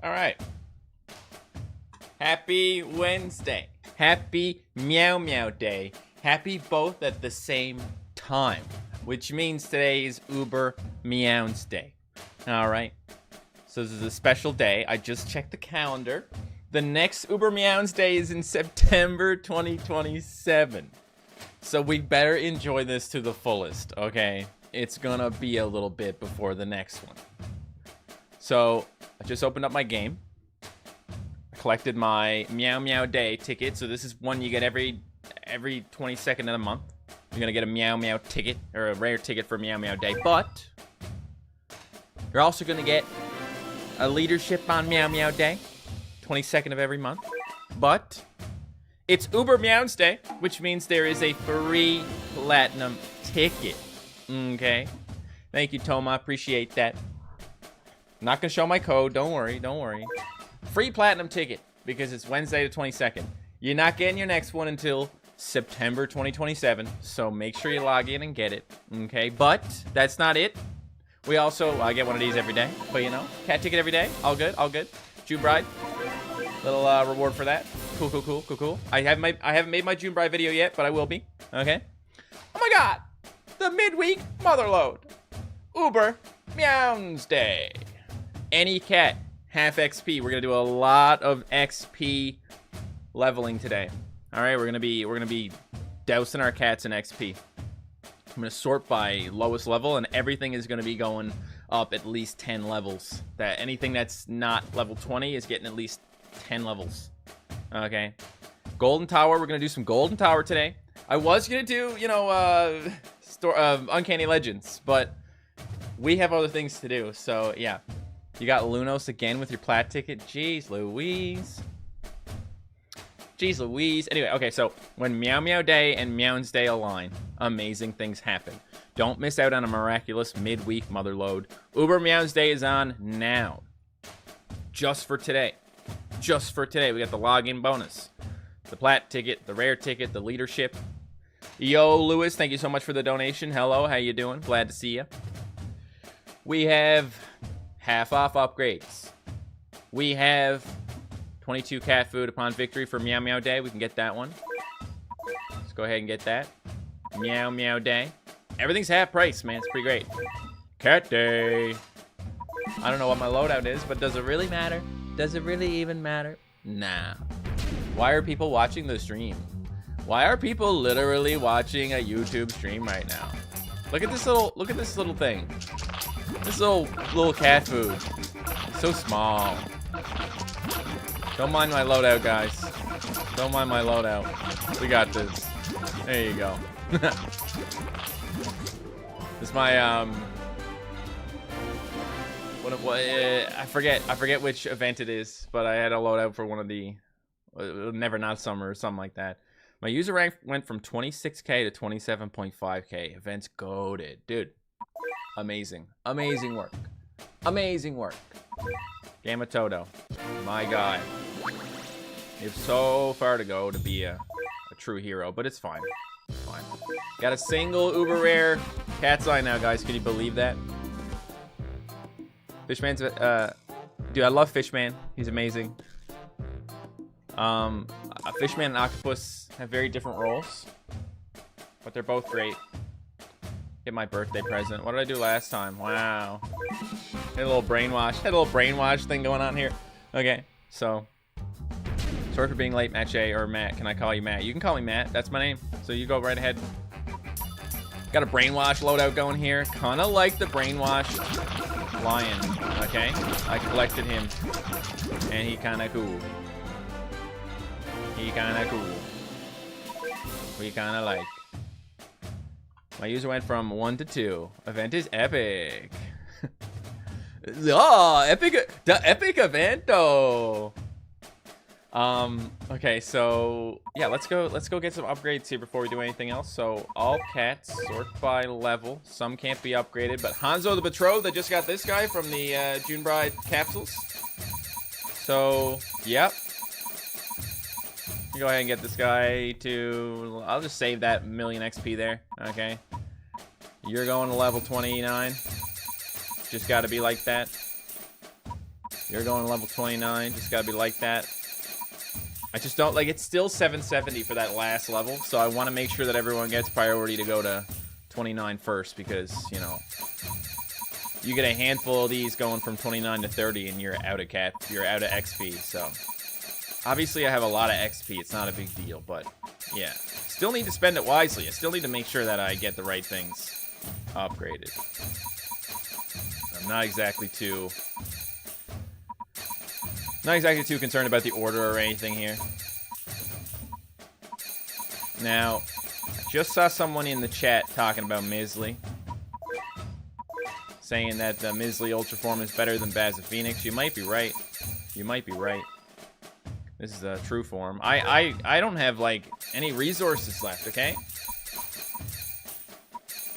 All right. Happy Wednesday. Happy Meow Meow Day. Happy both at the same time, which means today is Uber MEOWNESDAY. All right. So this is a special day. I just checked the calendar. The next Uber MEOWNESDAY is in September 2027. So we better enjoy this to the fullest, okay? It's gonna be a little bit before the next one. So I just opened up my game. I collected my Meow Meow Day ticket. So this is one you get every 22nd of the month. You're gonna get a Meow Meow ticket, or a rare ticket for Meow Meow Day. But you're also gonna get a leadership on Meow Meow Day, 22nd of every month. But it's Uber MEOWNESDAY, which means there is a free platinum ticket. Okay. Thank you, Toma. Appreciate that. I'm not gonna show my code. Don't worry. Don't worry. Free platinum ticket because it's Wednesday the 22nd. You're not getting your next one until September 2027. So make sure you log in and get it. Okay. But that's not it. We also, I get one of these every day. But you know, cat ticket every day. All good. All good. June Bride. Little reward for that. Cool. I haven't made my June Bride video yet, but I will be. Okay. Oh my God. The midweek motherload. Uber MEOWNESDAY. Any cat, half XP. We're gonna do a lot of XP leveling today. All right, we're gonna be dousing our cats in XP. I'm gonna sort by lowest level, and everything is gonna be going up at least 10 levels. That anything that's not level 20 is getting at least 10 levels. Okay. Golden Tower. We're gonna do some Golden Tower today. I was gonna do, you know, Uncanny Legends, but we have other things to do. So yeah. You got Lunos again with your plat ticket. Jeez Louise. Jeez Louise. Anyway, okay, so when Meow Meow Day and MEOWNESDAY align, amazing things happen. Don't miss out on a miraculous midweek motherload. Uber MEOWNESDAY is on now. Just for today. Just for today. We got the login bonus. The plat ticket, the rare ticket, the leadership. Yo, Lewis, thank you so much for the donation. Hello, how you doing? Glad to see you. We have half off upgrades. We have 22 cat food upon victory for Meow Meow Day. We can get that one. Let's go ahead and get that. Meow Meow Day. Everything's half price, man. It's pretty great. Cat Day. I don't know what my loadout is, but does it really matter? Does it really even matter? Nah. Why are people watching the stream? Why are people literally watching a YouTube stream right now? Look at this little thing. This little cat food. It's so small. Don't mind my loadout, guys. Don't mind my loadout. We got this. There you go. This is my I forget which event it is, but I had a loadout for one of the Never Not Summer or something like that. My user rank went from 26k to 27.5k. Events goated, dude. Amazing work. Amazing work. Gamma Toto, my guy. You have so far to go to be a true hero, but it's fine. It's fine. Got a single uber rare cat's eye now, guys. Can you believe that? Fishman's dude, I love Fishman. He's amazing. A Fishman and Octopus have very different roles, but they're both great. Get my birthday present. What did I do last time? Wow. Had a little brainwash thing going on here. Okay, so sorry for being late, MattShea, or Matt. Can I call you Matt? You can call me Matt. That's my name. So you go right ahead. Got a brainwash loadout going here. Kind of like the brainwash lion. Okay, I collected him, and he kind of cool. He kind of cool. We kind of like. My user went from 1 to 2. Event is epic. Oh, the epic evento. Okay, so yeah, let's go get some upgrades here before we do anything else. So all cats sort by level. Some can't be upgraded, but Hanzo the Betrothed, I just got this guy from the June Bride capsules. So yep. Go ahead and get this guy to, I'll just save that million XP there. Okay. You're going to level 29. Just got to be like that. You're going level 29. Just gotta be like that. I just don't like it's still 770 for that last level, so I want to make sure that everyone gets priority to go to 29 first because, you know, you get a handful of these going from 29 to 30 and you're out of XP, so obviously I have a lot of XP. It's not a big deal, but yeah. Still need to spend it wisely. I still need to make sure that I get the right things upgraded. I'm not exactly too concerned about the order or anything here. Now, I just saw someone in the chat talking about Misley. Saying that the Misley Ultra Form is better than Baz of Phoenix. You might be right. You might be right. This is a true form. I don't have, like, any resources left, okay?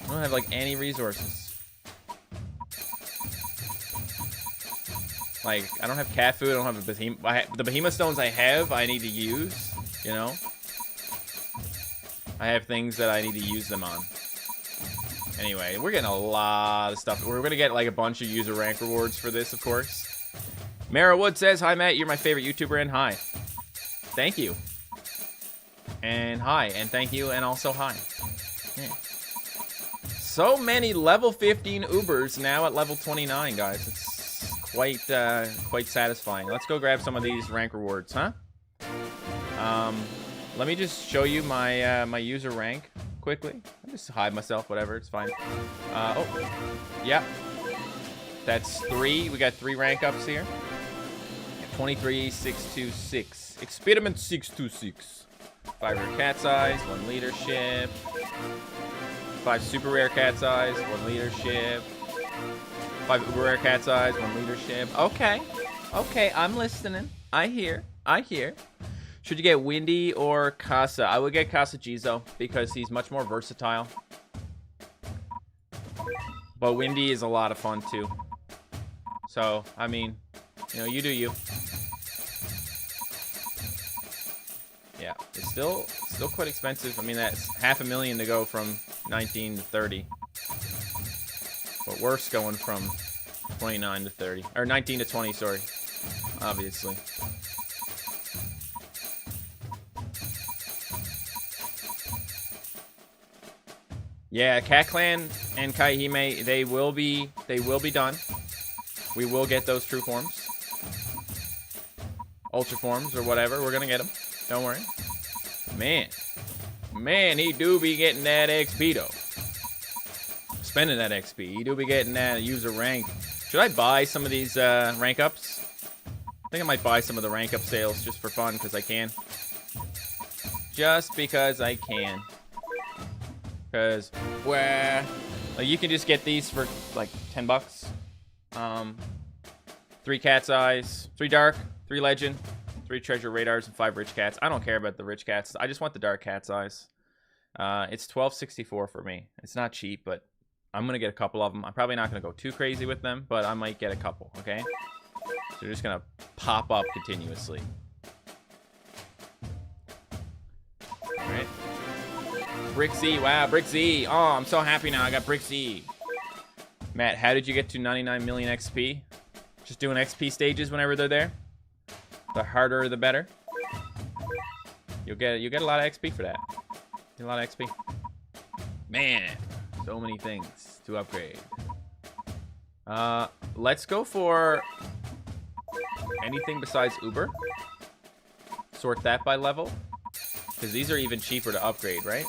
I don't have, like, any resources. Like, I don't have cat food, I don't have a behemoth. The behemoth stones I have, I need to use, you know? I have things that I need to use them on. Anyway, we're getting a lot of stuff. We're gonna get, like, a bunch of user rank rewards for this, of course. Mara Wood says, hi, Matt, you're my favorite YouTuber, and hi. Thank you. And hi, and thank you, and also hi. Yeah. So many level 15 Ubers now at level 29, guys. It's quite satisfying. Let's go grab some of these rank rewards, huh? Let me just show you my my user rank quickly. I'll just hide myself, whatever, it's fine. Oh, yeah. That's 3. We got 3 rank ups here. 23,626. Experiment 626. 5 rare cat's eyes, 1 leadership. 5 super rare cat's eyes, 1 leadership. 5 uber rare cat's eyes, 1 leadership. Okay. Okay, I'm listening. I hear. Should you get Windy or Casa? I would get Casa Jizo because he's much more versatile. But Windy is a lot of fun too. So, I mean, you know, you do you. Yeah, it's still quite expensive. I mean, that's $500,000 to go from 19 to 30. But worse going from 29 to 30. Or 19 to 20, sorry. Obviously. Yeah, Cat Clan and Kaihime, they will be done. We will get those true forms. Ultra forms or whatever, we're gonna get them. Don't worry. Man, he do be getting that XP though. Spending that XP. He do be getting that user rank. Should I buy some of these rank ups? I think I might buy some of the rank up sales just for fun because I can. Just because I can. Because, well, like you can just get these for like $10. 3 cat's eyes, 3 dark, 3 legend, 3 treasure radars, and 5 rich cats. I don't care about the rich cats. I just want the dark cat's eyes. It's $12.64 for me. It's not cheap, but I'm gonna get a couple of them. I'm probably not gonna go too crazy with them, but I might get a couple. Okay, so they're just gonna pop up continuously. All right. Brick Z, wow, Brick Z. Oh, I'm so happy now. I got Brick Z. Matt, how did you get to 99 million XP? Just doing XP stages whenever they're there. The harder, the better. You'll get a lot of XP for that. Get a lot of XP. Man, so many things to upgrade. Let's go for anything besides Uber. Sort that by level. Because these are even cheaper to upgrade, right?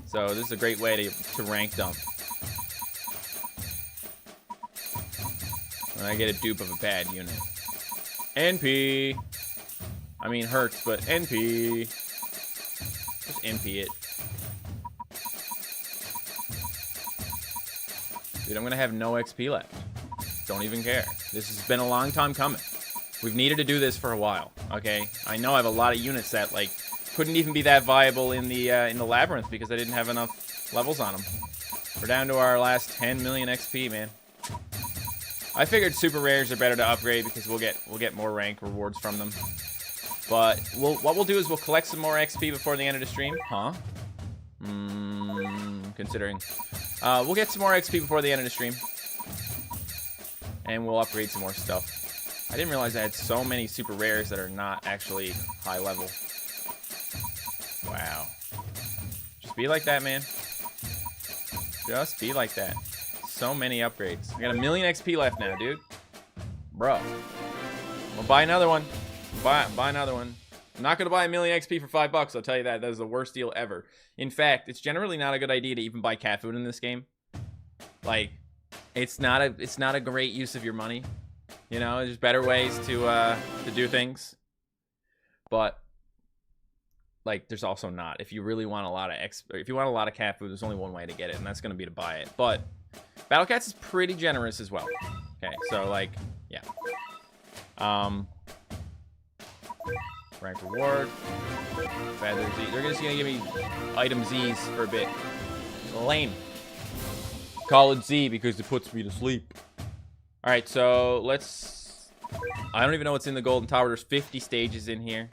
So this is a great way to rank dump. When I get a dupe of a bad unit. NP. I mean hurts, but NP. Just NP it. Dude, I'm gonna have no XP left. Don't even care. This has been a long time coming. We've needed to do this for a while, okay? I know I have a lot of units that, like, couldn't even be that viable in the labyrinth because I didn't have enough levels on them. We're down to our last 10 million XP, man. I figured super rares are better to upgrade because we'll get more rank rewards from them. But what we'll do is we'll collect some more XP before the end of the stream. Huh? Considering. We'll get some more XP before the end of the stream. And we'll upgrade some more stuff. I didn't realize I had so many super rares that are not actually high level. Wow. Just be like that, man. Just be like that. So many upgrades. I got 1,000,000 XP left now, dude. Bro. We'll buy another one. Buy another one. I'm not going to buy 1,000,000 XP for $5. I'll tell you that. That is the worst deal ever. In fact, it's generally not a good idea to even buy cat food in this game. Like, it's not a great use of your money. You know, there's better ways to do things. But like, there's also not. If you really want a lot of if you want a lot of cat food, there's only one way to get it, and that's going to be to buy it. But Battle Cats is pretty generous as well. Okay, so like, yeah. Rank reward. Feather Z. They're just gonna give me item Z's for a bit. Lame. Call it Z because it puts me to sleep. Alright, so let's... I don't even know what's in the Golden Tower. There's 50 stages in here.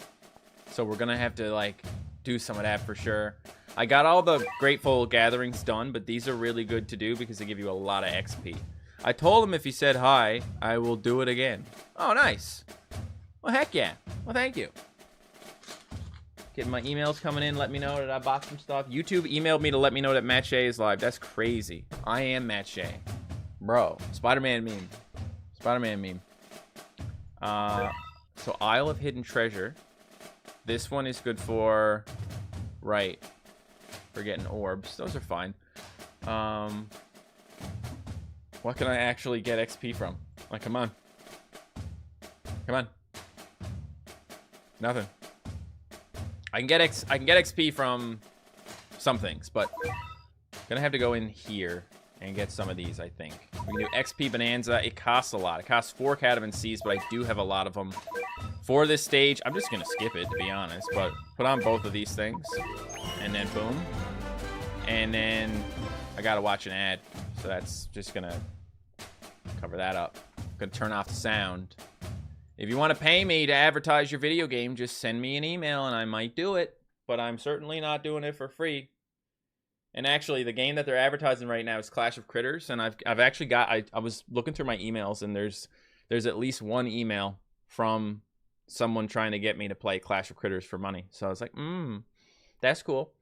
So we're gonna have to, like, do some of that for sure. I got all the Grateful Gatherings done, but these are really good to do because they give you a lot of XP. I told him if he said hi, I will do it again. Oh, nice. Well, heck yeah. Well, thank you. Getting my emails coming in, let me know that I bought some stuff. YouTube emailed me to let me know that MattShea is live. That's crazy. I am MattShea. Bro, Spider-Man meme. Spider-Man meme. So Isle of Hidden Treasure. This one is good for... Right. For getting orbs. Those are fine. What can I actually get XP from? Like, come on. Come on. Nothing. I can get XP from some things, but I'm gonna have to go in here and get some of these, I think. We can do XP Bonanza. It costs a lot. It costs 4 Catavan Seeds, but I do have a lot of them. For this stage, I'm just gonna skip it, to be honest, but put on both of these things. And then boom. And then I gotta watch an ad. So that's just gonna cover that up. I'm gonna turn off the sound. If you want to pay me to advertise your video game, just send me an email and I might do it. But I'm certainly not doing it for free. And actually, the game that they're advertising right now is Clash of Critters. And I've actually got... I was looking through my emails and there's at least one email from someone trying to get me to play Clash of Critters for money. So I was like, that's cool.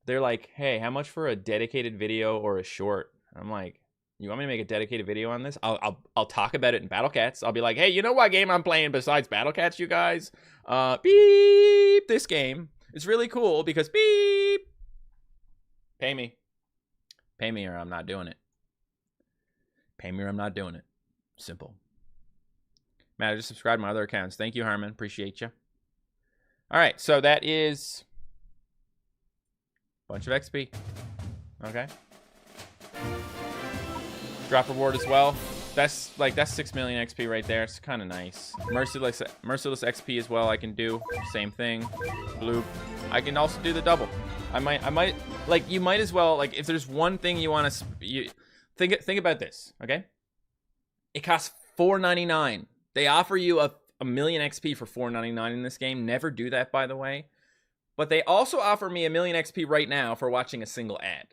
They're like, hey, how much for a dedicated video or a short? I'm like... You want me to make a dedicated video on this? I'll talk about it in Battle Cats. I'll be like, hey, you know what game I'm playing besides Battle Cats, you guys? Beep, this game. It's really cool because beep. Pay me. Pay me or I'm not doing it. Pay me or I'm not doing it. Simple. Matt, I just subscribed to my other accounts. Thank you, Harmon. Appreciate you. All right, so that is a bunch of XP. Okay. Drop reward as well. That's 6 million XP right there. It's kind of nice. Merciless XP as well. I can do same thing. Bloop. I can also do the double. I might like you might as well like if there's one thing you want to think about this. Okay. It costs $4.99. They offer you a 1,000,000 XP for $4.99 in this game. Never do that, by the way. But they also offer me 1,000,000 XP right now for watching a single ad.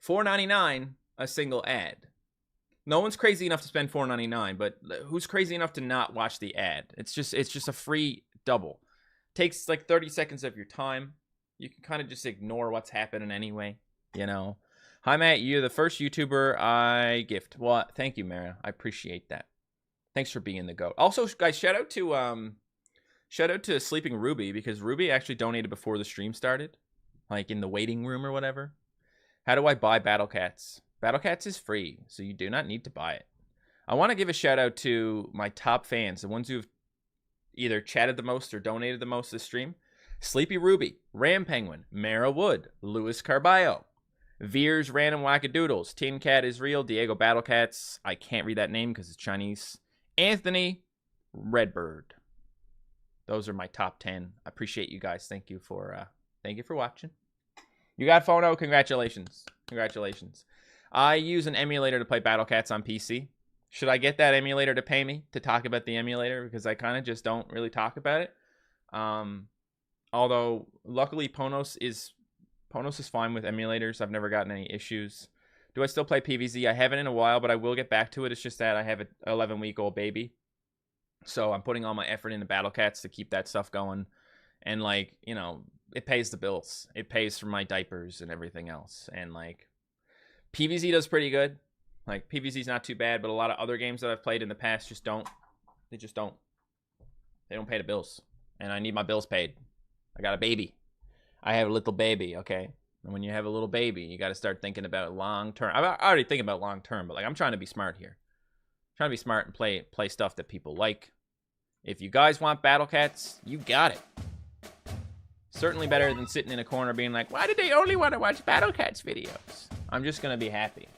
$4.99. A single ad. No one's crazy enough to spend $4.99, but who's crazy enough to not watch the ad? It's just a free double. Takes like 30 seconds of your time. You can kind of just ignore what's happening anyway, you know. Hi Matt, you're the first YouTuber I gift. Well, thank you, Mara. I appreciate that. Thanks for being the GOAT. Also, guys, shout out to Sleeping Ruby because Ruby actually donated before the stream started, like in the waiting room or whatever. How do I buy Battle Cats? Battle Cats is free, so you do not need to buy it. I want to give a shout out to my top fans, the ones who've either chatted the most or donated the most this stream. Sleepy Ruby, Ram Penguin, Mara Wood, Louis Carballo, Veers Random Wackadoodles, Tin Cat is Real, Diego Battle Cats, I can't read that name because it's Chinese, Anthony, Redbird. Those are my top 10. I appreciate you guys. Thank you for watching. You got Phono, congratulations. Congratulations. I use an emulator to play Battle Cats on PC. Should I get that emulator to pay me to talk about the emulator? Because I kind of just don't really talk about it. Although, luckily, Ponos is fine with emulators. I've never gotten any issues. Do I still play PvZ? I haven't in a while, but I will get back to it. It's just that I have an 11-week-old baby. So I'm putting all my effort into Battle Cats to keep that stuff going. And, like, you know, it pays the bills. It pays for my diapers and everything else. And, like, PvZ does pretty good. Like, PvZ's not too bad, but a lot of other games that I've played in the past just don't. They just don't. They don't pay the bills. And I need my bills paid. I got a baby. I have a little baby, okay? And when you have a little baby, you got to start thinking about long term. I'm already thinking about long term, but like I'm trying to be smart here. I'm trying to be smart and play stuff that people like. If you guys want Battle Cats, you got it. Certainly better than sitting in a corner being like, why did they only want to watch Battle Cats videos? I'm just going to be happy.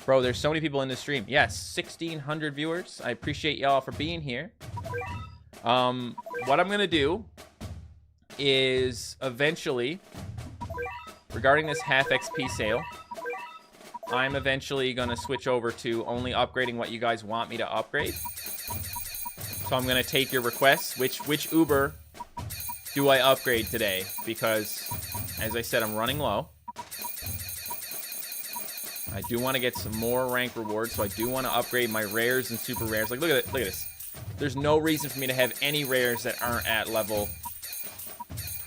Bro, there's so many people in this stream. Yes, 1,600 viewers. I appreciate y'all for being here. What I'm going to do is eventually, regarding this half XP sale, I'm eventually going to switch over to only upgrading what you guys want me to upgrade. So I'm going to take your requests. Which Uber do I upgrade today? Because, as I said, I'm running low. I do want to get some more rank rewards, so I do want to upgrade my rares and super rares. Like, look at it. Look at this. There's no reason for me to have any rares that aren't at level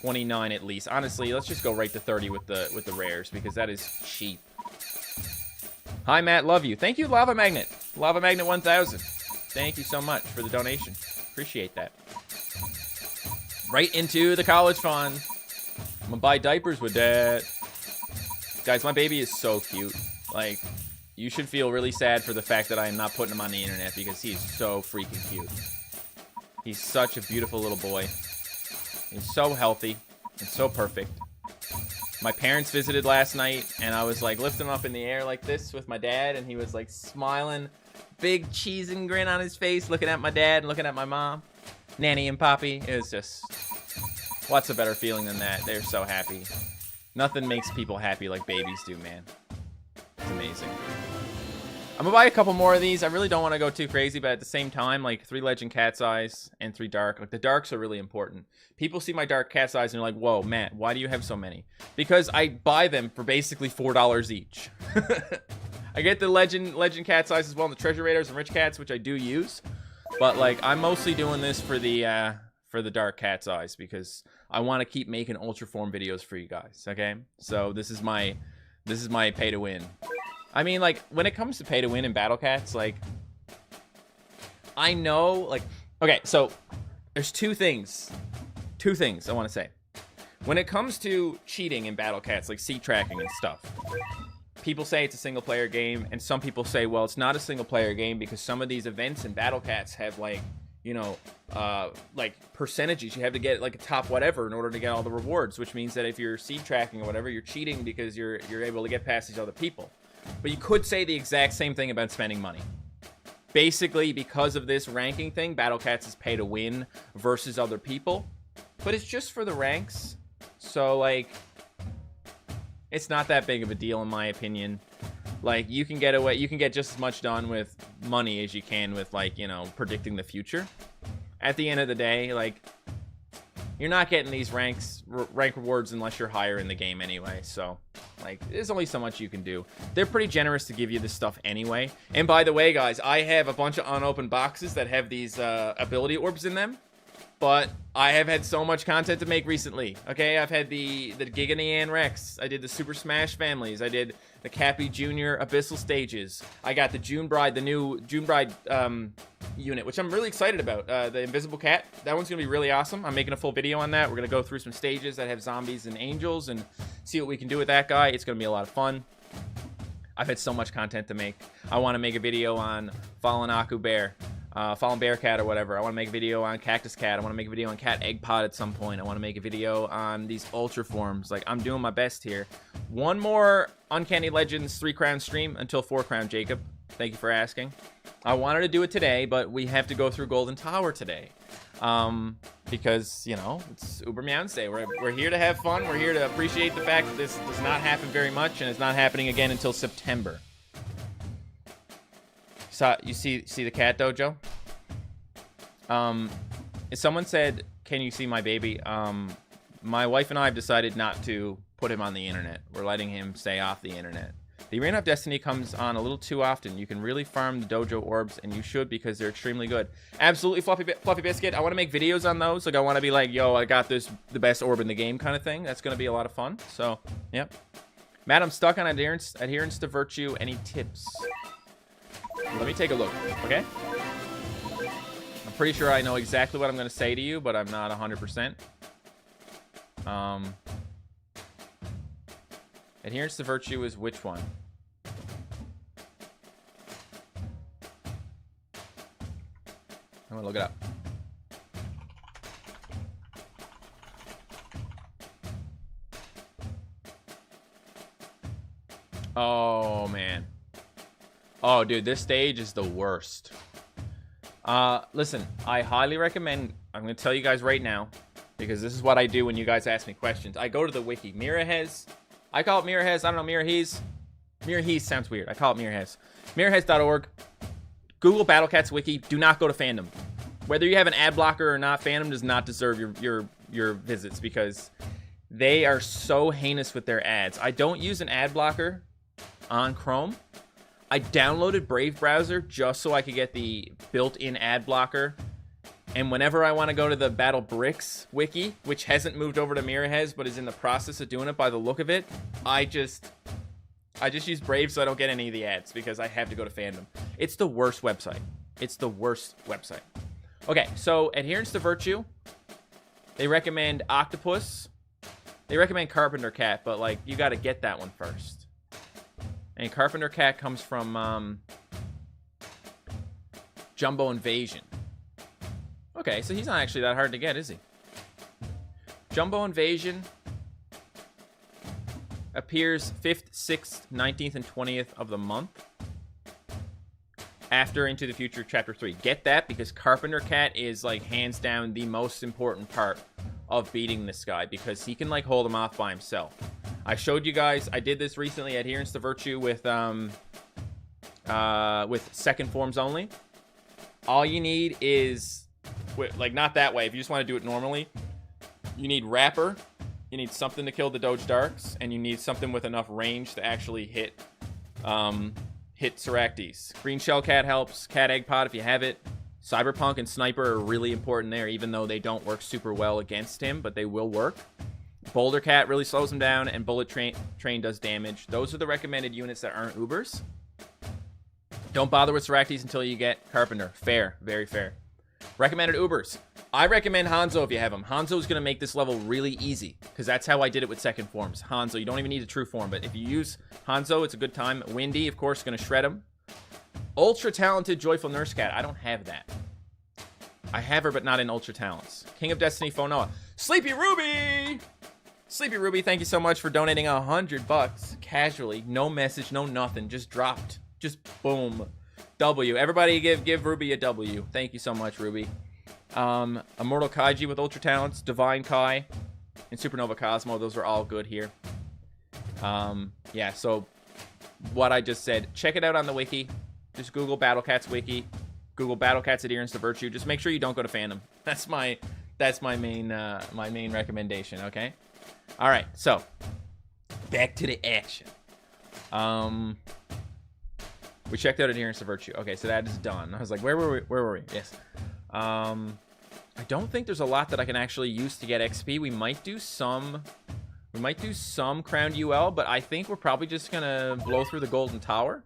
29 at least. Honestly, let's just go right to 30 with the rares, because that is cheap. Hi, Matt. Love you. Thank you, Lava Magnet. Lava Magnet 1000. Thank you so much for the donation. Appreciate that. Right into the college fund. I'm gonna buy diapers with Dad. Guys, my baby is so cute. Like, you should feel really sad for the fact that I am not putting him on the internet, because he's so freaking cute. He's such a beautiful little boy. He's so healthy and so perfect. My parents visited last night, and I was like lifting him up in the air like this with my dad, and he was like smiling, big cheese and grin on his face, looking at my dad and looking at my mom. Nanny and Poppy. It was just, what's a better feeling than that? They're so happy. Nothing makes people happy like babies do, man. It's amazing. I'm gonna buy a couple more of these. I really don't want to go too crazy, but at the same time, like 3 Legend Cat's Eyes and 3 Dark. Like, the Darks are really important. People see my Dark Cat's Eyes and they're like, whoa, Matt, why do you have so many? Because I buy them for basically $4 each. I get the Legend Cat's Eyes as well, and the Treasure Raiders and Rich Cats, which I do use. But, like, I'm mostly doing this for the Dark Cat's Eyes, because I want to keep making Ultra Form videos for you guys, okay? So this is my pay to win. I mean, like, when it comes to pay to win in Battle Cats, like, I know, like, okay, so there's two things I want to say. When it comes to cheating in Battle Cats, like seat tracking and stuff, people say it's a single player game, and some people say, well, it's not a single player game because some of these events in Battle Cats have, like, you know, like percentages. You have to get like a top whatever in order to get all the rewards, which means that if you're seed tracking or whatever, you're cheating because you're able to get past these other people. But you could say the exact same thing about spending money. Basically, because of this ranking thing, Battle Cats is pay to win versus other people, but it's just for the ranks. So, like, it's not that big of a deal in my opinion. Like, you can get just as much done with money as you can with, like, you know, predicting the future. At the end of the day, like, you're not getting these rank rewards unless you're higher in the game anyway. So, like, there's only so much you can do. They're pretty generous to give you this stuff anyway. And by the way, guys, I have a bunch of unopened boxes that have these ability orbs in them. But I have had so much content to make recently. Okay, I've had the Giga Nean Rex. I did the Super Smash families. I did the Cappy Jr. Abyssal stages. I got the June Bride, the new June Bride unit, which I'm really excited about. The Invisible Cat. That one's gonna be really awesome. I'm making a full video on that. We're gonna go through some stages that have zombies and angels and see what we can do with that guy. It's gonna be a lot of fun. I've had so much content to make. I want to make a video on Fallen Aku Bear. Fallen Bear Cat or whatever. I want to make a video on Cactus Cat. I want to make a video on Cat Egg Pod at some point. I want to make a video on these Ultra Forms. Like, I'm doing my best here. One more Uncanny Legends 3 Crown stream until 4 Crown, Jacob. Thank you for asking. I wanted to do it today, but we have to go through Golden Tower today. Because, you know, it's Uber Meownsday. We're here to have fun. We're here to appreciate the fact that this does not happen very much, and it's not happening again until September. So, you see the cat dojo? If someone said, can you see my baby? My wife and I have decided not to put him on the internet. We're letting him stay off the internet. The Arena of Destiny comes on a little too often. You can really farm the dojo orbs, and you should because they're extremely good. Absolutely, Fluffy Biscuit. I want to make videos on those. Like, I want to be like, yo, I got this, the best orb in the game kind of thing. That's going to be a lot of fun. So, yep. Matt, I'm stuck on adherence to virtue. Any tips? Let me take a look, okay? I'm pretty sure I know exactly what I'm going to say to you, but I'm not 100%. Adherence to virtue is which one? I'm gonna look it up. Oh, man. Oh, dude, this stage is the worst. Listen, I highly recommend... I'm gonna tell you guys right now, because this is what I do when you guys ask me questions. I go to the wiki. Mirahez. I call it Mirahez. I don't know, Mirahez. Mirahez sounds weird. I call it Mirahez. Mirahez.org. Google Battlecats wiki. Do not go to fandom. Whether you have an ad blocker or not, fandom does not deserve your visits because they are so heinous with their ads. I don't use an ad blocker on Chrome. I downloaded Brave browser just so I could get the built-in ad blocker. And whenever I want to go to the Battle Bricks wiki, which hasn't moved over to Mirahez but is in the process of doing it by the look of it, I just use Brave so I don't get any of the ads because I have to go to fandom. It's the worst website. It's the worst website. Okay, so adherence to virtue. They recommend Octopus. They recommend Carpenter Cat, but like you got to get that one first. And Carpenter Cat comes from Jumbo Invasion. Okay, so he's not actually that hard to get, is he? Jumbo Invasion appears 5th, 6th, 19th, and 20th of the month after Into the Future Chapter 3. Get that because Carpenter Cat is like hands down the most important part of beating this guy because he can like hold him off by himself. I showed you guys, I did this recently, Adherence to Virtue with second forms only. All you need is, like not that way, if you just want to do it normally, you need Wrapper, you need something to kill the Doge Darks, and you need something with enough range to actually hit Seractes. Green Shell Cat helps, Cat Egg Pod if you have it. Cyberpunk and Sniper are really important there, even though they don't work super well against him, but they will work. Boulder Cat really slows him down, and Bullet Train does damage. Those are the recommended units that aren't Ubers. Don't bother with Seractes until you get Carpenter. Fair, very fair. Recommended Ubers. I recommend Hanzo if you have him. Hanzo is going to make this level really easy, because that's how I did it with second forms. Hanzo, you don't even need a true form, but if you use Hanzo, it's a good time. Windy, of course, going to shred him. Ultra talented Joyful Nurse Cat. I don't have that. I have her, but not in Ultra Talents. King of Destiny Fonoa. Sleepy Ruby! Sleepy Ruby, thank you so much for donating $100 casually. No message, no nothing. Just dropped. Just boom. W. Everybody give Ruby a W. Thank you so much, Ruby. Immortal Kaiji with Ultra Talents. Divine Kai. And Supernova Cosmo. Those are all good here. Yeah, so what I just said. Check it out on the wiki. Just Google Battlecats wiki. Google Battlecats Adherence to Virtue. Just make sure you don't go to fandom. That's my main recommendation, okay? All right, so back to the action. We checked out Adherence to Virtue. Okay, so that is done. I was like, where were we? Yes. I don't think there's a lot that I can actually use to get XP. We might do some crowned UL, but I think we're probably just gonna blow through the Golden Tower.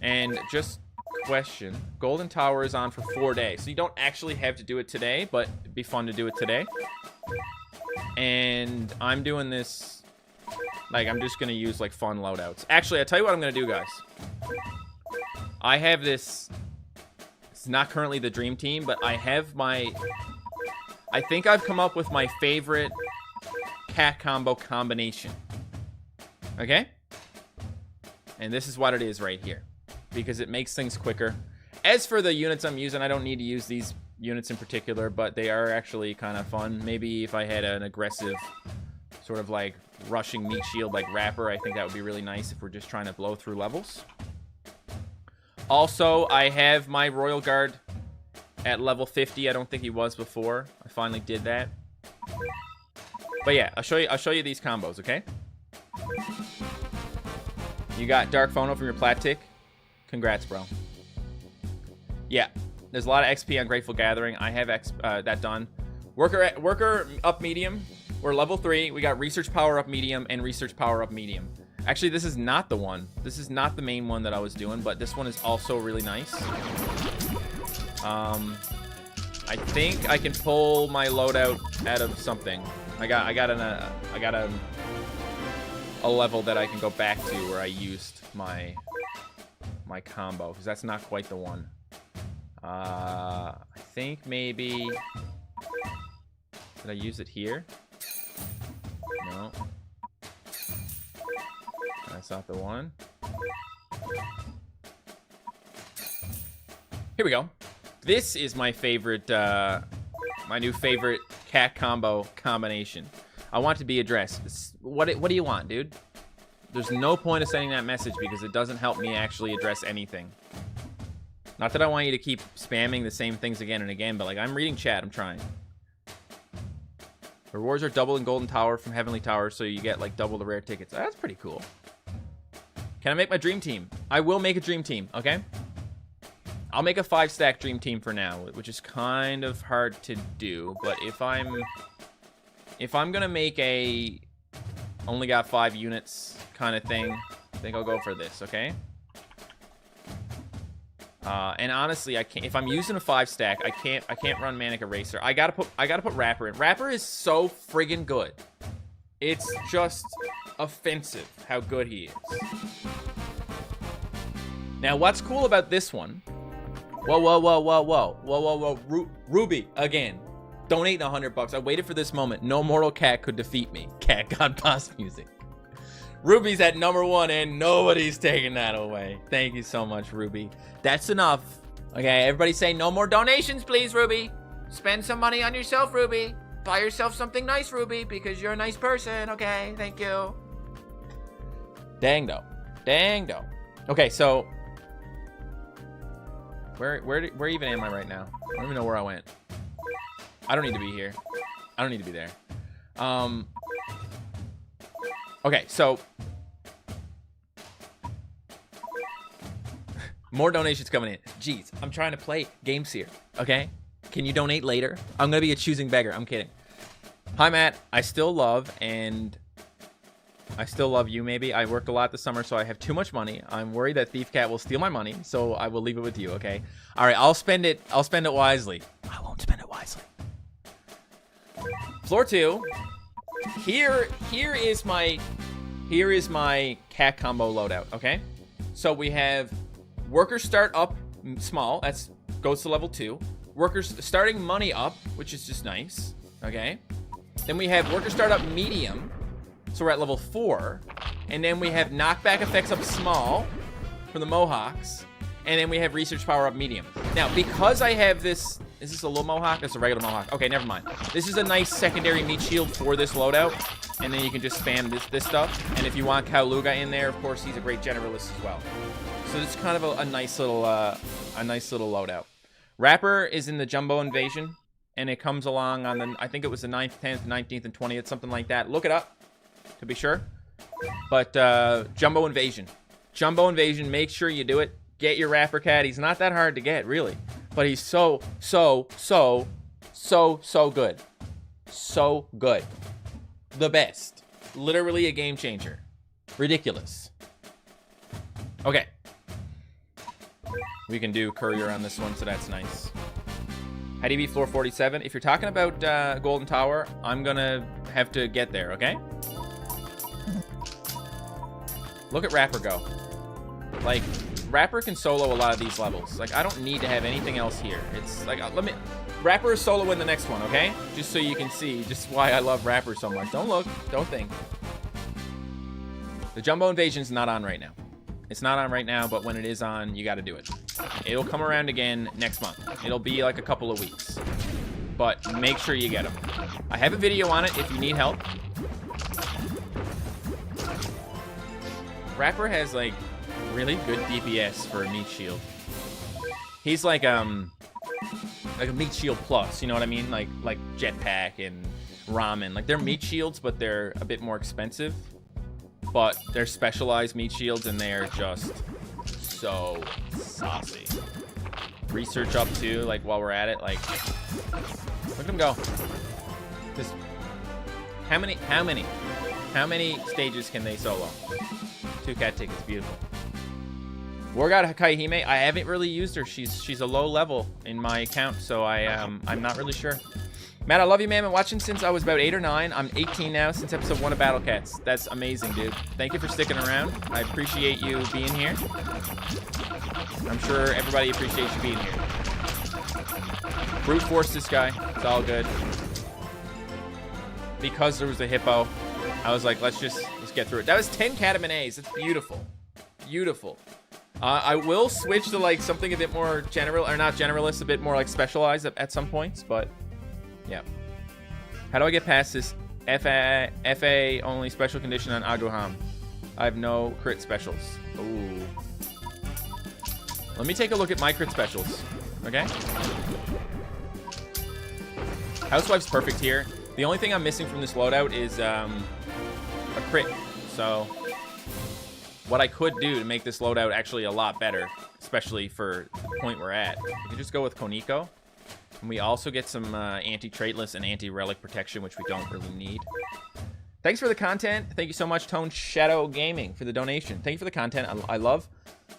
And just question, Golden Tower is on for 4 days, so you don't actually have to do it today, but it'd be fun to do it today. And I'm doing this, like, I'm just gonna use like fun loadouts. Actually, I'll tell you what I'm gonna do, guys. I have this, it's not currently the dream team, but I have my, I think I've come up with my favorite cat combo combination. Okay? And this is what it is right here, because it makes things quicker. As for the units I'm using, I don't need to use these units in particular, but they are actually kind of fun. Maybe if I had an aggressive sort of like rushing meat shield like Wrapper, I think that would be really nice if we're just trying to blow through levels. Also, I have my Royal Guard at level 50. I don't think he was before. I finally did that. But yeah, I'll show you these combos, okay? You got Dark Phono from your plat tick. Congrats, bro. Yeah, there's a lot of XP on Grateful Gathering. I have that done. Worker up medium. We're level 3. We got research power up medium and research power up medium. Actually, this is not the one. This is not the main one that I was doing, but this one is also really nice. I think I can pull my loadout out of something. I got a level that I can go back to where I used my combo, because that's not quite the one. I think maybe, did I use it here? No, that's not the one. Here we go. This is my favorite, my new favorite cat combo combination. I want to be addressed. What do you want, dude? There's no point of sending that message because it doesn't help me actually address anything. Not that I want you to keep spamming the same things again and again, but like, I'm reading chat, I'm trying. Rewards are double in Golden Tower from Heavenly Tower, so you get like double the rare tickets. That's pretty cool. Can I make my dream team? I will make a dream team, okay? I'll make a 5-stack dream team for now, which is kind of hard to do, but if I'm gonna make a only got 5 units kind of thing, I think I'll go for this, okay? And honestly, I can't, if I'm using a 5-stack, I can't run Manic Eraser. I gotta put Rapper in. Rapper is so friggin' good. It's just offensive how good he is. Now, what's cool about this one? Whoa. Ruby, again. Donating $100. I waited for this moment. No mortal cat could defeat me. Cat God Boss Music. Ruby's at #1 and nobody's taking that away. Thank you so much, Ruby. That's enough. Okay, everybody say no more donations, please, Ruby. Spend some money on yourself, Ruby. Buy yourself something nice, Ruby, because you're a nice person, okay? Thank you. Dang, though. Okay, so where even am I right now? I don't even know where I went. I don't need to be here. I don't need to be there. Okay, so more donations coming in. Jeez, I'm trying to play games here, okay? Can you donate later? I'm gonna be a choosing beggar. I'm kidding. Hi, Matt. I still love you, maybe. I worked a lot this summer, so I have too much money. I'm worried that Thief Cat will steal my money, so I will leave it with you, okay? All right, I'll spend it wisely. I won't spend it wisely. Floor 2. Here is my cat combo loadout, okay? So we have workers start up small, that's goes to level 2. Workers starting money up, which is just nice, okay? Then we have workers start up medium, so we're at level 4. And then we have knockback effects up small from the Mohawks. And then we have research power up medium. Now, because I have this, is this a little Mohawk? It's a regular Mohawk. Okay, never mind. This is a nice secondary meat shield for this loadout. And then you can just spam this stuff. And if you want Cowluga in there, of course, he's a great generalist as well. So it's kind of a nice little loadout. Rapper is in the Jumbo Invasion. And it comes along on the, I think it was the 9th, 10th, 19th, and 20th, something like that. Look it up to be sure. But Jumbo Invasion. Jumbo Invasion, make sure you do it. Get your Rapper Cat. He's not that hard to get, really. But he's so good. So good. The best. Literally a game changer. Ridiculous. Okay. We can do courier on this one, so that's nice. How do you beat floor 47? If you're talking about Golden Tower, I'm gonna have to get there, okay? Look at Rapper go. Like, Rapper can solo a lot of these levels. Like, I don't need to have anything else here. It's like, Rapper is solo in the next one, okay? Just so you can see just why I love Rapper so much. Don't look, don't think. The Jumbo Invasion's not on right now. It's not on right now, but when it is on, you gotta do it. It'll come around again next month. It'll be like a couple of weeks. But make sure you get them. I have a video on it if you need help. Rapper has, like, really good DPS for a meat shield. He's like a meat shield plus, you know what I mean? Like Jetpack and Ramen. Like, they're meat shields, but they're a bit more expensive. but they're specialized meat shields, and they are just so saucy. Research up too, like while we're at it, like look at him go. Just how many stages can they solo? 2 cat tickets, beautiful. War God Kaihime, I haven't really used her. She's a low level in my account, so I'm not really sure. Matt, I love you, man. I've been watching since I was about 8 or 9. I'm 18 now, since episode 1 of Battle Cats. That's amazing, dude. Thank you for sticking around. I appreciate you being here. I'm sure everybody appreciates you being here. Brute force this guy. It's all good. Because there was a hippo, I was like, let's get through it. That was 10 Catamanés. It's beautiful. Beautiful. I will switch to like something a bit more general, or not generalist, a bit more like specialized at some points, but yeah. How do I get past this FA only special condition on Aguham? I have no crit specials. Ooh. Let me take a look at my crit specials, okay? Housewife's perfect here. The only thing I'm missing from this loadout is a crit, so what I could do to make this loadout actually a lot better, especially for the point we're at, we could just go with Koniko. And we also get some anti-traitless and anti-relic protection, which we don't really need. Thanks for the content. Thank you so much, Tone Shadow Gaming, for the donation. Thank you for the content. I love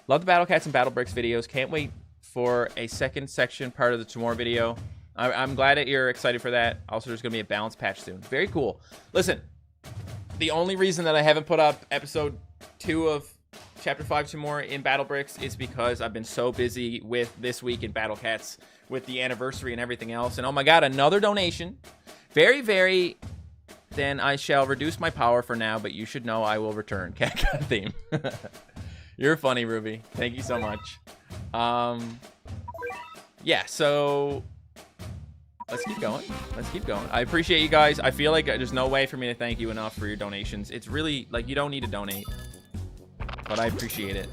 the Battle Cats and Battle Bricks videos. Can't wait for a second section part of the tomorrow video. I'm glad that you're excited for that. Also, there's going to be a balance patch soon. Very cool. Listen, the only reason that I haven't put up episode 2 of Chapter 5 tomorrow in Battle Bricks is because I've been so busy with this week in Battle Cats with the anniversary and everything else. And oh my god, another donation. Very, very... Then I shall reduce my power for now, but you should know I will return. Cat theme. You're funny, Ruby. Thank you so much. Yeah, so... let's keep going. Let's keep going. I appreciate you guys. I feel like there's no way for me to thank you enough for your donations. It's really, like, you don't need to donate. But I appreciate it.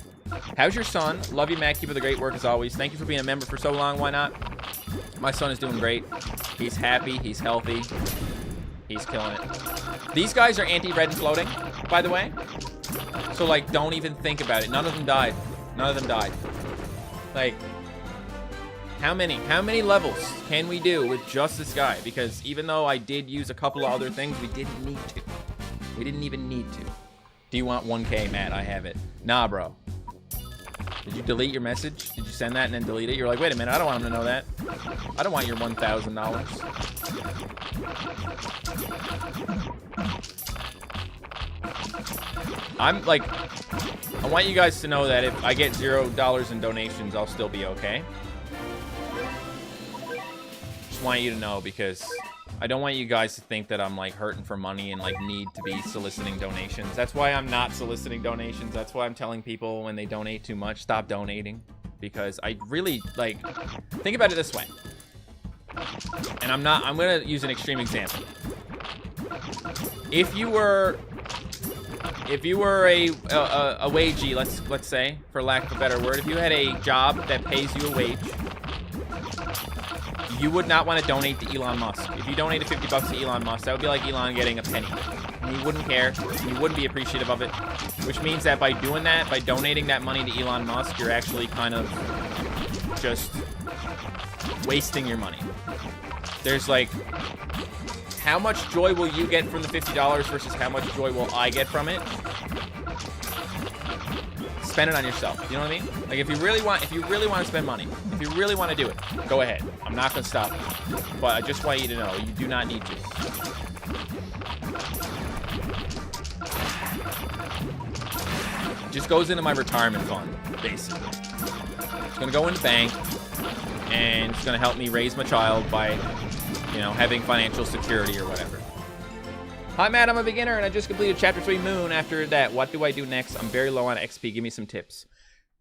How's your son? Love you, Matt. Keep up the great work as always. Thank you for being a member for so long. Why not? My son is doing great. He's happy. He's healthy. He's killing it. These guys are anti-red and floating, by the way. So, like, don't even think about it. None of them died. None of them died. Like... How many levels can we do with just this guy? Because even though I did use a couple of other things, we didn't need to. We didn't even need to. Do you want 1K, Matt? I have it. Nah, bro. Did you delete your message? Did you send that and then delete it? You're like, wait a minute, I don't want him to know that. I don't want your $1,000. I'm like, I want you guys to know that if I get $0 in donations, I'll still be okay. Want you to know, because I don't want you guys to think that I'm like hurting for money and like need to be soliciting donations. That's why I'm not soliciting donations. That's why I'm telling people when they donate too much, stop donating, because I really, like, think about it this way. And I'm gonna use an extreme example. If you were a wagey, let's say, for lack of a better word, if you had a job that pays you a wage, you would not want to donate to Elon Musk. If you donated $50 to Elon Musk, that would be like Elon getting a penny. And you wouldn't care. You wouldn't be appreciative of it. Which means that by doing that, by donating that money to Elon Musk, you're actually kind of just wasting your money. There's like, how much joy will you get from the $50 versus how much joy will I get from it? Spend it on yourself. You know what I mean? Like, if you really want to spend money, if you really want to do it, go ahead. I'm not going to stop you. But I just want you to know, you do not need to. It just goes into my retirement fund, basically. It's going to go in the bank, and it's going to help me raise my child by, you know, having financial security or whatever. Hi, Matt. I'm a beginner, and I just completed Chapter 3 Moon. After that, what do I do next? I'm very low on XP. Give me some tips.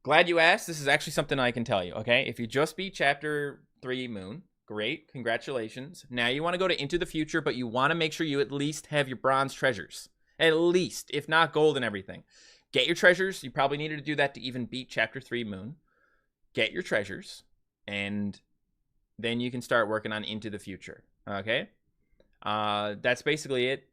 Glad you asked. This is actually something I can tell you, okay? If you just beat Chapter 3 Moon, great. Congratulations. Now you want to go to Into the Future, but you want to make sure you at least have your bronze treasures. At least, if not gold and everything. Get your treasures. You probably needed to do that to even beat Chapter 3 Moon. Get your treasures, and then you can start working on Into the Future, okay? That's basically it.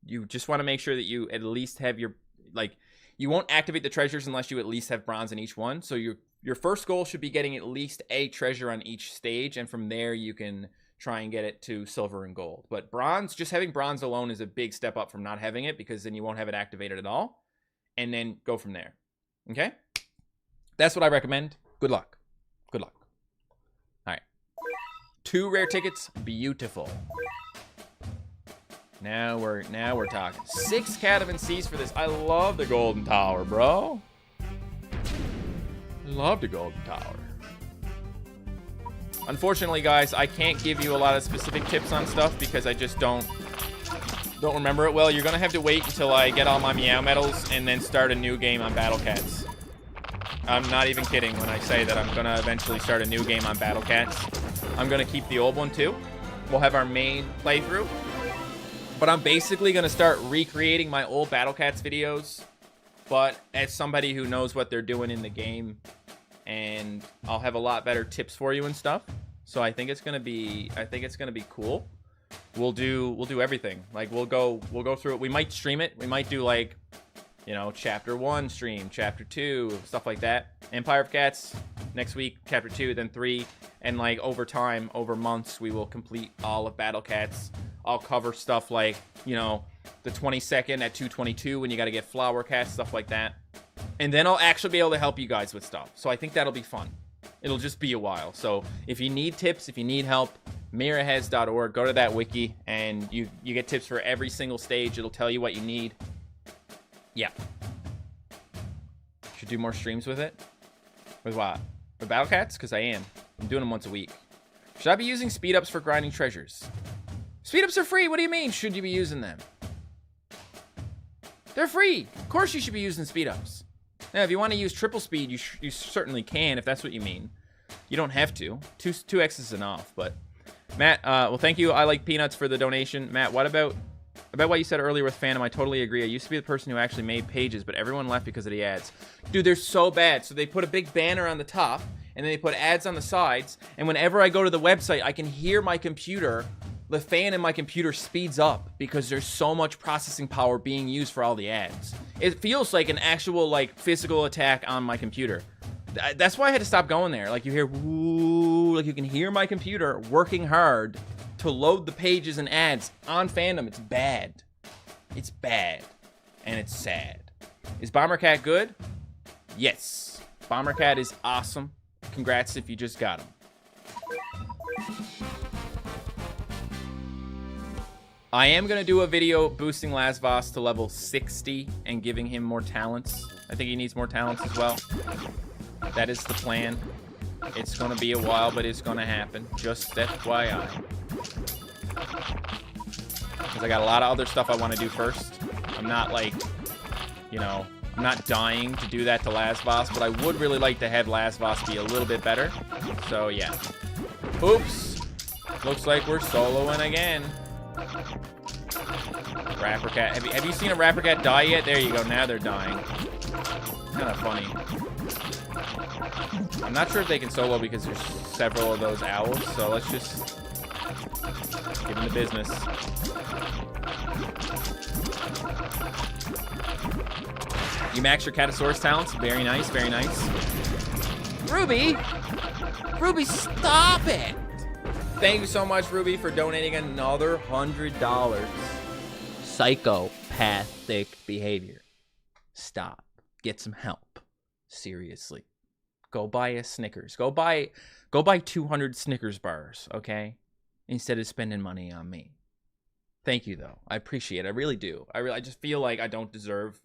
you just want to make sure that you at least have your, like, you won't activate the treasures unless you at least have bronze in each one. So your first goal should be getting at least a treasure on each stage, and from there you can try and get it to silver and gold. But bronze, just having bronze alone is a big step up from not having it, because then you won't have it activated at all, and then go from there. Okay? That's what I recommend. Good luck. Good luck. All right. 2 rare tickets. Beautiful. Now we're talking. 6 Catavan Seas for this. I love the Golden Tower, bro. Love the Golden Tower. Unfortunately, guys, I can't give you a lot of specific tips on stuff because I just don't remember it well. You're gonna have to wait until I get all my Meow medals and then start a new game on Battle Cats. I'm not even kidding when I say that I'm gonna eventually start a new game on Battle Cats. I'm gonna keep the old one too. We'll have our main playthrough. But I'm basically going to start recreating my old Battle Cats videos, but as somebody who knows what they're doing in the game, and I'll have a lot better tips for you and stuff. So I think it's going to be cool. We'll do everything. Like we'll go through it. We might stream it. We might do like, you know, chapter 1 stream, chapter 2, stuff like that. Empire of Cats next week, chapter 2, then 3, and like over time, over months, we will complete all of Battle Cats. I'll cover stuff like, you know, the 22nd at 2:22 when you got to get Flower Cats, stuff like that. And then I'll actually be able to help you guys with stuff. So I think that'll be fun. It'll just be a while. So if you need tips, if you need help, mirrorheads.org, go to that wiki, and you get tips for every single stage. It'll tell you what you need. Yeah. Should do more streams with it. With what? With Battle Cats? Because I am. I'm doing them once a week. Should I be using speed ups for grinding treasures? Speed ups are free. What do you mean? Should you be using them? They're free. Of course you should be using speed ups. Now, if you want to use triple speed, you certainly can, if that's what you mean. You don't have to. 2x is enough, but Matt, well, thank you. I like peanuts for the donation. Matt, what about what you said earlier with Phantom? I totally agree. I used to be the person who actually made pages, but everyone left because of the ads. Dude, they're so bad. So they put a big banner on the top, and then they put ads on the sides, and whenever I go to the website, I can hear my computer. The fan in my computer speeds up because there's so much processing power being used for all the ads. It feels like an actual, like, physical attack on my computer. That's why I had to stop going there. Like, you hear, woo, like, you can hear my computer working hard to load the pages and ads on fandom. It's bad. It's bad. And it's sad. Is Bomber Cat good? Yes. Bomber Cat is awesome. Congrats if you just got him. I am going to do a video boosting Lasvas to level 60 and giving him more talents. I think he needs more talents as well. That is the plan. It's going to be a while, but it's going to happen. Just FYI. Because I got a lot of other stuff I want to do first. I'm not like, you know, I'm not dying to do that to Lasvas, but I would really like to have Lasvas be a little bit better. So, yeah. Oops. Looks like we're soloing again. Rapper Cat. Have you seen a Rapper Cat die yet? There you go. Now they're dying. Kind of funny. I'm not sure if they can solo because there's several of those owls. So let's just give them the business. You max your Catasaurus talents. Very nice. Very nice. Ruby! Ruby, stop it! Thank you so much, Ruby, for donating another $100. Psychopathic behavior. Stop. Get some help. Seriously. Go buy a Snickers. Go buy 200 Snickers bars, okay? Instead of spending money on me. Thank you, though. I appreciate it. I really do. I just feel like I don't deserve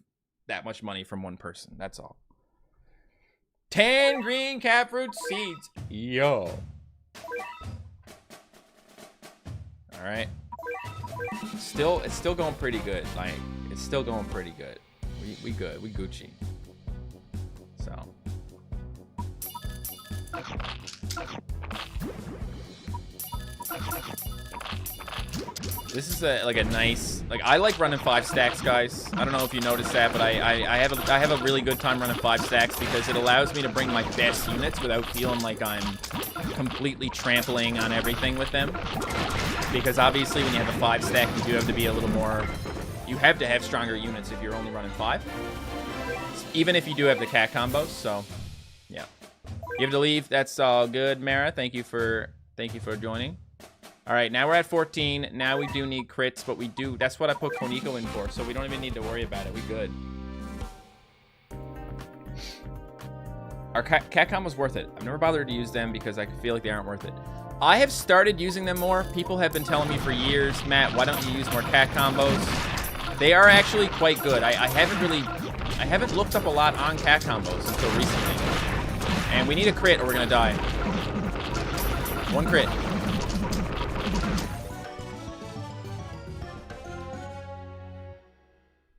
that much money from one person. That's all. 10 green catfruit seeds. Yo. All right. It's still going pretty good. Like, it's still going pretty good. We good. We Gucci. So. This is like a nice, like, I like running 5 stacks, guys. I don't know if you noticed that, but I have a really good time running 5 stacks because it allows me to bring my best units without feeling like I'm completely trampling on everything with them. Because obviously when you have a 5 stack, you do have to be a little more, you have to have stronger units if you're only running 5. Even if you do have the cat combos, so yeah. You have to leave. That's all good, Mara. Thank you for joining. All right, now we're at 14. Now we do need crits, but we do. That's what I put Koniko in for, so we don't even need to worry about it. We good. Our cat combo's worth it. I've never bothered to use them because I feel like they aren't worth it. I have started using them more. People have been telling me for years, Matt, why don't you use more cat combos? They are actually quite good. I haven't looked up a lot on cat combos until recently. And we need a crit or we're gonna die. 1 crit.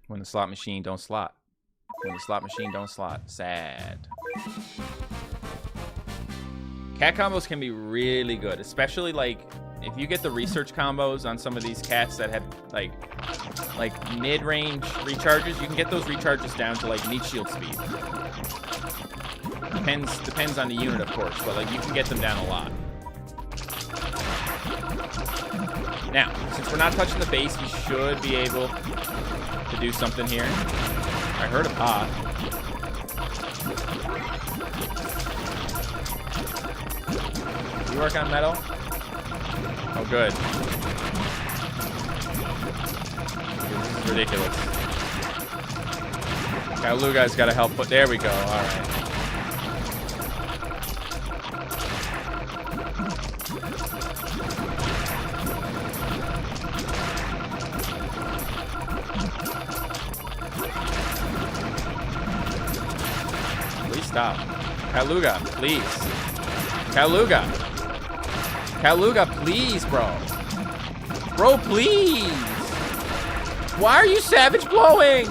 When the slot machine don't slot. When the slot machine don't slot. Sad. Cat combos can be really good, especially like if you get the research combos on some of these cats that have like mid-range recharges. You can get those recharges down to like meat shield speed. Depends on the unit, of course, but like you can get them down a lot. Now, since we're not touching the base, we should be able to do something here. I heard a pop. You work on metal? Oh, good. This is ridiculous. Luga's got to help put. There we go. All right. Please stop. Kaluga, please. Kaluga. Kaluga, please, bro. Bro, please. Why are you savage blowing?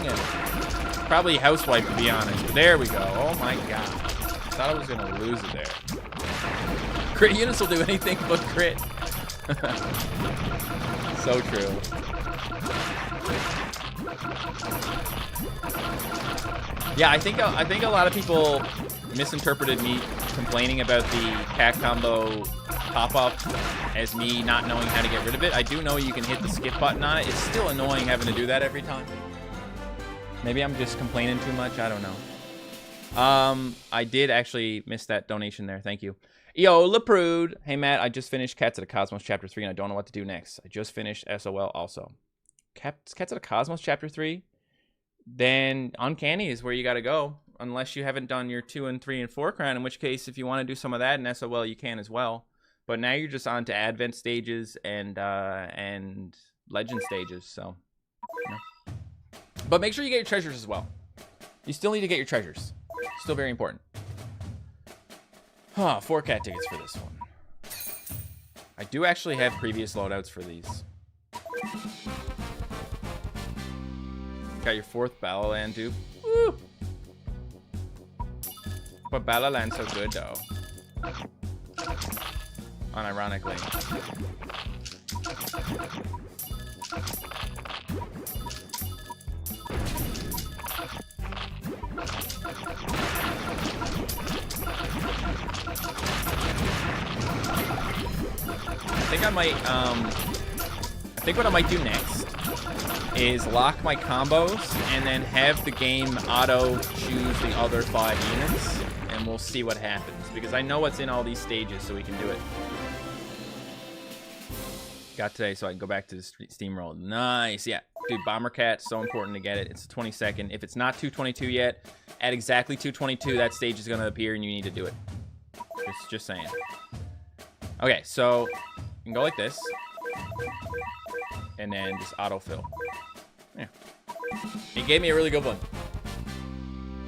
Probably housewife, to be honest. But there we go. Oh, my God. Thought I was going to lose it there. Crit units will do anything but crit. So true. Yeah, I think a lot of people misinterpreted me complaining about the cat combo pop-up as me not knowing how to get rid of it. I do know you can hit the skip button on it. It's still annoying having to do that every time. Maybe I'm just complaining too much. I don't know. I did actually miss that donation there. Thank you. Yo, LaPrude. Hey, Matt, I just finished Cats of the Cosmos Chapter 3, and I don't know what to do next. I just finished SOL also. Cats of the Cosmos Chapter 3? Then Uncanny is where you got to go. Unless you haven't done your 2 and 3 and 4 crown, in which case, if you want to do some of that in SOL, you can as well. But now you're just on to Advent stages and Legend stages, so. You know. But make sure you get your treasures as well. You still need to get your treasures. Still very important. Huh, 4 cat tickets for this one. I do actually have previous loadouts for these. Got your 4th Battleland dupe. Woo! But Battleland's so good, though. Unironically. I think what I might do next is lock my combos and then have the game auto choose the other 5 units, and we'll see what happens, because I know what's in all these stages, so we can do it. Got today, so I can go back to the steamroll. Nice, yeah. Dude, Bomber Cat, so important to get it. It's the 22nd. If it's not 222 yet, at exactly 222, that stage is going to appear, and you need to do it. Just saying. Okay, so you can go like this, and then just autofill. Yeah. He gave me a really good one.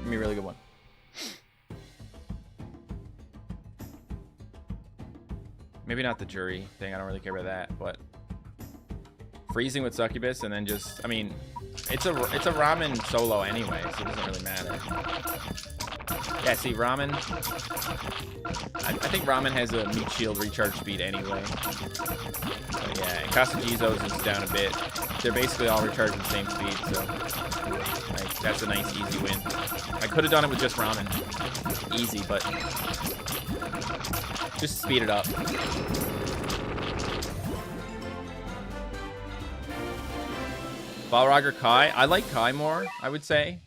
Gave me a really good one. Maybe not the jury thing. I don't really care about that, but freezing with Succubus and then just, I mean, it's a ramen solo anyway, so it doesn't really matter. Yeah, see, ramen. I think ramen has a meat shield recharge speed anyway. But yeah, and Kasajizo's is down a bit. They're basically all recharging the same speed, so like, that's a nice, easy win. I could have done it with just ramen. Easy, but just speed it up. Balrog or Kai? I like Kai more, I would say.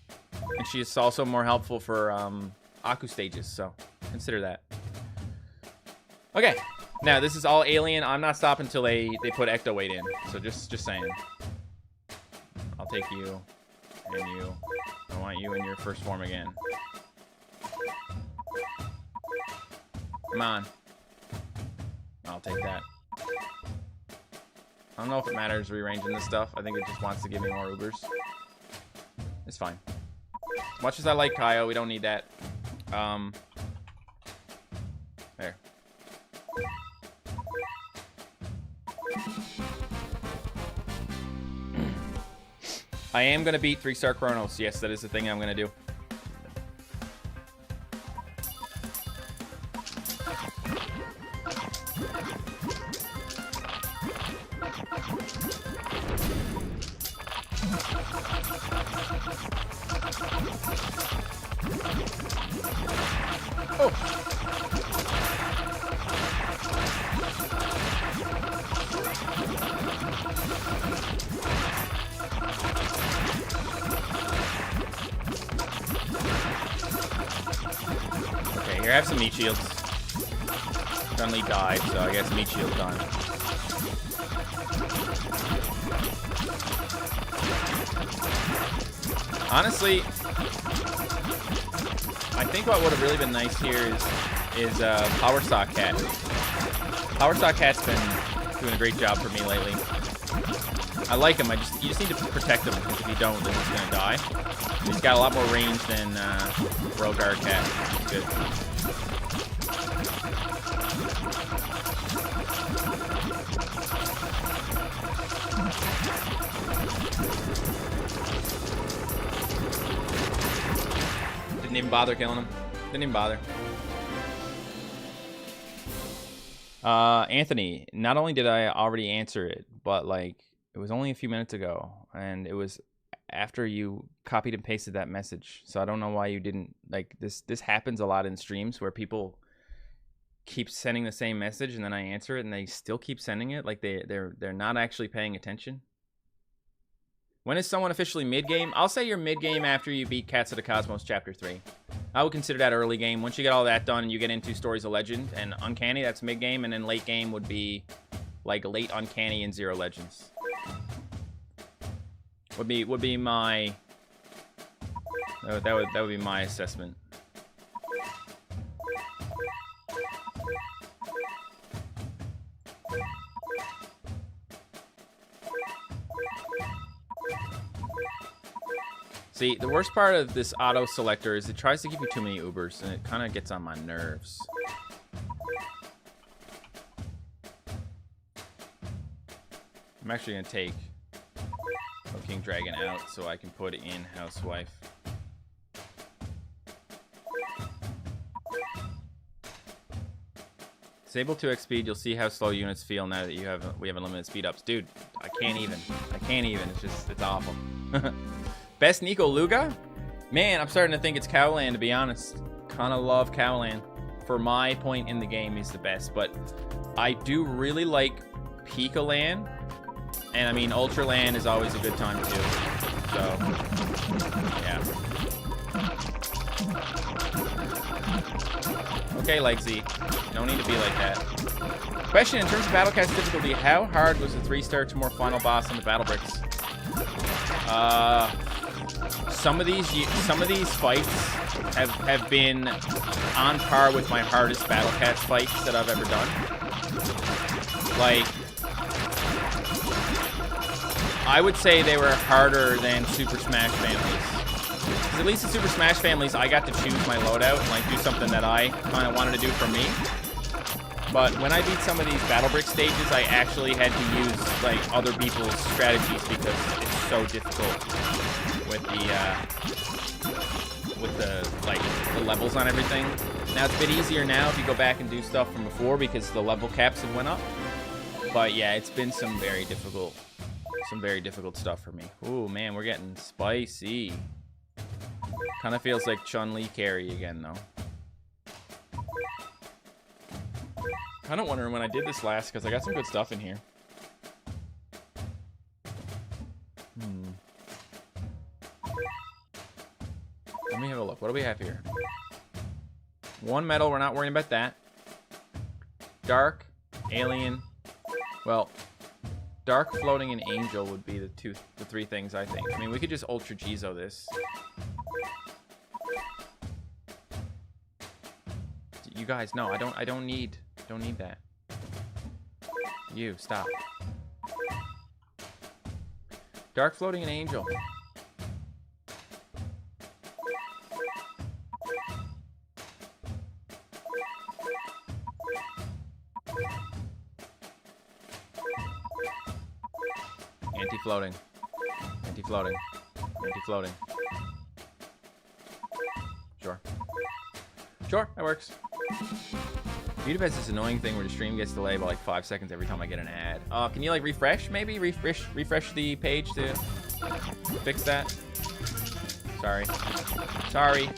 And she is also more helpful for Aku stages, so consider that. Okay, now this is all alien. I'm not stopping until they put ecto weight in. So just saying. I'll take you and you. I want you in your first form again. Come on. I'll take that. I don't know if it matters rearranging this stuff. I think it just wants to give me more Ubers. It's fine. As much as I like Kaio, we don't need that. There. I am going to beat 3-star Chronos. Yes, that is the thing I'm going to do. Here, I have some meat shields. Suddenly died, so I guess meat shield done. Honestly, I think what would have really been nice here is Power Stock Cat. Power Stock Cat's been doing a great job for me lately. I like him. You just need to protect him, because if you don't, then he's gonna die. He's got a lot more range than Rogar Cat. It's good. Didn't even bother killing him. Didn't even bother. Anthony, not only did I already answer it, but like it was only a few minutes ago, and it was after you copied and pasted that message. So I don't know why you didn't, like, this happens a lot in streams where people keep sending the same message and then I answer it and they still keep sending it, like they're not actually paying attention. When is someone officially mid-game? I'll say you're mid-game after you beat Cats of the Cosmos Chapter 3. I would consider that early game. Once you get all that done and you get into Stories of Legend and Uncanny, that's mid-game, and then late game would be like late Uncanny and Zero Legends. Would be my that would be my assessment. See, the worst part of this auto selector is it tries to give you too many Ubers, and it kind of gets on my nerves. I'm actually going to take King Dragon out so I can put in Housewife. Disable 2x speed, you'll see how slow units feel now that we have unlimited speed ups. Dude, I can't even. It's awful. Best Nico Luga? Man, I'm starting to think it's Cowland, to be honest. Kind of love Cowland. For my point in the game, he's the best. But I do really like Pika Land. And I mean, Ultra Land is always a good time too. So, yeah. Okay, Legsy. You don't need to be like that. Question, in terms of Battlecast difficulty, how hard was the 3-star Timor final boss on the Battle Bricks? Some of these fights have been on par with my hardest Battlecast fights that I've ever done. Like, I would say they were harder than Super Smash Families. Because at least in Super Smash Families, I got to choose my loadout and like do something that I kind of wanted to do for me. But when I beat some of these Battle Brick stages, I actually had to use like other people's strategies because it's so difficult with the levels on everything. Now it's a bit easier now if you go back and do stuff from before because the level caps have went up. But yeah, it's been some very difficult stuff for me. Ooh man, we're getting spicy. Kind of feels like Chun-Li carry again though. Kind of wondering when I did this last because I got some good stuff in here. Let me have a look. What do we have here? One metal. We're not worrying about that. Dark, alien. Well, dark, floating, and angel would be the three things I think. I mean, we could just Ultra Gizo this. You guys, no, I don't need that. You stop. Dark, floating, and angel. Anti-floating. Anti-floating. Anti-floating. Sure. Sure, that works. YouTube has this annoying thing where the stream gets delayed by like 5 seconds every time I get an ad. Can you like refresh maybe? Refresh the page to fix that? Sorry. Sorry.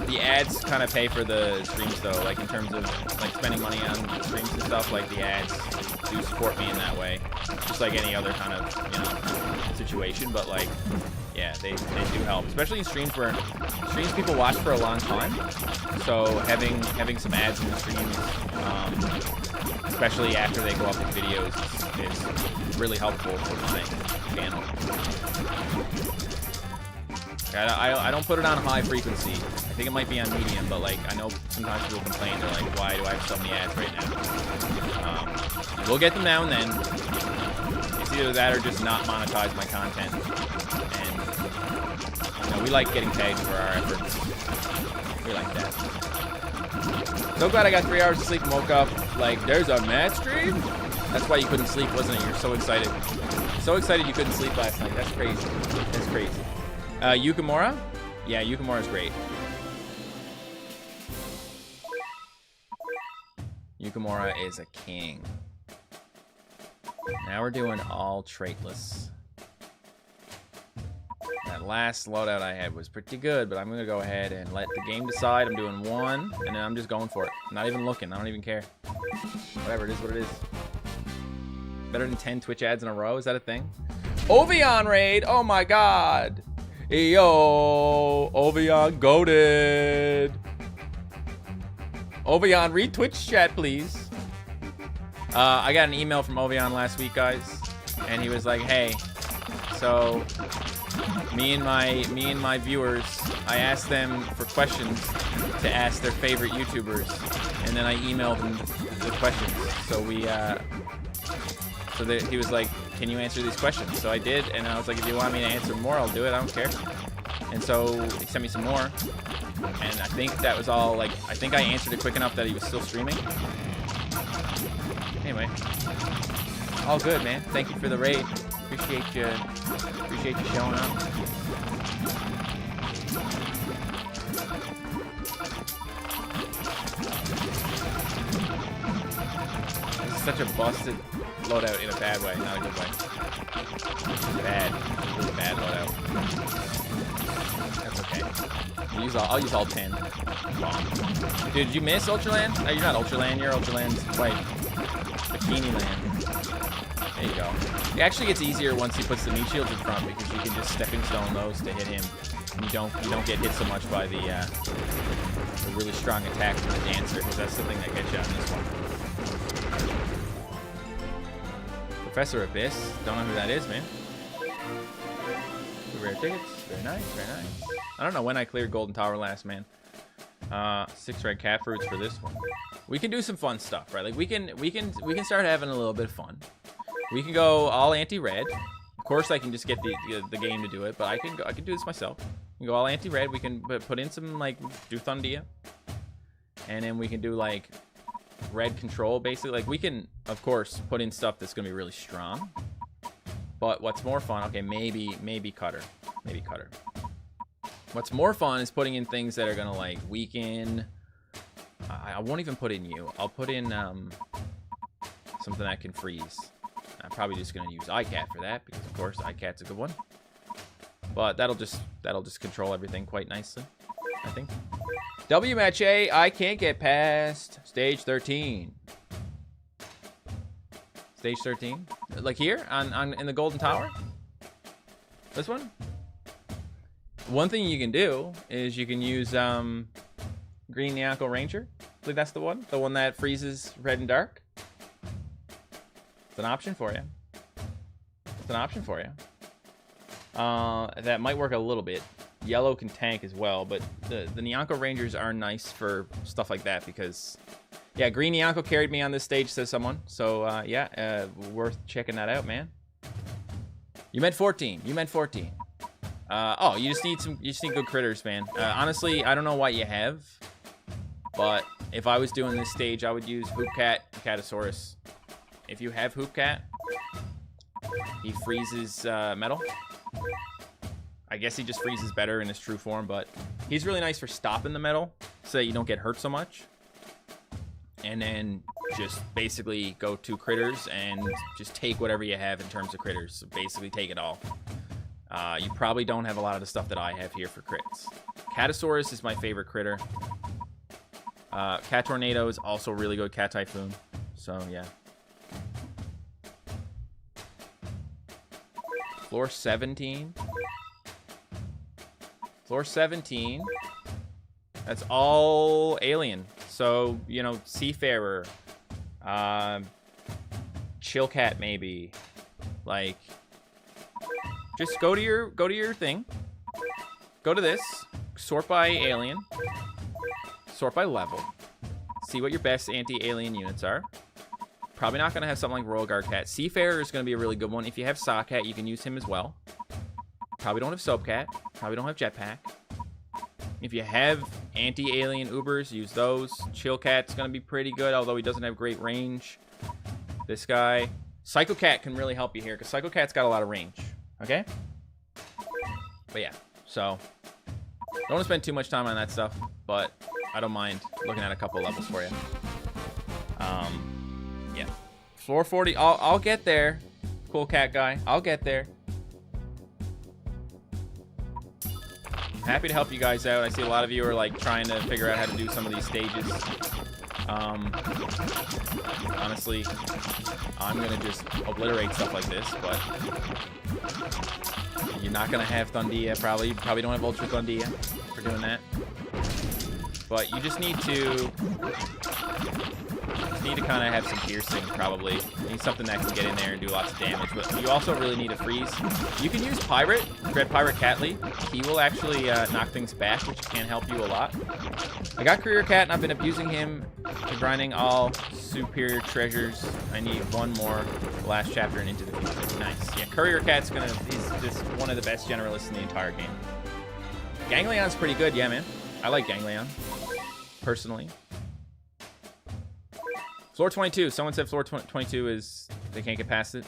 The ads kind of pay for the streams though, like in terms of like spending money on streams and stuff, like the ads do support me in that way. Just like any other kind of, you know, situation, but like, yeah, they do help. Especially in streams where people watch for a long time. So having some ads in the streams, especially after they go up in videos, is really helpful for my channel. I don't put it on high frequency. I think it might be on medium, but like I know sometimes people complain. They're like, "Why do I have so many ads right now?" We'll get them now and then. It's either that or just not monetize my content. And you know, we like getting paid for our efforts. We like that. So glad I got 3 hours of sleep and woke up like there's a Matt stream. That's why you couldn't sleep, wasn't it? You're so excited. So excited you couldn't sleep last night. That's crazy. That's crazy. Yukimura? Yeah, Yukimura's great. Yukimura is a king. Now we're doing all traitless. That last loadout I had was pretty good, but I'm going to go ahead and let the game decide. I'm doing one, and then I'm just going for it. I'm not even looking. I don't even care. Whatever, it is what it is. Better than 10 Twitch ads in a row? Is that a thing? Ovion raid! Oh my god! Yo, Ovion goated. Ovion, read Twitch chat, please. I got an email from Ovion last week, guys, and he was like, "Hey, so me and my viewers, I asked them for questions to ask their favorite YouTubers, and then I emailed them the questions. So he was like, can you answer these questions? So I did, and I was like, if you want me to answer more, I'll do it. I don't care. And so he sent me some more, and I think that was all. Like, I think I answered it quick enough that he was still streaming. Anyway, all good, man. Thank you for the raid. Appreciate you showing up. This is such a busted loadout in a bad way, not a good way. Bad, really bad loadout. That's okay. I'll use all 10. Dude, did you miss Ultraland? No, you're not Ultraland. You're Ultraland's wife. Bikini Land. There you go. It actually gets easier once he puts the meat shields in front because you can just stepping stone those to hit him. And you don't get hit so much by the really strong attack from the dancer, because that's the thing that gets you on this one. Professor Abyss. Don't know who that is, man. 2 rare tickets. Very nice, very nice. I don't know when I cleared Golden Tower last, man. 6 red cat fruits for this one. We can do some fun stuff, right? Like we can start having a little bit of fun. We can go all anti-red. Of course, I can just get the game to do it, but I can do this myself. We can go all anti-red. We can put in some like do Thundia, and then we can do like red control, basically. Like we can, of course, put in stuff that's gonna be really strong. But what's more fun? Okay, maybe Cutter, maybe Cutter. What's more fun is putting in things that are gonna like weaken. I won't even put in you. I'll put in something that can freeze. I'm probably just gonna use iCat for that because of course iCat's a good one. But that'll just control everything quite nicely, I think. MattShea, I can't get past stage 13. Stage 13. Like here in the Golden Tower. This one. One thing you can do is you can use Green Nyako Ranger. I believe that's the one that freezes red and dark. It's an option for you. It's an option for you. That might work a little bit. Yellow can tank as well, but the Nyako Rangers are nice for stuff like that because, yeah, Green Nyako carried me on this stage, says someone. So, yeah, worth checking that out, man. You meant 14. You meant 14. Oh, you just need good critters, man. Honestly, I don't know what you have, but if I was doing this stage, I would use Hoopcat and Catasaurus. If you have Hoopcat, he freezes metal. I guess he just freezes better in his true form, but he's really nice for stopping the metal so that you don't get hurt so much. And then just basically go to critters and just take whatever you have in terms of critters. So basically take it all. You probably don't have a lot of the stuff that I have here for crits. Catasaurus is my favorite critter. Cat Tornado is also really good. Cat Typhoon. So, yeah. Floor 17. Floor 17. That's all alien. So, you know, Seafarer. Chillcat maybe. Like, just go to your thing. Go to this. Sort by alien. Sort by level. See what your best anti-alien units are. Probably not going to have something like Royal Guard Cat. Seafarer is going to be a really good one. If you have Sawcat, you can use him as well. Probably don't have Soapcat. Probably don't have Jetpack. If you have anti-alien Ubers, use those. Chillcat's going to be pretty good, although he doesn't have great range. This guy. Psycho Cat can really help you here, because Psycho Cat's got a lot of range. Okay? But yeah, so don't want to spend too much time on that stuff, but I don't mind looking at a couple levels for you. Yeah. Floor 40. I'll get there. Cool cat guy. I'll get there. Happy to help you guys out. I see a lot of you are like trying to figure out how to do some of these stages. Honestly, I'm gonna just obliterate stuff like this, but you're not gonna have Thundia probably. You probably don't have Ultra Thundia for doing that. But you just need to kind of have some piercing, probably. You need something that can get in there and do lots of damage. But you also really need a freeze. You can use Pirate, Dread Pirate Catley. He will actually knock things back, which can help you a lot. I got Courier Cat, and I've been abusing him to grinding all superior treasures. I need one more last chapter and into the future. Nice. Yeah, Courier Cat's he's just one of the best generalists in the entire game. Gangleon's pretty good, yeah, man. I like Gangleon, personally. Floor 22. Someone said floor 22 is... they can't get past it.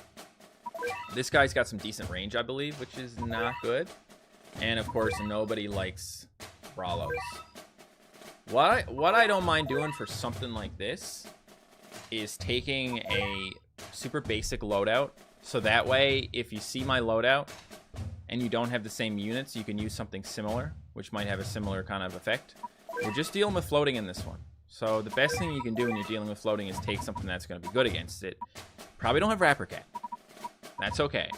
This guy's got some decent range, I believe, which is not good. And, of course, nobody likes Brawlos. What I don't mind doing for something like this is taking a super basic loadout. So that way, if you see my loadout and you don't have the same units, you can use something similar, which might have a similar kind of effect. We're just dealing with floating in this one. So the best thing you can do when you're dealing with floating is take something that's going to be good against it. Probably don't have Rapper Cat. That's okay.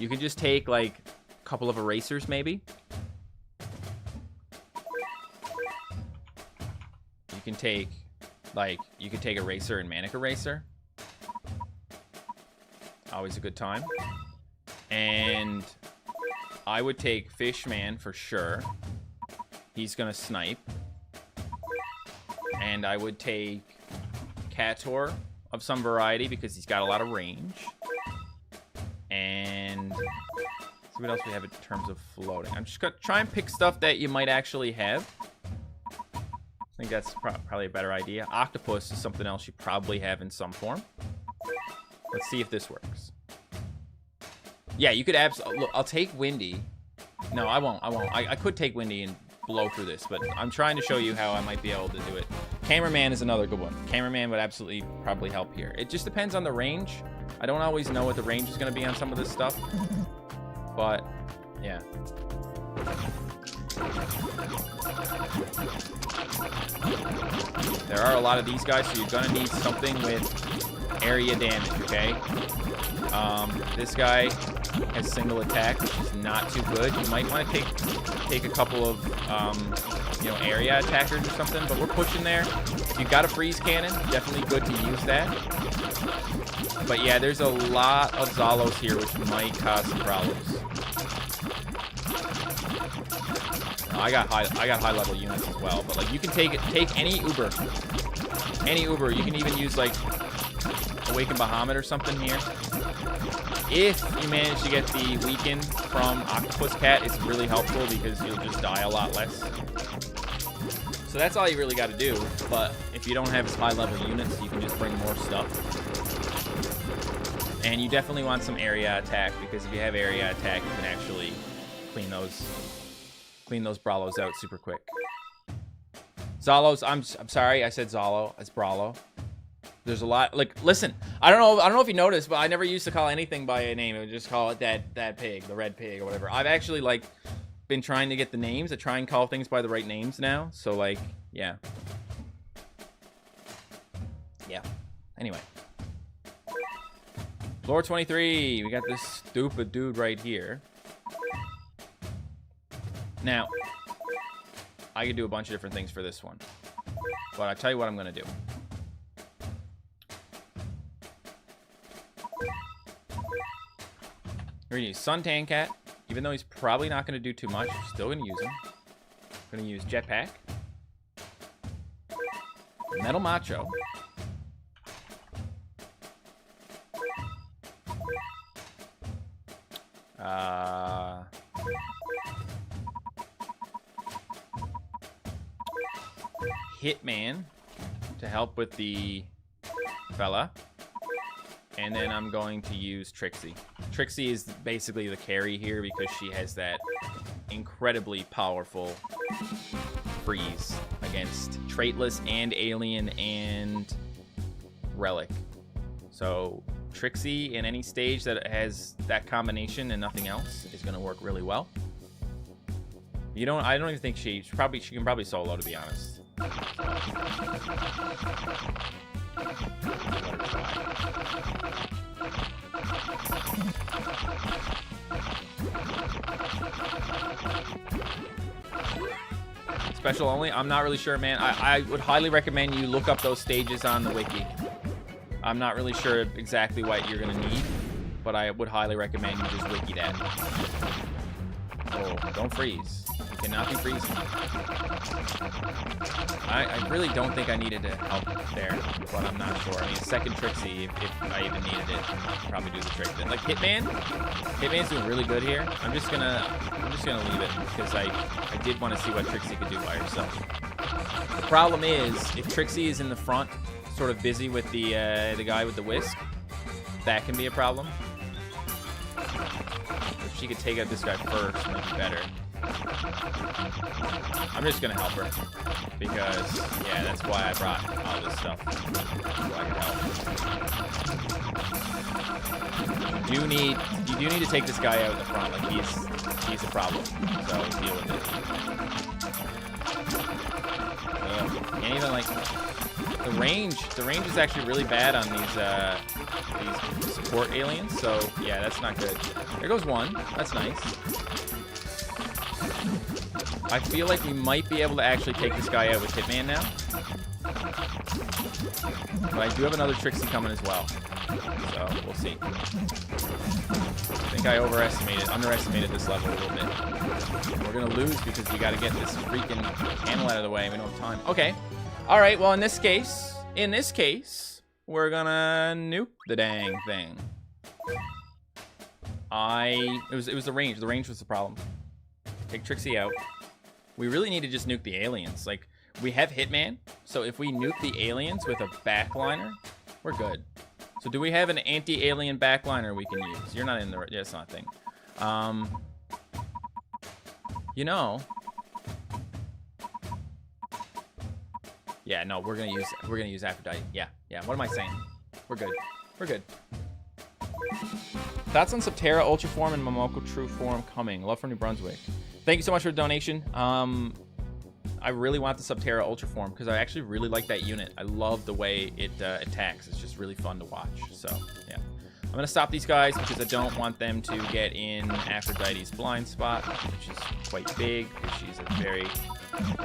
You can just take, like, a couple of erasers, maybe. You can take, like, Eraser and Manic Eraser. Always a good time. And I would take Fishman for sure. He's going to snipe. And I would take Cator of some variety because he's got a lot of range. And let's see what else we have in terms of floating. I'm just going to try and pick stuff that you might actually have. I think that's probably a better idea. Octopus is something else you probably have in some form. Let's see if this works. Yeah, you could absolutely... Look, I'll take Windy. No, I won't. I could take Windy and blow through this, but I'm trying to show you how I might be able to do it. Cameraman is another good one. Cameraman would absolutely probably help here. It just depends on the range. I don't always know what the range is going to be on some of this stuff. But, yeah. There are a lot of these guys, so you're going to need something with area damage, okay? This guy has single attack, which is not too good. You might want to take a couple of, you know, area attackers or something, but we're pushing there. If you've got a freeze cannon, definitely good to use that. But yeah, there's a lot of Zalos here, which might cause some problems. I got high level units as well, but like you can take any Uber. Any Uber. You can even use like Awakened Bahamut or something here. If you manage to get the weaken from Octopus Cat, it's really helpful because you'll just die a lot less. So that's all you really got to do. But if you don't have high level units, you can just bring more stuff. And you definitely want some area attack, because if you have area attack, you can actually clean those Brawlos out super quick. Zalos, I'm sorry, I said Zalo. It's Brawlo. There's a lot. Like, listen, I don't know if you noticed, but I never used to call anything by a name. I would just call it that pig, the red pig or whatever. I've actually like been trying to get the names. I try and call things by the right names now. So like, yeah. Yeah. Anyway. Floor 23. We got this stupid dude right here. Now, I could do a bunch of different things for this one. But I'll tell you what I'm going to do. We're going to use Suntan Cat. Even though he's probably not going to do too much, we're still going to use him. We're going to use Jetpack. Metal Macho. Hitman to help with the fella. And then I'm going to use Trixie. Trixie is basically the carry here because she has that incredibly powerful freeze against Traitless and Alien and Relic. So Trixie in any stage that has that combination and nothing else is going to work really well. I don't even think she can probably solo, to be honest. Special only? I'm not really sure, man. I would highly recommend you look up those stages on the wiki. I'm not really sure exactly what you're going to need, but I would highly recommend you just wiki that. Oh, don't freeze. You cannot be freezing. I really don't think I needed to help there, but I'm not sure. I mean, second Trixie, if I even needed it, probably do the trick then. Like Hitman's doing really good here. I'm just gonna leave it because I did want to see what Trixie could do by herself. The problem is if Trixie is in the front, sort of busy with the guy with the whisk, that can be a problem. If she could take out this guy first, it might be better. I'm just gonna help her because, yeah, that's why I brought all this stuff, so I can help. You do need to take this guy out in the front. Like he's a problem. So deal with it. And even like the range is actually really bad on these support aliens. So yeah, that's not good. There goes one. That's nice. I feel like we might be able to actually take this guy out with Hitman now. But I do have another Trixie coming as well. So, we'll see. I think I underestimated this level a little bit. We're going to lose because we got to get this freaking panel out of the way. We don't have time. Okay. All right, well, in this case, we're going to nuke the dang thing. It was the range. The range was the problem. Take Trixie out. We really need to just nuke the aliens. Like, we have Hitman, so if we nuke the aliens with a backliner, we're good. So do we have an anti-alien backliner we can use? You're not in the... Yeah, it's not a thing. You know... Yeah, no, we're gonna use Aphrodite. Yeah. What am I saying? We're good. Thoughts on Subterra Ultra Form and Momoko True Form coming? Love from New Brunswick. Thank you so much for the donation. I really want the Subterra Ultra form because I actually really like that unit. I love the way it attacks. It's just really fun to watch. So, yeah. I'm going to stop these guys because I don't want them to get in Aphrodite's blind spot, which is quite big because she's a very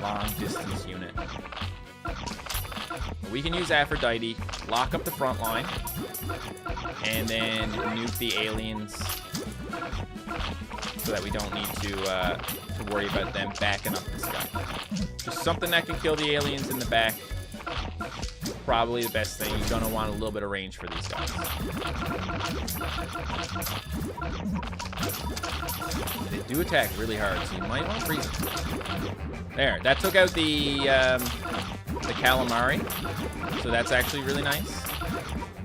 long distance unit. We can use Aphrodite, lock up the front line, and then nuke the aliens so that we don't need to worry about them backing up this guy. Just something that can kill the aliens in the back. Probably the best thing. You're going to want a little bit of range for these guys. They do attack really hard, so you might want to freeze them. There, that took out the calamari, so that's actually really nice.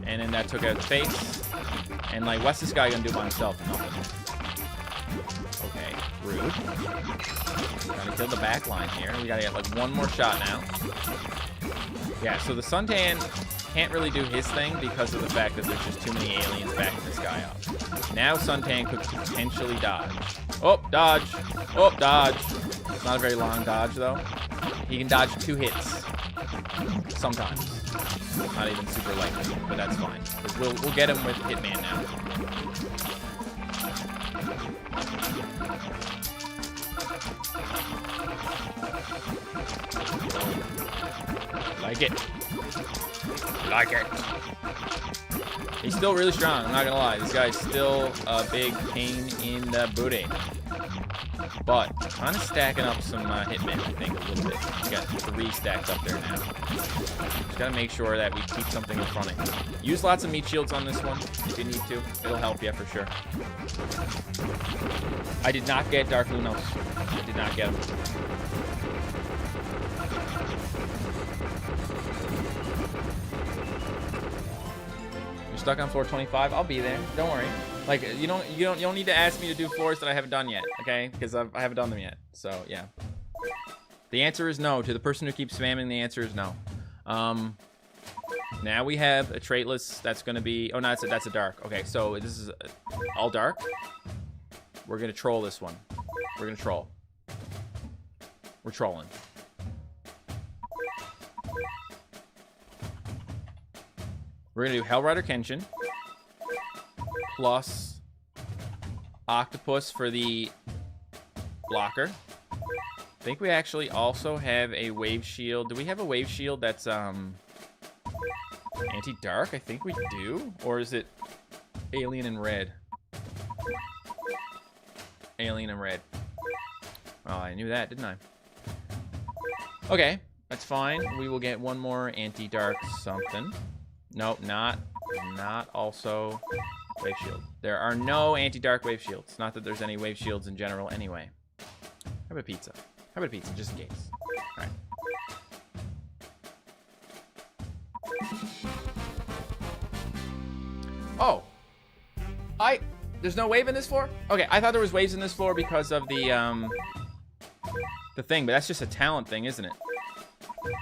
And then that took out the face. And like, what's this guy gonna do by himself? Nothing. Okay, rude. Gotta kill the back line here. We gotta get like one more shot now. Yeah, so the suntan can't really do his thing because of the fact that there's just too many aliens backing this guy up. Now suntan could potentially dodge. Oh, dodge. Oh, dodge. Not a very long dodge though. He can dodge 2 hits. Sometimes. Not even super likely, but that's fine. We'll get him with Hitman now. Like it. Like it. He's still really strong, I'm not gonna lie. This guy's still a big pain in the booty. But kind of stacking up some Hitmen, I think, a little bit. We got 3 stacked up there now. Just gotta make sure that we keep something in front of him. Use lots of meat shields on this one if you need to. It'll help you for sure. I did not get Dark Lunos. I did not get him. You're stuck on floor 25. I'll be there. Don't worry. Like, you don't need to ask me to do floors that I haven't done yet, okay? Because I haven't done them yet. So, yeah. The answer is no. To the person who keeps spamming, the answer is no. Now we have a traitless that's going to be... Oh, no, that's a dark. Okay, so this is all dark. We're going to troll this one. We're going to troll. We're trolling. We're going to do Hellrider Kenshin. Plus Octopus for the blocker. I think we actually also have a wave shield. Do we have a wave shield that's anti-dark? I think we do. Or is it alien and red? Alien and red. Oh, I knew that, didn't I? Okay, that's fine. We will get one more anti-dark something. Nope, not also wave shield. There are no anti-dark wave shields. Not that there's any wave shields in general anyway. How about pizza? How about pizza, just in case? All right. Oh. There's no wave in this floor? Okay, I thought there was waves in this floor because of the thing, but that's just a talent thing, isn't it?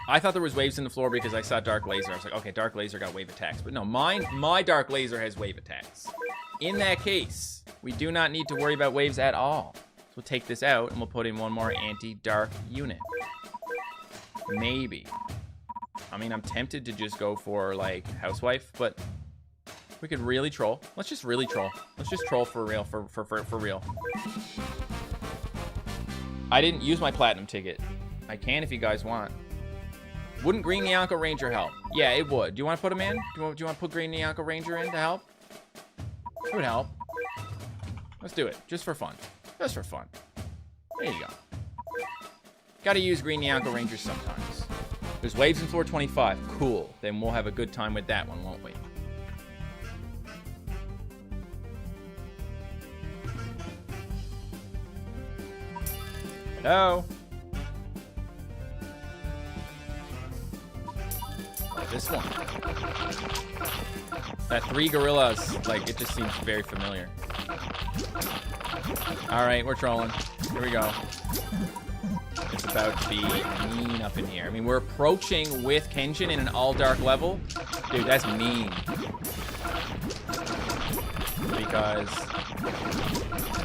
I thought there was waves in the floor because I saw Dark Laser. I was like, okay, Dark Laser got wave attacks. But no, my Dark Laser has wave attacks. In that case, we do not need to worry about waves at all. So we'll take this out and we'll put in one more anti-dark unit. Maybe. I mean, I'm tempted to just go for, like, Housewife, but we could really troll. Let's just really troll. Let's just troll for real, for real. I didn't use my platinum ticket. I can if you guys want. Wouldn't Green Nyako Ranger help? Yeah, it would. Do you want to put him in? Do you want to put Green Nyako Ranger in to help? It would help. Let's do it. Just for fun. Just for fun. There you go. Gotta use Green Nyako Rangers sometimes. There's waves in floor 25. Cool. Then we'll have a good time with that one, won't we? Hello? This one. That 3 gorillas, like, it just seems very familiar. Alright, we're trolling. Here we go. It's about to be mean up in here. I mean, we're approaching with Kenshin in an all-dark level. Dude, that's mean. Because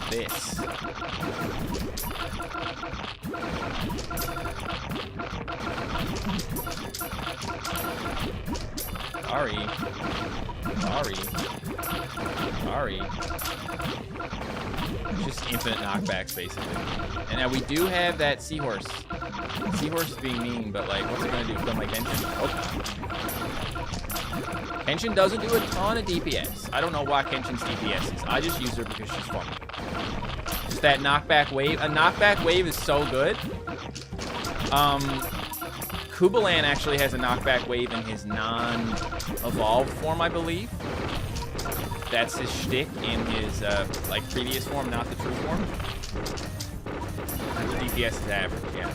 this. Sorry. Just infinite knockbacks, basically. And now we do have that Seahorse. Seahorse is being mean, but like, what's it gonna do? Kill my Kenshin? Oh. Kenshin doesn't do a ton of DPS. I don't know why Kenshin's DPS is. I just use her because she's fun. Just that knockback wave. A knockback wave is so good. Kubalan actually has a knockback wave in his non-evolved form, I believe. That's his shtick in his like previous form, not the true form. DPS is average, yeah.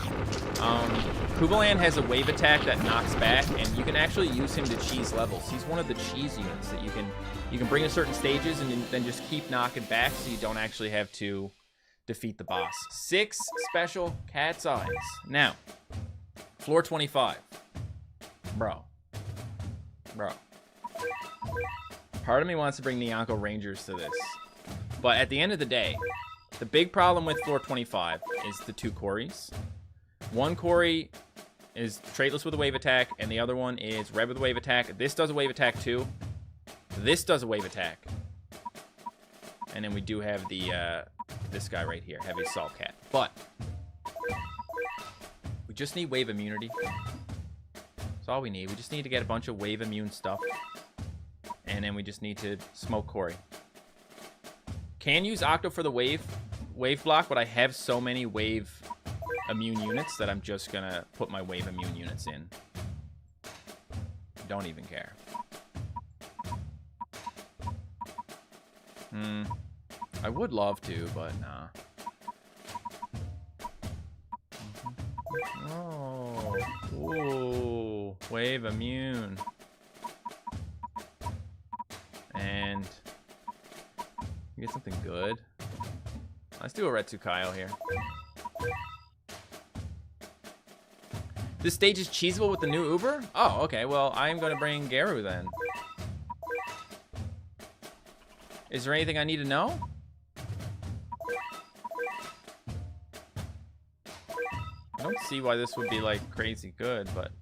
Kubalan has a wave attack that knocks back, and you can actually use him to cheese levels. He's one of the cheese units that you can bring to certain stages and then just keep knocking back, so you don't actually have to defeat the boss. 6 special cat's eyes. Now, floor 25. Bro. Part of me wants to bring Nyanko Rangers to this. But at the end of the day, the big problem with floor 25 is the 2 Cories. One Cory is traitless with a wave attack, and the other one is red with a wave attack. This does a wave attack too. This does a wave attack. And then we do have the this guy right here, Heavy Assault Cat. But we just need wave immunity. That's all we need. We just need to get a bunch of wave immune stuff. And then we just need to smoke Cory. Can use Octo for the wave block, but I have so many wave immune units that I'm just gonna put my wave immune units in. Don't even care. I would love to, but nah. Oh, ooh, wave immune. And get something good. Let's do a Retsu Kyle here. This stage is cheesable with the new Uber? Oh, okay. Well, I'm going to bring Garu then. Is there anything I need to know? I don't see why this would be like crazy good, but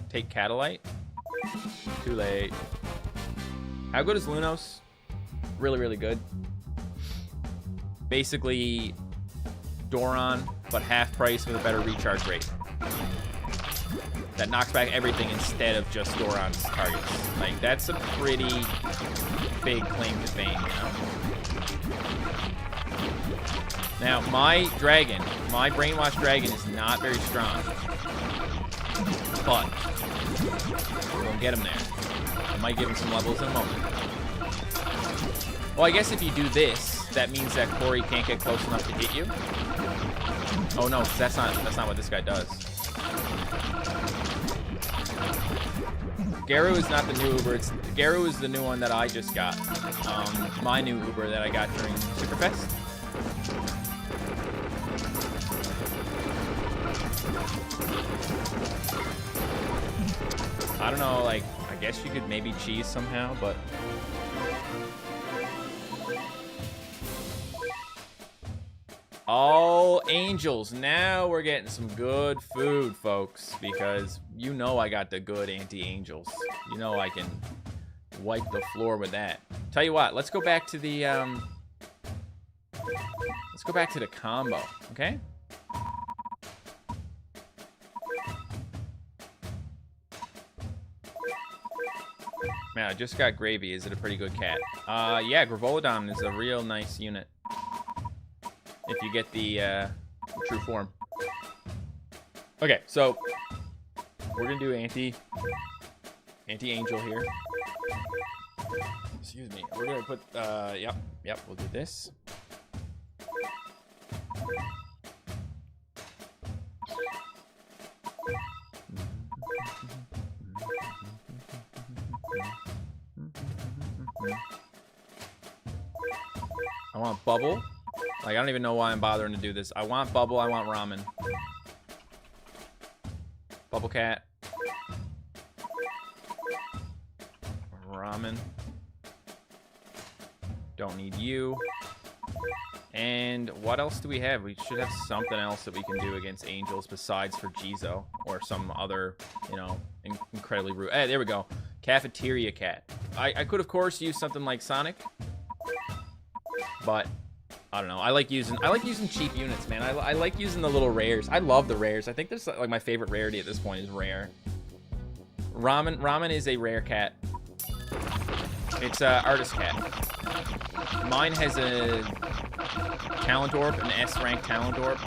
take Catalyte. Too late. How good is Lunos? Really, really good. Basically, Doron, but half price with a better recharge rate. That knocks back everything instead of just Doron's targets. Like, that's a pretty big claim to fame, you know? Now, my dragon, my brainwashed dragon is not very strong. But we're gonna get him there. I might give him some levels in a moment. Well, I guess if you do this, that means that Cory can't get close enough to hit you. Oh no, that's not what this guy does. Garu is not the new Uber. Garu is the new one that I just got. My new Uber that I got during Superfest. I don't know, like, I guess you could maybe cheese somehow, but... All angels. Now we're getting some good food, folks, because you know I got the good anti-angels. You know I can wipe the floor with that. Tell you what, let's go back to the, let's go back to the combo, okay? Man, I just got Gravy. Is it a pretty good cat? Yeah, Gravolodon is a real nice unit. If you get the true form. Okay, so we're gonna do anti-angel here. Excuse me. We're gonna put yep, we'll do this. I want Bubble. Like, I don't even know why I'm bothering to do this. I want Bubble, I want Ramen. Bubble Cat. Ramen. Don't need you. And what else do we have? We should have something else that we can do against angels besides for Jizo or some other, you know, incredibly rude. Hey, there we go. Cafeteria cat. I could, of course, use something like Sonic, but I don't know. I like using cheap units, man. I like using the little rares. I love the rares. I think that's like my favorite rarity at this point is rare. Ramen is a rare cat. It's a artist cat. Mine has a talent orb, an S-rank talent orb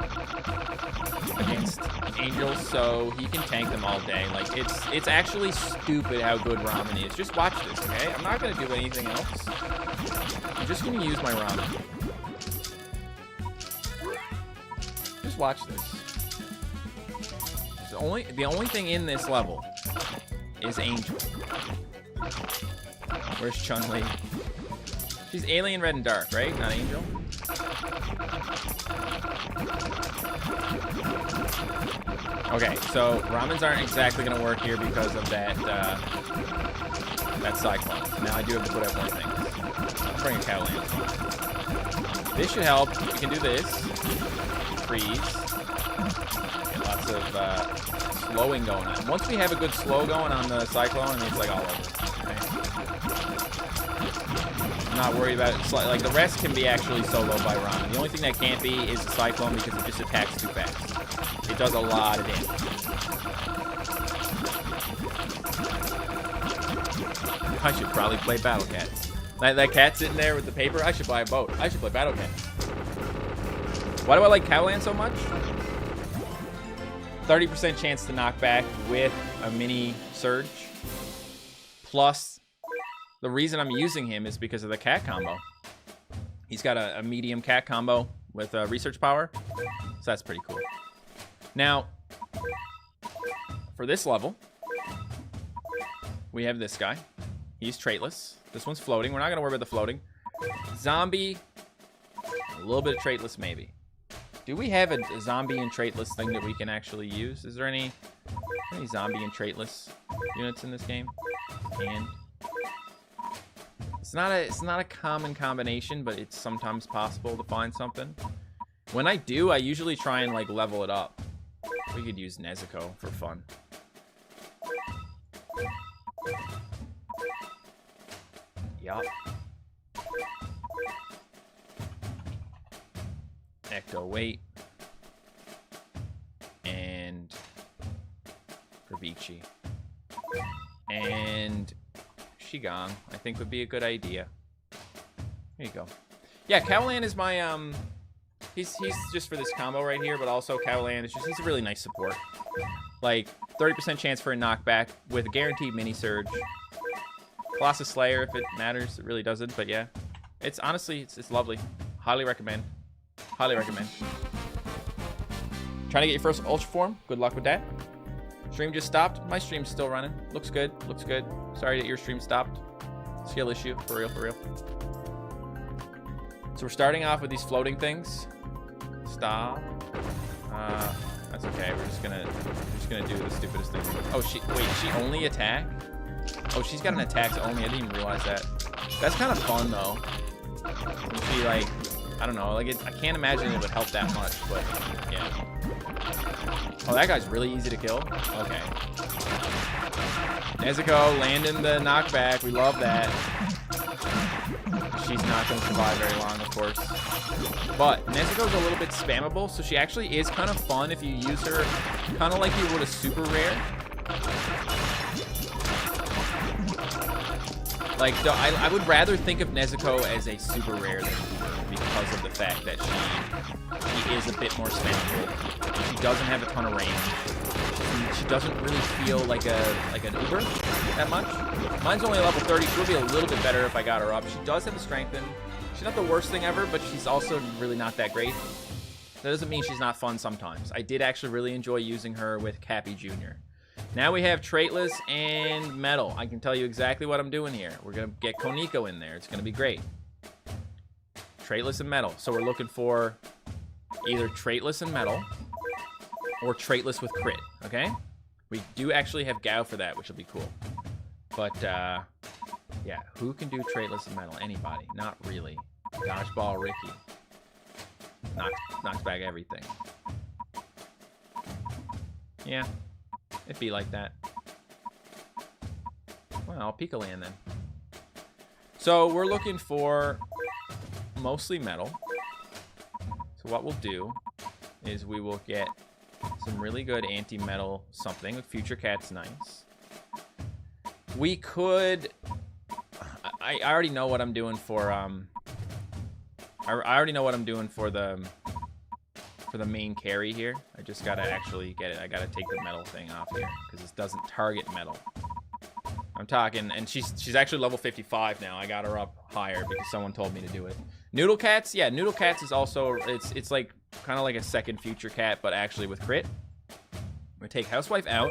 against angels, so he can tank them all day. Like it's actually stupid how good Ramen is. Just watch this, okay? I'm not gonna do anything else. I'm just gonna use my Ramen. Just watch this. The only thing in this level is Angel. Where's Chun-Li? She's Alien, Red, and Dark, right? Not Angel. Okay, so Ramens aren't exactly gonna work here because of that that Cyclone. Now I do have to put out more things. I'll bring a Cowland. This should help. We can do this. Freeze. Get lots of slowing going on. Once we have a good slow going on the Cyclone, it's like all over. Okay? I'm not worried about it. Like the rest can be actually solo by Ramen. The only thing that can't be is the Cyclone because it just attacks too fast. It does a lot of damage. I should probably play Battle Cats. That cat sitting there with the paper, I should buy a boat. I should play Battle Cat. Why do I like Cowland so much? 30% chance to knock back with a mini surge. Plus, the reason I'm using him is because of the cat combo. He's got a medium cat combo with research power. So that's pretty cool. Now, for this level, we have this guy. He's traitless. This one's floating. We're not going to worry about the floating. Zombie, a little bit of traitless maybe. Do we have a zombie and traitless thing that we can actually use? Is there any zombie and traitless units in this game? And it's not a common combination, but it's sometimes possible to find something. When I do, I usually try and like level it up. We could use Nezuko for fun. Yup. Ecto Weight. And Gravici. And Shigang, I think would be a good idea. Here you go. Yeah, Cowland is my he's just for this combo right here, but also Cowland is just he's a really nice support. Like 30% chance for a knockback with a guaranteed mini surge. Colossus Slayer if it matters, it really doesn't, but yeah. It's honestly it's lovely. Highly recommend. Highly recommend. Trying to get your first Ultra Form. Good luck with that. Stream just stopped. My stream's still running. Looks good. Looks good. Sorry that your stream stopped. Skill issue. For real, for real. So we're starting off with these floating things. Stop. That's okay. We're just gonna do the stupidest thing. Oh, wait, she only attack? Oh, she's got an attacks only. I didn't even realize that. That's kind of fun though. She like, I don't know, like I can't imagine it would help that much, but yeah. Oh, that guy's really easy to kill. Okay. Nezuko landing the knockback. We love that. She's not going to survive very long, of course. But Nezuko's a little bit spammable, so she actually is kind of fun if you use her kind of like you would a super rare. Like, I would rather think of Nezuko as a super rare than Uber because of the fact that she is a bit more spammable. She doesn't have a ton of range. She doesn't really feel like an Uber that much. Mine's only level 30. She'll be a little bit better if I got her up. She does have a strengthen. She's not the worst thing ever, but she's also really not that great. That doesn't mean she's not fun sometimes. I did actually really enjoy using her with Cappy Jr. Now we have Traitless and Metal. I can tell you exactly what I'm doing here. We're going to get Koniko in there. It's going to be great. Traitless and Metal. So we're looking for either Traitless and Metal or Traitless with Crit, okay? We do actually have Gao for that, which will be cool. But, yeah, who can do Traitless and Metal? Anybody. Not really. Dodgeball Ricky. knocks back everything. Yeah, it'd be like that. Well, I'll Pika Land then. So we're looking for mostly metal. So what we'll do is we will get some really good anti-metal something. Future Cat's nice. We could... I already know what I'm doing for... I already know what I'm doing for the main carry here. I just gotta actually get it. I gotta take the metal thing off here because this doesn't target metal. I'm talking, and she's actually level 55 now. I got her up higher because someone told me to do it. Noodle Cats, yeah, Noodle Cats is also, it's like kind of like a second Future Cat, but actually with crit. We take Housewife out.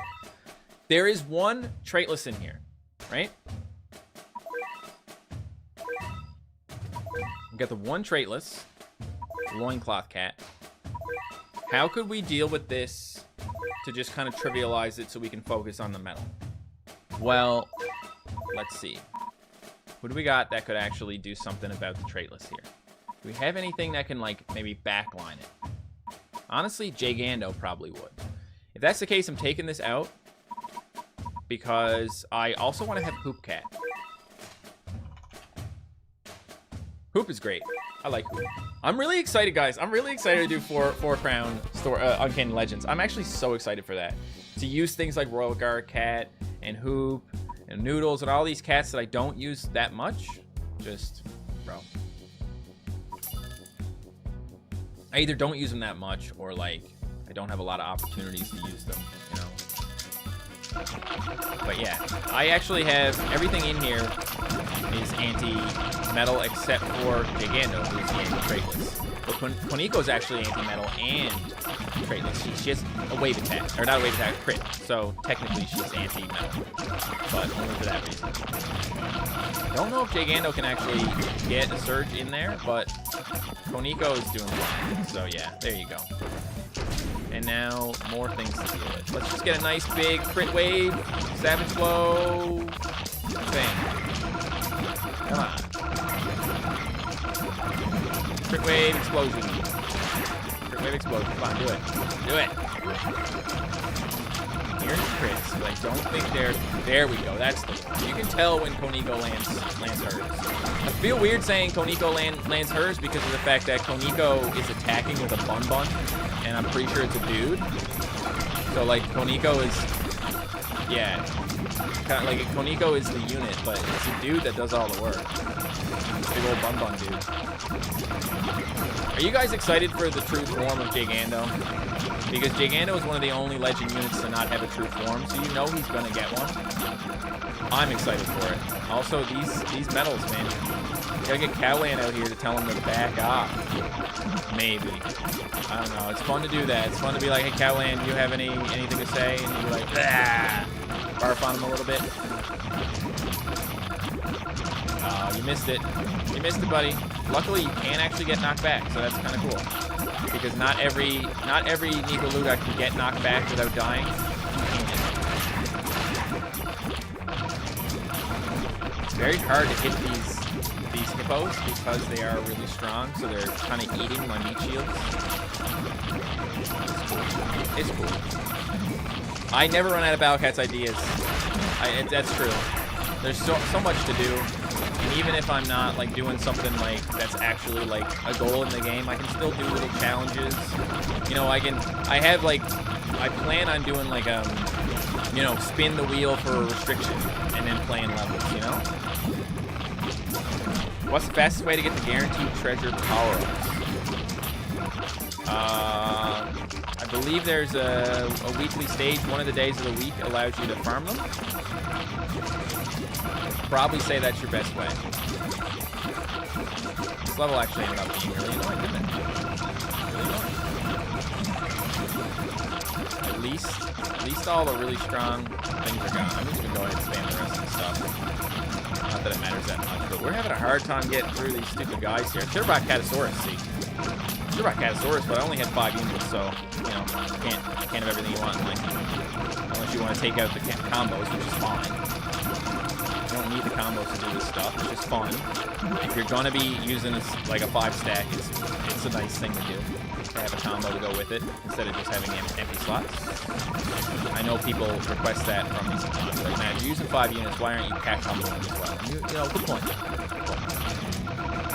There is one traitless in here, right? We got the one traitless Loincloth Cat. How could we deal with this to just kind of trivialize it so we can focus on the metal? Well, let's see. Who do we got that could actually do something about the traitless here? Do we have anything that can, like, maybe backline it? Honestly, Gigando probably would. If that's the case, I'm taking this out because I also want to have Hoop Cat. Hoop is great. I like Hoop. I'm really excited, guys. I'm really excited to do four Crown Uncanny Legends. I'm actually so excited for that. To use things like Royal Guard Cat and Hoop and Noodles and all these cats that I don't use that much. Just, bro. I either don't use them that much or, like, I don't have a lot of opportunities to use them, you know. But yeah, I actually have everything in here is anti-metal except for Gigando, who's anti-traitless. But Koniko's actually anti-metal and traitless. She has a wave attack, or not a wave attack, crit. So technically she's anti-metal, but only for that reason. I don't know if Gigando can actually get a surge in there, but Koniko is doing fine. So yeah, there you go. And now more things to deal with. Let's just get a nice big crit wave, Savage Blow, bang. Come on. Crit wave explosion. Crit wave explosion. Come on, do it. Do it. Here's crits, but I don't think they're... There we go. That's the one. You can tell when Koniko lands hers. I feel weird saying Koniko lands hers because of the fact that Koniko is attacking with a Bun Bun, and I'm pretty sure it's a dude. So, like, Koniko is... Yeah. Kind of like, Koniko is the unit, but it's a dude that does all the work. Big old Bun Bun dude. Are you guys excited for the true form of Gigando? Because Gigando is one of the only legend units to not have a true form, so you know he's gonna get one. I'm excited for it. Also, these medals, man. You gotta get Cowland out here to tell him to back off. Maybe. I don't know. It's fun to do that. It's fun to be like, hey, Cowland, you have anything to say? And you're like, ah! Barf on him a little bit. You missed it. You missed it, buddy. Luckily, you can actually get knocked back, so that's kind of cool. Because not every Nico Luga can get knocked back without dying. It's very hard to hit these hippos because they are really strong, so they're kind of eating my meat shields. It's cool. I never run out of Battle-Cat's ideas. That's true. There's so much to do. And even if I'm not, like, doing something, like, that's actually, like, a goal in the game, I can still do little challenges. You know, I plan on doing, like, you know, spin the wheel for a restriction and then playing levels, you know? What's the fastest way to get the guaranteed treasure power-ups? I believe there's a weekly stage. One of the days of the week allows you to farm them. Probably say that's your best way. This level actually ended up being really annoying, didn't it? Really annoying. At least all the really strong things are gone. I'm just gonna go ahead and spam the rest of the stuff. Not that it matters that much, but we're having a hard time getting through these stupid guys here. I should have brought Catasaurus, see. I should have brought Catasaurus, but I only had 5 units, so, you know, you can't have everything you want in life. Unless you want to take out the combos, which is fine. You don't need the combos to do this stuff. It's just fun. If you're gonna be using this like a 5-stack, it's a nice thing to do. To have a combo to go with it instead of just having empty slots. I know people request that from me sometimes. Like, man, you're using 5 units. Why aren't you pack comboing as well? And you know, good point.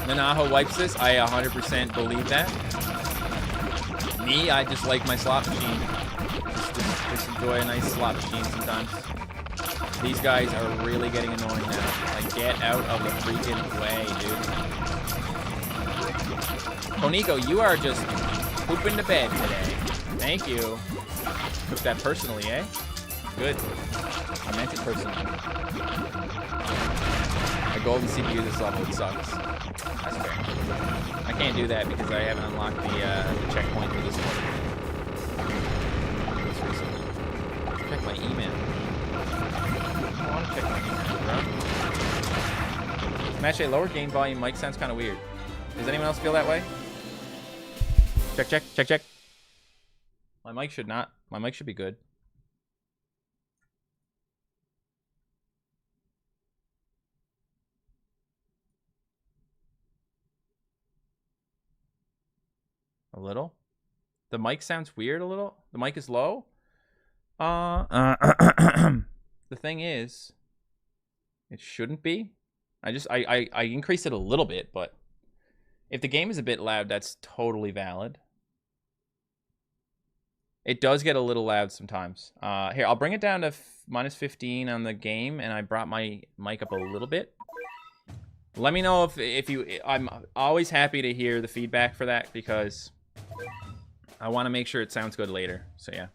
Nanaho wipes this. I 100% believe that. Me, I just like my slot machine. Just enjoy a nice slot machine sometimes. These guys are really getting annoying now. Like, get out of the freaking way, dude. Koniko, you are just pooping to bed today. Thank you. Took that personally, eh? Good. I meant it personally. My golden CPU this level, it sucks. That's fair. I can't do that because I haven't unlocked the checkpoint for this one. Check my email. I want to check my email, bro. MattShea, lower gain volume mic sounds kind of weird. Does anyone else feel that way? Check, check, check, check. My mic should not. My mic should be good. A little. The mic sounds weird a little. The mic is low. The thing is, it shouldn't be. I increased it a little bit, but if the game is a bit loud, that's totally valid. It does get a little loud sometimes. Here, I'll bring it down to -15 on the game, and I brought my mic up a little bit. Let me know if you... I'm always happy to hear the feedback for that, because I want to make sure it sounds good later. So, yeah.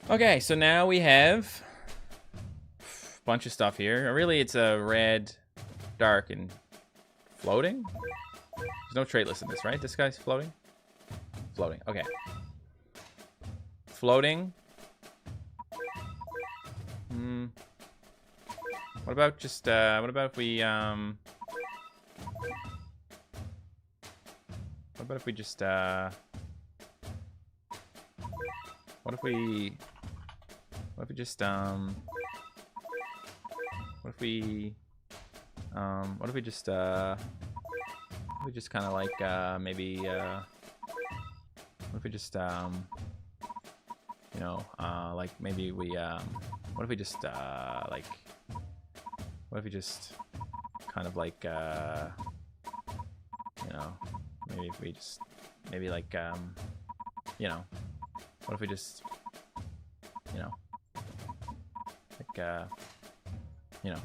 Okay, so now we have a bunch of stuff here. Really, it's a red, dark, and floating. There's no trait list in this, right? This guy's floating? Floating, okay. Floating. What about just, what about if we, what about if we just, what if we just, what if we just kind of like, maybe, what if we just, you know, like maybe we, what if we just, like, what if we just kind of like, you know, maybe if we just, maybe like, you know, what if we just, you know, like, you know,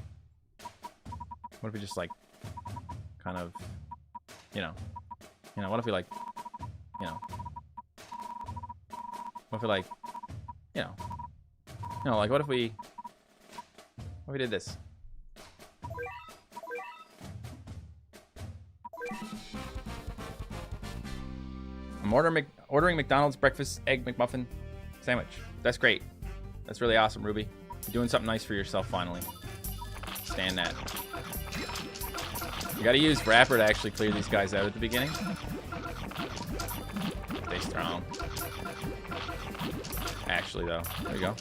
what if we just like, kind of, you know, what if we like, you know, what if we like, you know, like what if we did this? I'm ordering McDonald's breakfast egg McMuffin sandwich. That's great. That's really awesome, Ruby. You're doing something nice for yourself finally. Stand that. You gotta use Wrapper to actually clear these guys out at the beginning. Stay strong. Actually, though. There you go.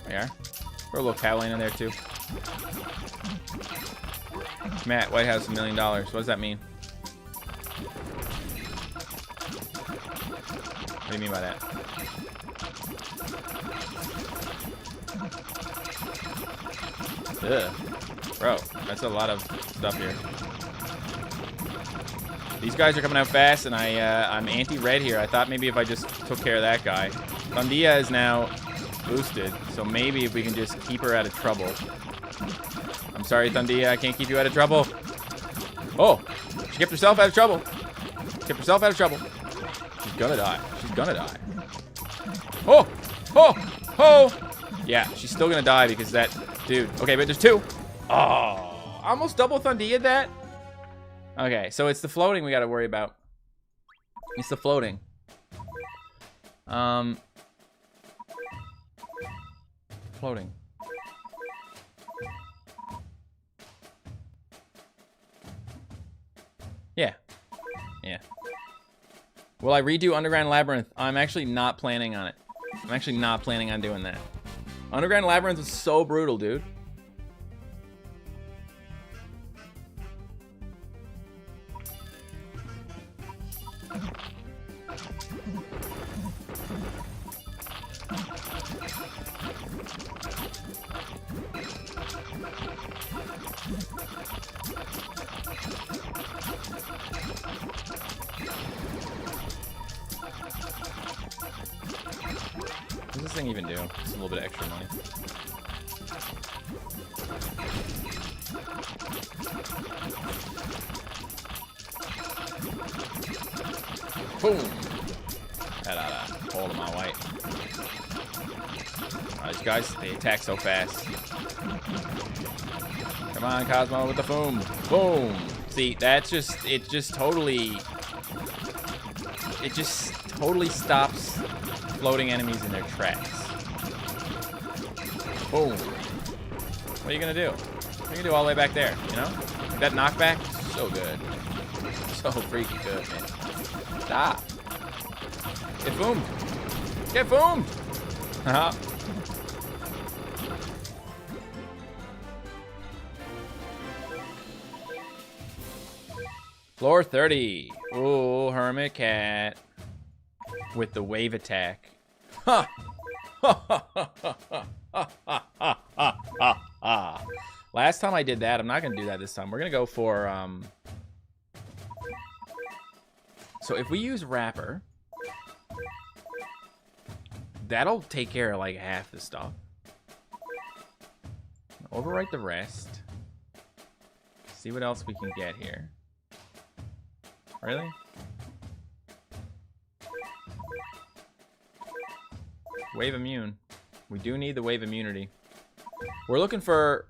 There you are. Throw a little cow lane in there, too. Matt, White House, $1 million. What does that mean? What do you mean by that? Ugh. Bro, that's a lot of stuff here. These guys are coming out fast, and I'm anti-red here. I thought maybe if I just took care of that guy. Thundia is now boosted, so maybe if we can just keep her out of trouble. I'm sorry, Thundia, I can't keep you out of trouble. Oh, she kept herself out of trouble. Kept herself out of trouble. She's gonna die. She's gonna die. Oh! Oh! Oh! Yeah, she's still gonna die because that dude. Okay, but there's two. Oh, almost double Thundia that. Okay, so it's the floating we gotta worry about. It's the floating. Floating. Yeah. Yeah. Will I redo Underground Labyrinth? I'm actually not planning on it. I'm actually not planning on doing that. Underground Labyrinth is so brutal, dude. What does this thing even do? Just a little bit of extra money. Boom! Had a hold of my white. These guys, they attack so fast. Come on, Cosmo, with the boom. Boom! See, that's just, it just totally stops floating enemies in their tracks. Boom. What are you gonna do? What are you gonna do all the way back there, you know? That knockback, so good. So freaking good, man. Stop. Get boomed. Get boomed. Uh-huh. Floor 30. Ooh, Hermit Cat. With the wave attack. Ha! Last time I did that, I'm not gonna do that this time. We're gonna go for so if we use Wrapper, that'll take care of like half the stuff. Overwrite the rest. See what else we can get here. Really? Wave immune. We do need the wave immunity. We're looking for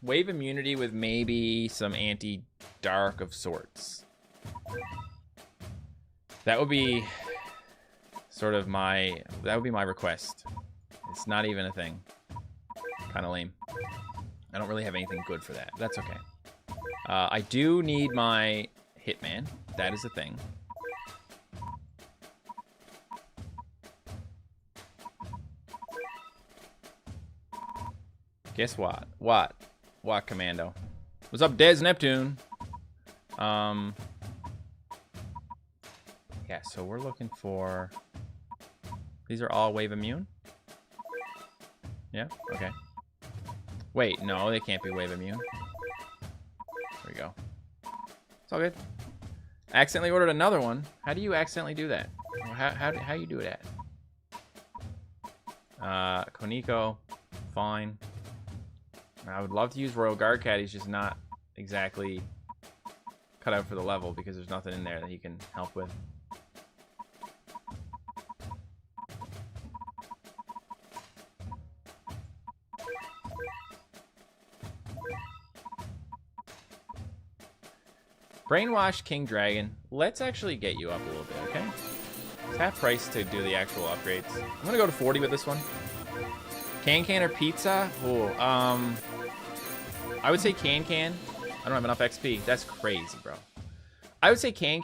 wave immunity with maybe some anti-dark of sorts. That would be sort of my, that would be my request. It's not even a thing. Kind of lame. I don't really have anything good for that. That's okay. I do need my Hitman. That is a thing. Guess what? What, Commando? What's up, Des Neptune? Yeah, so we're looking for... These are all wave immune? Yeah? Okay. Wait, no, they can't be wave immune. There we go. It's all good. Accidentally ordered another one. How do you accidentally do that? How you do it at? Koniko. Fine. I would love to use Royal Guard Cat. He's just not exactly cut out for the level because there's nothing in there that he can help with. Brainwash King Dragon. Let's actually get you up a little bit, okay? It's half price to do the actual upgrades. I'm gonna go to 40 with this one. Can or pizza? Ooh, I would say can. I don't have enough XP. That's crazy, bro. I would say can.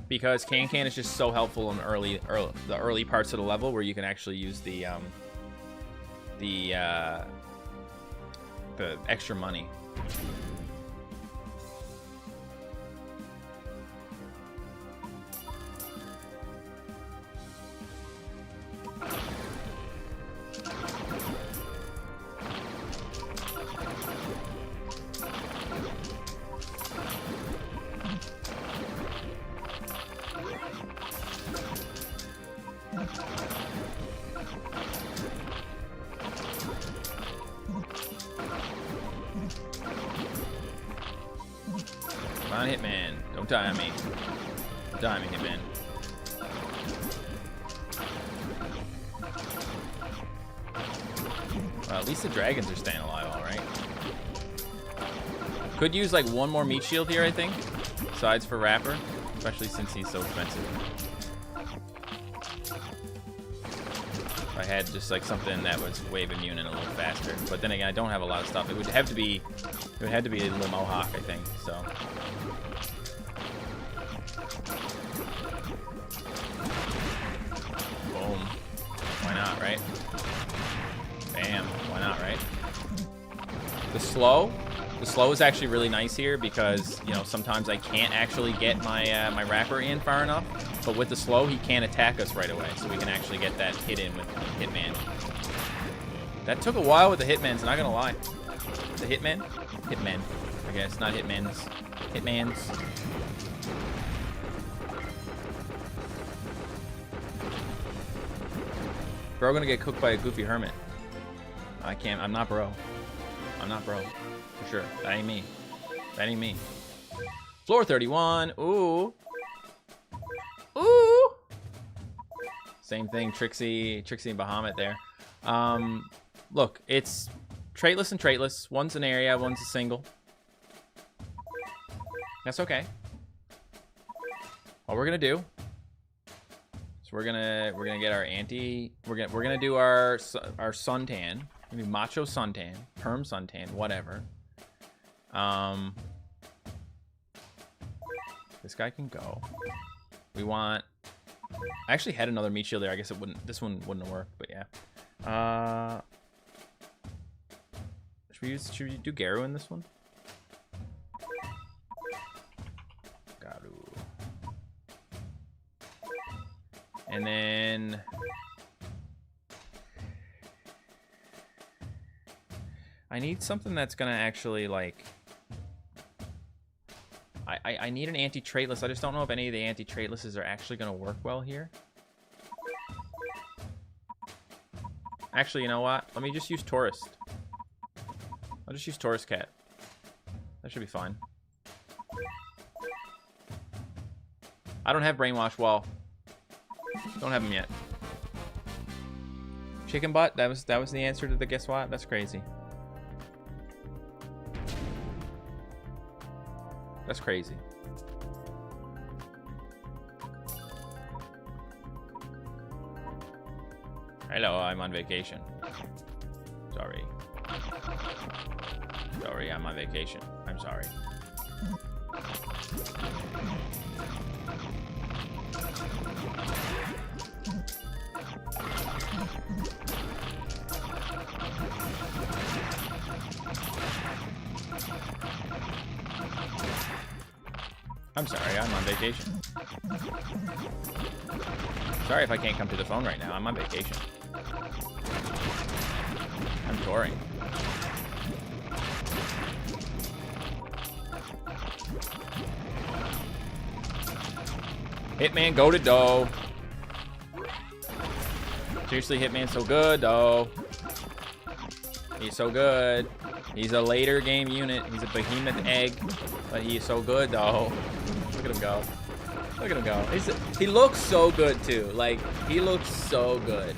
Because can is just so helpful in the early parts of the level where you can actually use the extra money. Come on, Hitman. Don't die on me. Don't die on me, Hitman. Well, at least the dragons are staying alive, alright. Could use like one more meat shield here, I think. Besides for Wrapper. Especially since he's so expensive. If I had just like something that was wave immune and a little faster. But then again, I don't have a lot of stuff. It would have to be a little Mohawk, I think, so. The slow is actually really nice here because, you know, sometimes I can't actually get my my wrapper in far enough. But with the slow, he can't attack us right away, so we can actually get that hit in with Hitman. That took a while with the Hitmans, not gonna lie. The Hitman? Hitman. I guess, not Hitmans. Hitmans. Bro gonna get cooked by a goofy hermit. I can't, I'm not bro. I'm not bro. For sure. That ain't me. That ain't me. Floor 31. Ooh. Ooh. Same thing, Trixie and Bahamut there. Look, it's traitless and traitless. One's an area, one's a single. That's okay. All we're gonna do is we're gonna get our anti. We're gonna do our suntan. We're gonna do macho suntan, perm suntan, whatever. This guy can go. We want. I actually had another meat shield there. I guess it wouldn't. This one wouldn't have worked, but yeah. Should we do Garu in this one? Garu. And then I need something that's gonna actually like. I need an anti-traitless. I just don't know if any of the anti-traitlesses are actually gonna work well here. Actually, you know what? Let me just use Tourist. I'll just use Tourist Cat. That should be fine. I don't have Brainwash Wall. Don't have him yet. Chicken Butt? That was the answer to the guess what? That's crazy. That's crazy. Hello, I'm on vacation. Sorry. Sorry, I'm on vacation. I'm sorry. I'm sorry, I'm on vacation. Sorry if I can't come to the phone right now. I'm on vacation. I'm touring. Hitman, go to dough. Seriously, Hitman's so good, though. He's so good. He's a later game unit. He's a behemoth egg, but he is so good, though. Look at him go. Look at him go. He looks so good too. Like, he looks so good.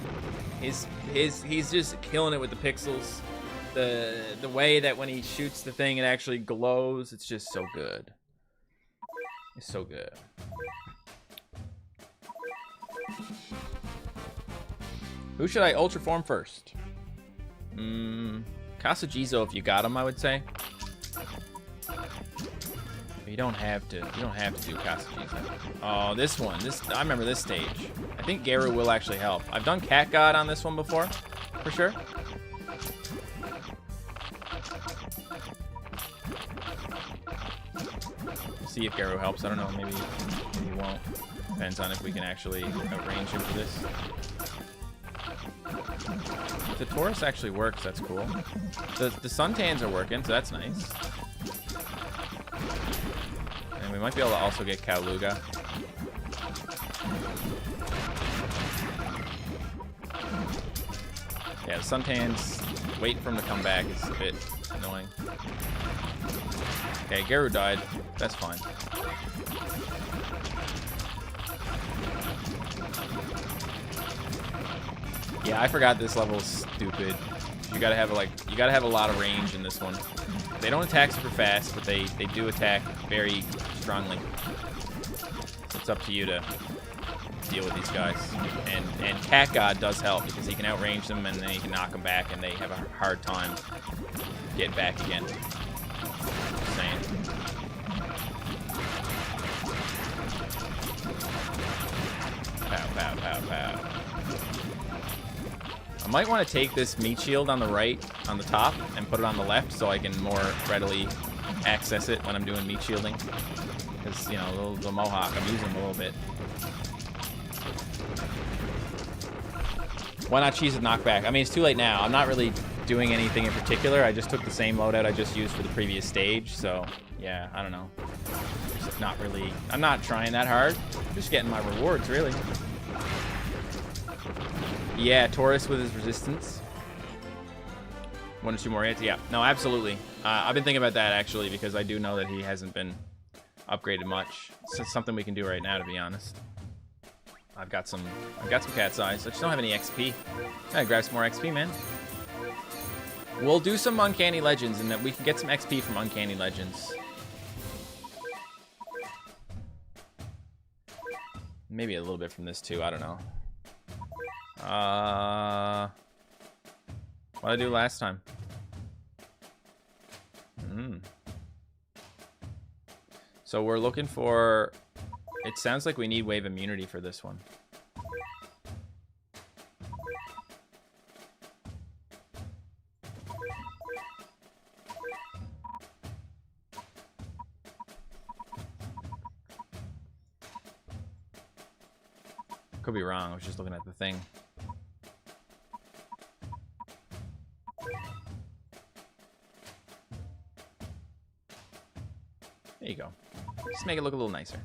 He's just killing it with the pixels. The way that when he shoots the thing, it actually glows. It's just so good. It's so good. Who should I ultra form first? Kasajizo, if you got him, I would say. You don't have to. You don't have to do Kasajizo. Oh, this one. I remember this stage. I think Garu will actually help. I've done Cat God on this one before, for sure. Let's see if Garu helps. I don't know. Maybe he won't. Depends on if we can actually outrange him for this. The Taurus actually works. That's cool. The suntans are working, so that's nice. And we might be able to also get Kaluga. Yeah, the suntans, waiting for him to come back is a bit annoying. Okay, Garu died. That's fine. Yeah, I forgot this level's stupid. You gotta have a lot of range in this one. They don't attack super fast, but they do attack very strongly. So it's up to you to deal with these guys. And Cat God does help because he can outrange them and then he can knock them back and they have a hard time getting back again. Just saying. Pow, pow, pow, pow. I might want to take this meat shield on the right, on the top, and put it on the left so I can more readily access it when I'm doing meat shielding. Because, you know, the mohawk, I'm using a little bit. Why not cheese and knockback? I mean, it's too late now. I'm not really doing anything in particular. I just took the same loadout I just used for the previous stage. So, yeah, I don't know. Just not really... I'm not trying that hard. I'm just getting my rewards, really. Yeah, Taurus with his resistance. 1 or 2 more hits. Yeah, no, absolutely. I've been thinking about that, actually, because I do know that he hasn't been upgraded much. It's something we can do right now, to be honest. I've got some cat's eyes. I just don't have any XP. I gotta grab some more XP, man. We'll do some Uncanny Legends, and that we can get some XP from Uncanny Legends. Maybe a little bit from this too. I don't know. What did I do last time? So we're looking for... It sounds like we need wave immunity for this one. Could be wrong. I was just looking at the thing. There you go. Just make it look a little nicer.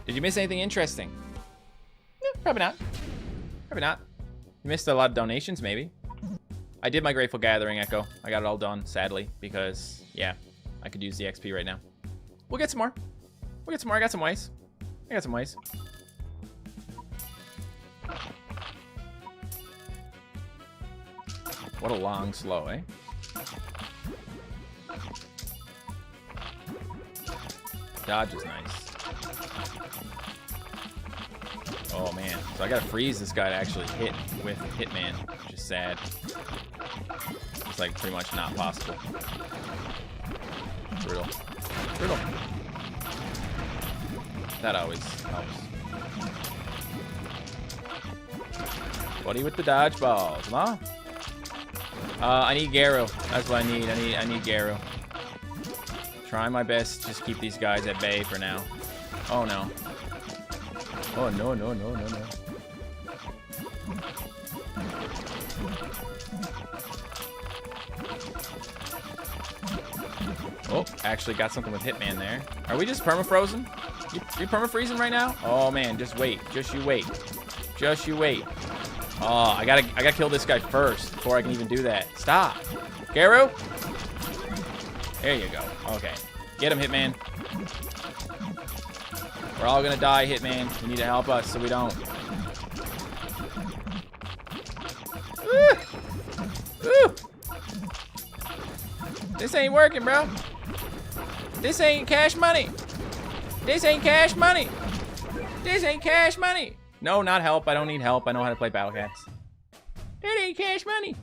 Did you miss anything interesting? Probably not. Probably not. You missed a lot of donations, maybe. I did my Grateful Gathering Echo. I got it all done, sadly, because, yeah, I could use the XP right now. We'll get some more. We'll get some more. I got some ways. I got some ways. What a long slow, eh? Dodge is nice. Oh man, so I gotta freeze this guy to actually hit with Hitman, which is sad. It's like pretty much not possible. Brutal. Brutal. That always helps. Buddy with the dodgeballs, huh? I need Garo. That's what I need. I need Garo. Trying my best to just keep these guys at bay for now. Oh no. Oh no, no, no, no, no. Oh, actually got something with Hitman there. Are we just perma-frozen? You perma-freezing right now? Oh man, just wait. Just you wait. Just you wait. Oh, I gotta kill this guy first before I can even do that. Stop. Garo? There you go. Okay. Get him, Hitman. We're all gonna die, Hitman. You need to help us so we don't. Ooh. Ooh. This ain't working, bro. This ain't cash money. This ain't cash money. This ain't cash money. No, not help. I don't need help. I know how to play Battle Cats. That ain't cash money.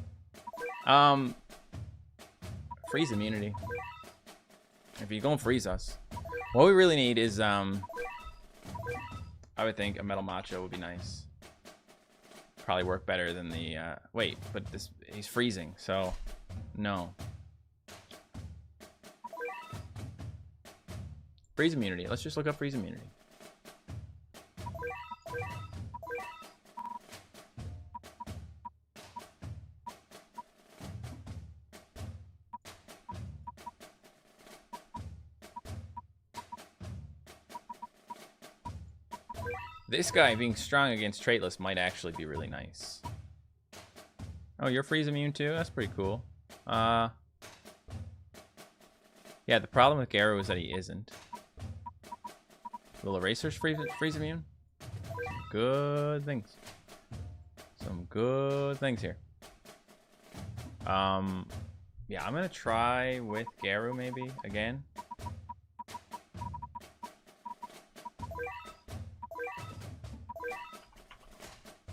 Freeze immunity. If you're gonna freeze us, what we really need is I would think a metal macho would be nice. Probably work better than the wait, but this he's freezing, so no. Freeze immunity. Let's just look up freeze immunity. This guy being strong against traitless might actually be really nice. Oh, you're freeze immune too? That's pretty cool. Yeah, the problem with Garo is that he isn't. Will erasers freeze immune? Good things. Some good things here. Yeah, I'm gonna try with Garo maybe again.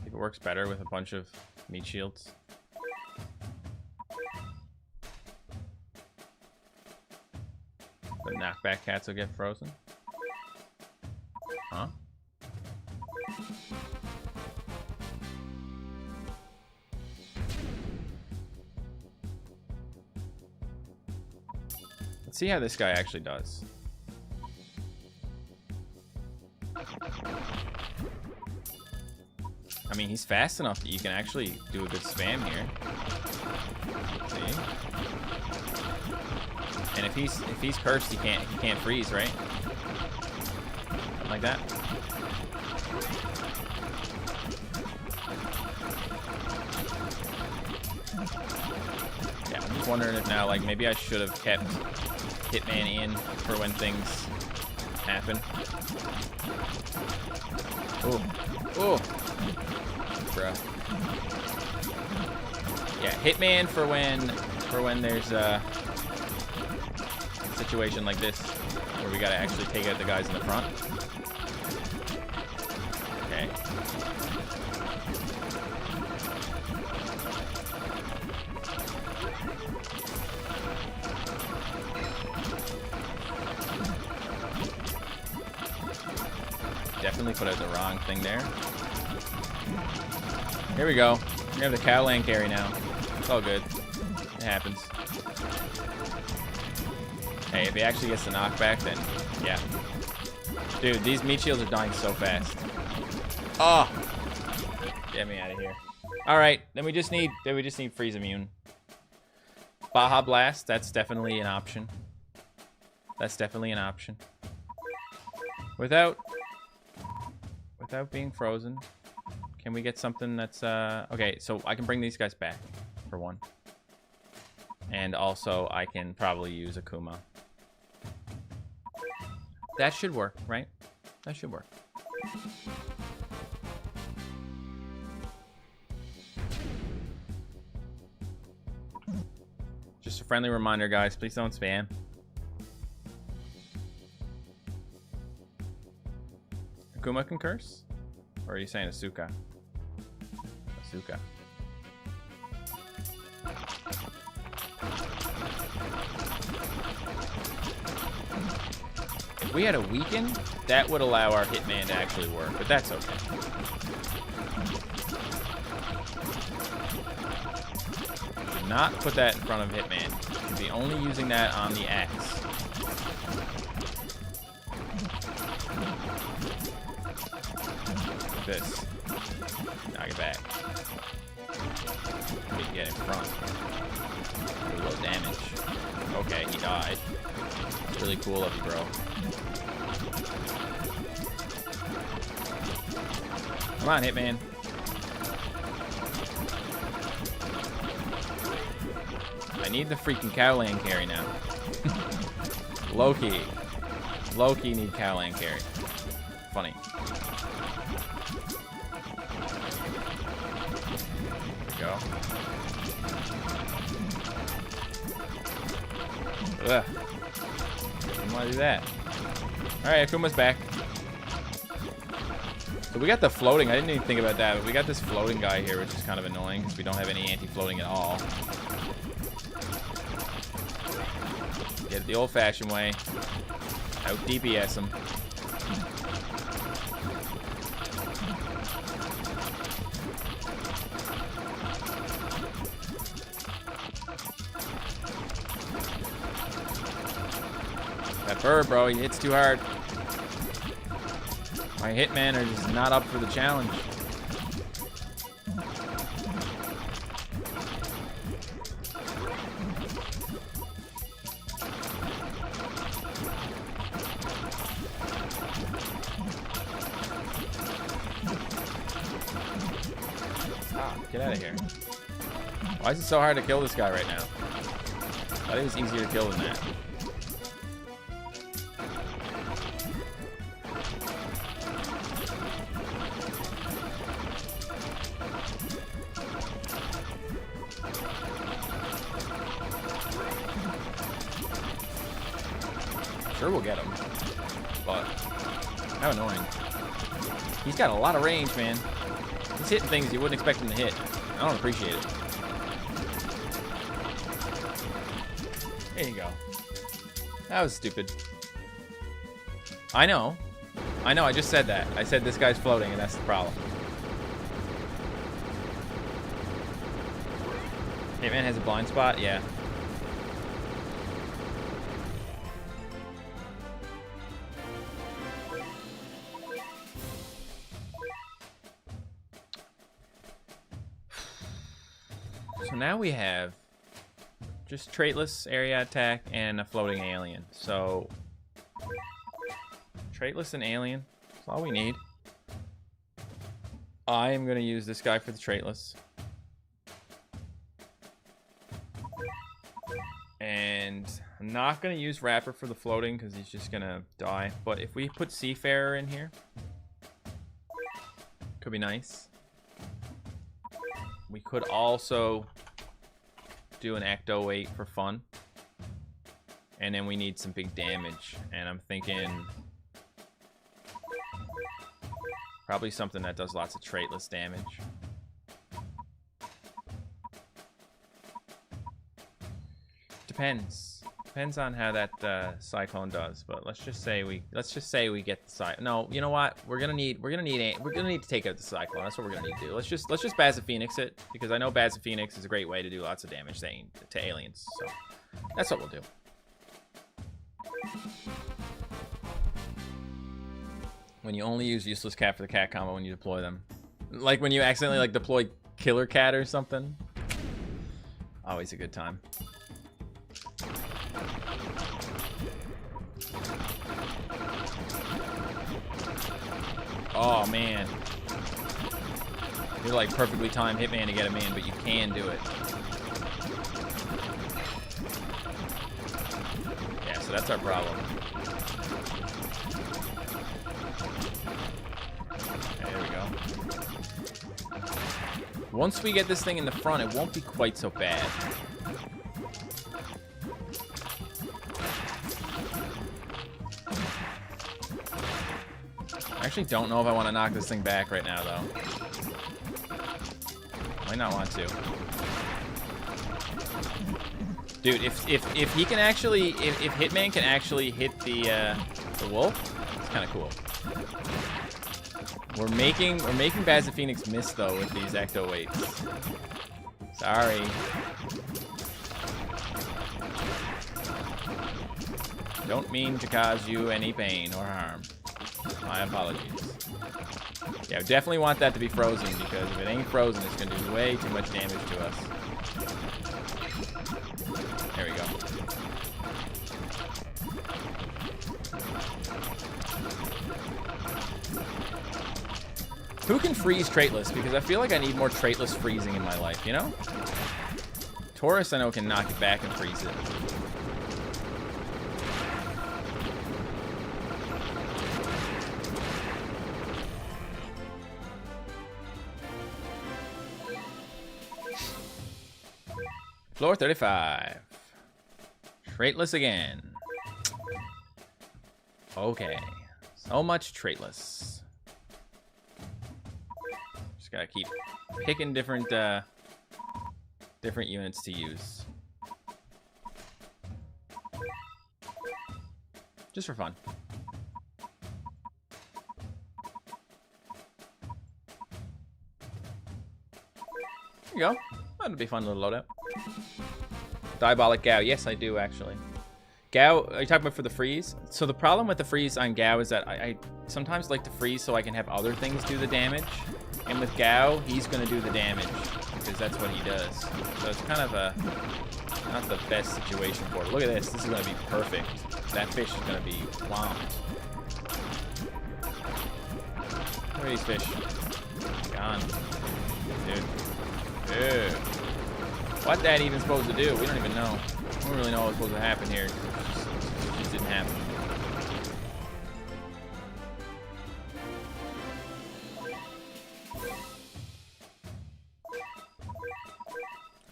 It works better with a bunch of meat shields. The knockback cats will get frozen. Huh? Let's see how this guy actually does. I mean, he's fast enough that you can actually do a good spam here. See? And if he's cursed, he can't freeze, right? Something like that. Yeah, I'm just wondering if now, like, maybe I should have kept Hitman in for when things happen. Oh, oh, bruh. Yeah, Hitman for when there's a situation like this where we gotta actually take out the guys in the front. Okay. Definitely put out the wrong thing there. Here we go. We have the cow lane carry now. It's all good. It happens. Hey, if he actually gets the knockback, then yeah. Dude, these meat shields are dying so fast. Oh! Get me out of here. Alright, then we just need freeze immune. Baja Blast, that's definitely an option. That's definitely an option. Without being frozen, can we get something that's okay, so I can bring these guys back for one. And also I can probably use Akuma. That should work, right? That should work. Just a friendly reminder, guys, please don't spam. Akuma can curse? Or are you saying Asuka? Asuka. If we had a weaken, that would allow our Hitman to actually work, but that's okay. Do not put that in front of Hitman. You'll be only using that on the axe. Like this. Knock it back. We can get in front. A little damage. Okay, he died. Really cool of you, bro. Come on, Hitman. I need the freaking cow lane carry now. Low-key. Low-key need cow lane carry. Funny. There we go. Ugh. Didn't want to do that. Alright, Akuma's back. So we got the floating. I didn't even think about that, but we got this floating guy here, which is kind of annoying because we don't have any anti-floating at all. Get it the old-fashioned way. Out DPS him. That bird, bro, he hits too hard. My Hitman are just not up for the challenge. Stop, get out of here. Why is it so hard to kill this guy right now? I think it's easier to kill than that. Sure, we'll get him, but how annoying. He's got a lot of range, man. He's hitting things you wouldn't expect him to hit. I don't appreciate it. There you go. That was stupid. I know. I know, I just said that. I said this guy's floating, and that's the problem. Hitman has a blind spot? Yeah. So now we have just traitless area attack and a floating alien. So traitless and alien, that's all we need. I am going to use this guy for the traitless. And I'm not going to use Rapper for the floating because he's just going to die. But if we put Seafarer in here, could be nice. We could also do an Ecto 8 for fun. And then we need some big damage. And I'm thinking probably something that does lots of traitless damage. Depends on how that cyclone does, but let's just say we get the cyclone. No, you know what? We're gonna need to take out the cyclone. That's what we're gonna need to do. Let's just Baz Phoenix it, because I know Baz Phoenix is a great way to do lots of damage to aliens. So that's what we'll do. When you only use useless cat for the cat combo when you deploy them, like when you accidentally like deploy killer cat or something. Always a good time. Oh man, you're like perfectly timed Hitman to get him in, but you can do it. Yeah, so that's our problem. Okay, there we go. Once we get this thing in the front, it won't be quite so bad. I actually don't know if I want to knock this thing back right now, though. Might not want to. Dude, if he can actually, if Hitman can actually hit the wolf, it's kind of cool. We're making Baz Phoenix miss though with these Ecto 8s. Sorry. Don't mean to cause you any pain or harm. My apologies. Yeah, we definitely want that to be frozen, because if it ain't frozen, it's going to do way too much damage to us. There we go. Who can freeze traitless? Because I feel like I need more traitless freezing in my life, you know? Taurus, I know, can knock it back and freeze it. Floor 35. Traitless again. Okay. So much traitless. Just gotta keep picking different units to use. Just for fun. There you go. That'd be a fun little loadout. Diabolic Gao. Yes, I do, actually. Gao, are you talking about for the freeze? So the problem with the freeze on Gao is that I sometimes like to freeze so I can have other things do the damage. And with Gao, he's going to do the damage, because that's what he does. So it's kind of not the best situation for it. Look at this. This is going to be perfect. That fish is going to be whomped. Where are these fish? Gone. Dude. Dude. What that even supposed to do? We don't even know. We don't really know what's supposed to happen here. It just didn't happen.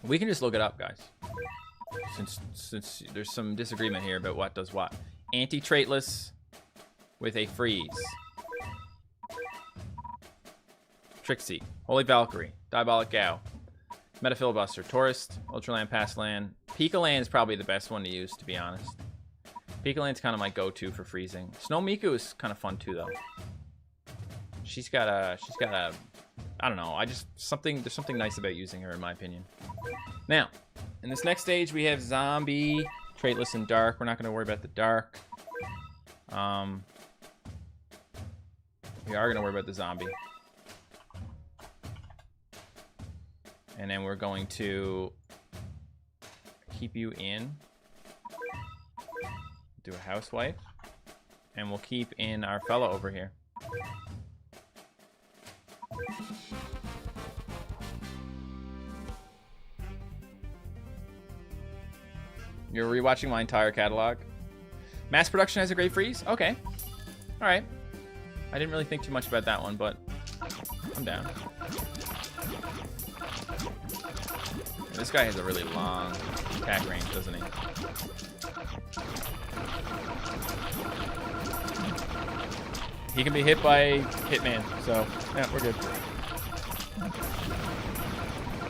We can just look it up, guys. Since there's some disagreement here about what does what. Anti-traitless with a freeze. Trixie. Holy Valkyrie. Diabolic Gao. Meta Filibuster, Tourist, Ultraland, Passland. Pika-Land is probably the best one to use, to be honest. Pika-Land's kind of my go-to for freezing. Snow Miku is kind of fun too, though. She's got a, I don't know. There's something nice about using her, in my opinion. Now, in this next stage, we have Zombie, Traitless, and Dark. We're not going to worry about the Dark. We are going to worry about the Zombie. And then we're going to keep you in. Do a housewife. And we'll keep in our fella over here. You're rewatching my entire catalog. Mass production has a great freeze? Okay. Alright. I didn't really think too much about that one, but I'm down. Yeah, this guy has a really long attack range, doesn't he? He can be hit by Hitman, so yeah, we're good.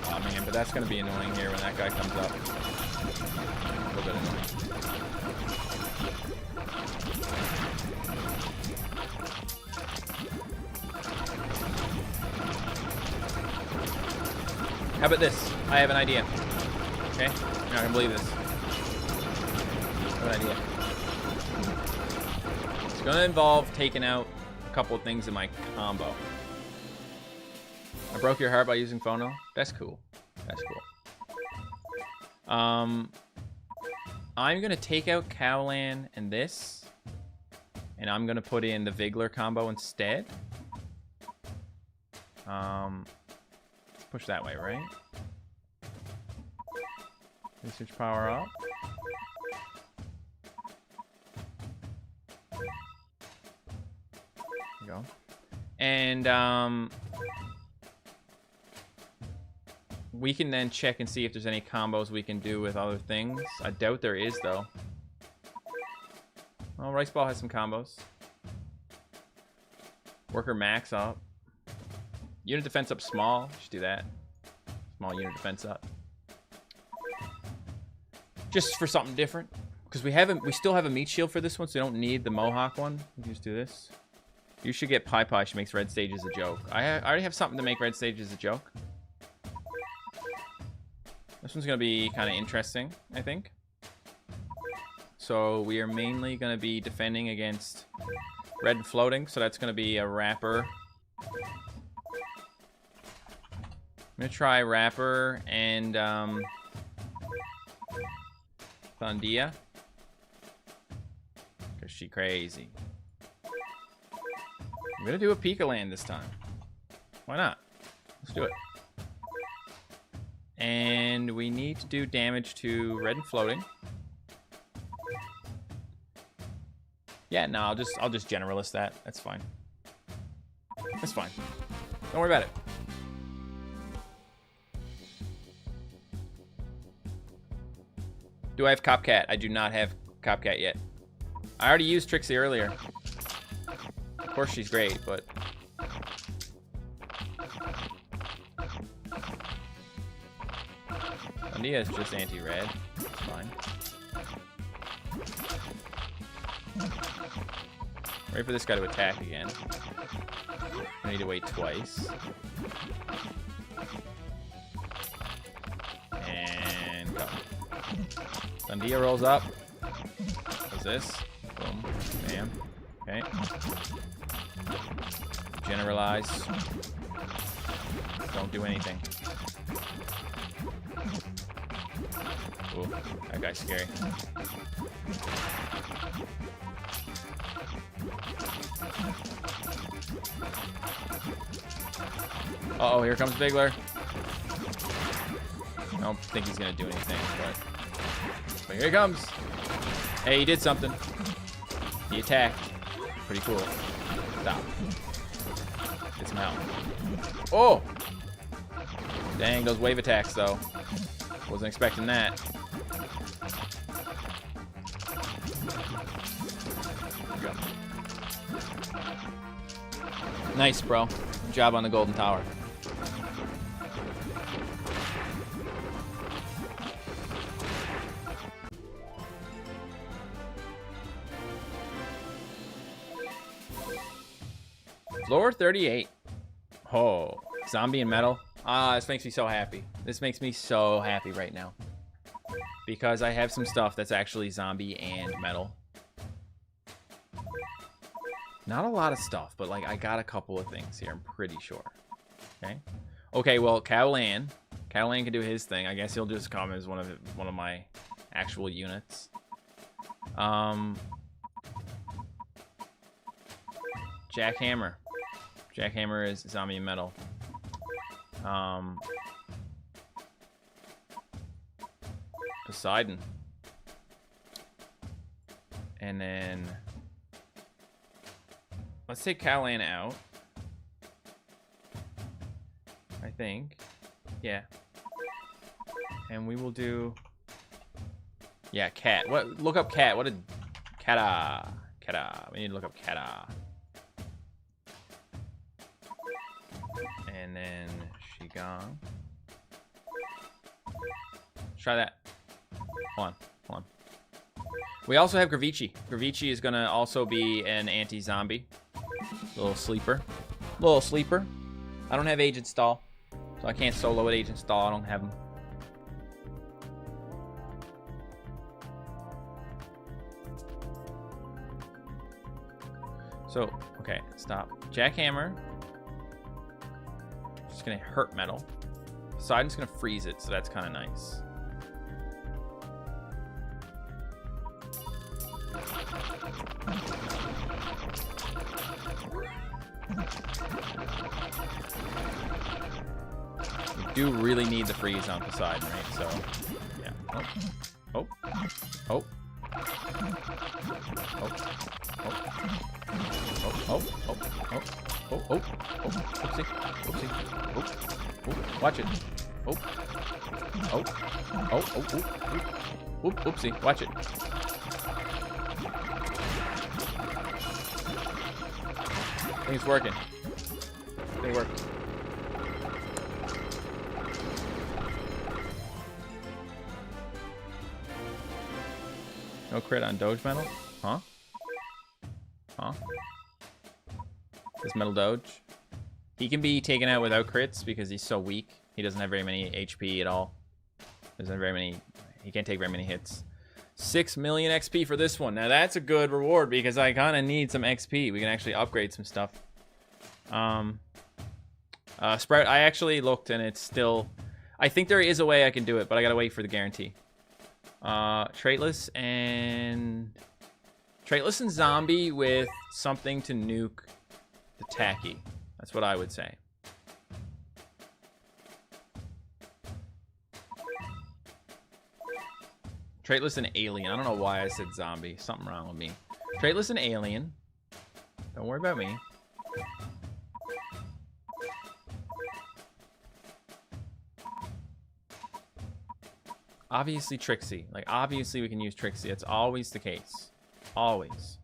Oh man, but that's gonna be annoying here when that guy comes up. A little bit annoying. How about this? I have an idea. Okay? You're not gonna believe this. I have an idea. It's gonna involve taking out a couple of things in my combo. I broke your heart by using phono. That's cool. That's cool. I'm gonna take out Cowland and this, and I'm gonna put in the Vigler combo instead. Let's push that way, right? Research power up. There you go. And we can then check and see if there's any combos we can do with other things. I doubt there is, though. Oh, Rice Ball has some combos. Worker max up. Unit defense up small. Just do that. Small unit defense up. Just for something different. Because we still have a meat shield for this one, so we don't need the Mohawk one. We can just do this. You should get Pie Pie. She makes red stages a joke. I already have something to make red stages a joke. This one's going to be kind of interesting, I think. So we are mainly going to be defending against red and floating. So that's going to be a Rapper. I'm going to try Rapper and Thundia. Because she crazy. I'm going to do a Pika Land this time. Why not? Let's do it. And we need to do damage to red and floating. Yeah, no, I'll just generalist that. That's fine. That's fine. Don't worry about it. Do I have Copcat? I do not have Copcat yet. I already used Trixie earlier. Of course she's great, but... Andia is just anti-red. It's fine. Wait for this guy to attack again. I need to wait twice. And go. Thundia rolls up. Does this. Boom. Bam. Okay. Generalize. Don't do anything. Ooh, that guy's scary. Uh-oh, here comes Vigler. I don't think he's gonna do anything, but here he comes. Hey, he did something. He attacked. Pretty cool. Stop. Get some help. Oh! Dang, those wave attacks, though. Wasn't expecting that. Nice, bro. Good job on the Golden Tower. Floor 38. Oh, zombie and metal. Ah, this makes me so happy. This makes me so happy right now. Because I have some stuff that's actually zombie and metal. Not a lot of stuff, but like I got a couple of things here, I'm pretty sure. Okay. Okay, well, Cowland Catalan can do his thing. I guess he'll just come as one of my actual units. Jackhammer. Jackhammer is zombie and metal. Poseidon. And then let's take Catalan out. I think. Yeah. And we will do... Yeah, cat. What? Look up cat. What a... Kata. Kata. We need to look up Kata. And then Shigong. Try that. Hold on. Hold on. We also have Gravici. Gravici is going to also be an anti-zombie. Little sleeper. Little sleeper. I don't have Agent Stall. So I can't solo with Agent Stall. I don't have him. So, okay, stop. Jackhammer. Just gonna hurt metal. Poseidon's gonna freeze it, so that's kind of nice. We do really need the freeze on Poseidon, right? So, yeah. Oh. Oh. Oh. Oh. Oh. Oopsie. Oopsie. Oh. Watch it. Oh. Oh. Oh. Oopsie. Watch it. I think it's working. I think it worked. No crit on Doge Metal? Huh? Huh? This Metal Doge? He can be taken out without crits because he's so weak. He doesn't have very many HP at all. Doesn't have very many... He can't take very many hits. 6 million XP for this one. Now that's a good reward because I kind of need some XP. We can actually upgrade some stuff. Sprout, I actually looked and it's still... I think there is a way I can do it, but I gotta wait for the guarantee. Traitless and zombie with something to nuke the tacky. That's what I would say. Traitless and alien. I don't know why I said zombie. Something wrong with me. Traitless and alien. Don't worry about me. Obviously Trixie. Like, obviously we can use Trixie. It's always the case. Always.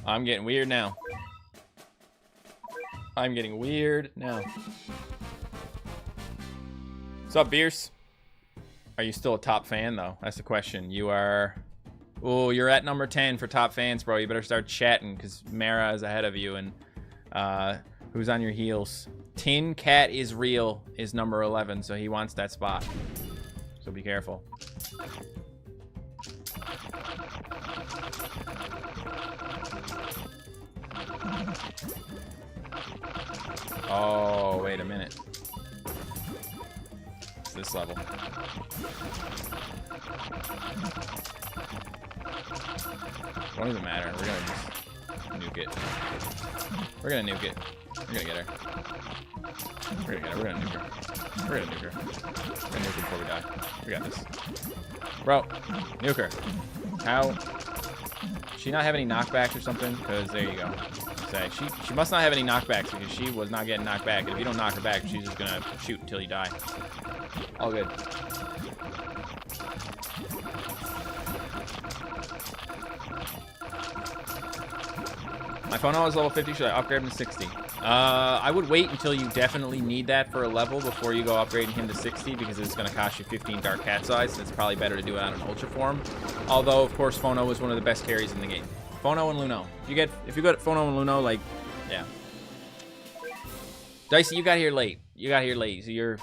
I'm getting weird now. I'm getting weird now. What's up, Bierce? Are you still a top fan, though? That's the question. You are... Oh, you're at number 10 for top fans, bro. You better start chatting, because Mara is ahead of you, and who's on your heels? Tin Cat is real is number 11, so he wants that spot. So be careful. Oh, wait a minute. It's this level. Don't even matter. We're gonna just nuke it. We're gonna nuke it. We're gonna get her. We're gonna get her. We're gonna nuke her. We're gonna nuke her. We're gonna nuke her before we die. We got this. Bro, nuke her. How? Does she not have any knockbacks or something? Because there you go. She must not have any knockbacks because she was not getting knocked back. If you don't knock her back, she's just gonna shoot until you die. All good. My Phono is level 50. Should I upgrade him to 60? I would wait until you definitely need that for a level before you go upgrading him to 60 because it's going to cost you 15 Dark Cat's Eyes. So it's probably better to do it on an Ultra form. Although, of course, Phono is one of the best carries in the game. Phono and Luno. If you get Phono and Luno, like, yeah. Dicey, you got here late. You got here late, so you're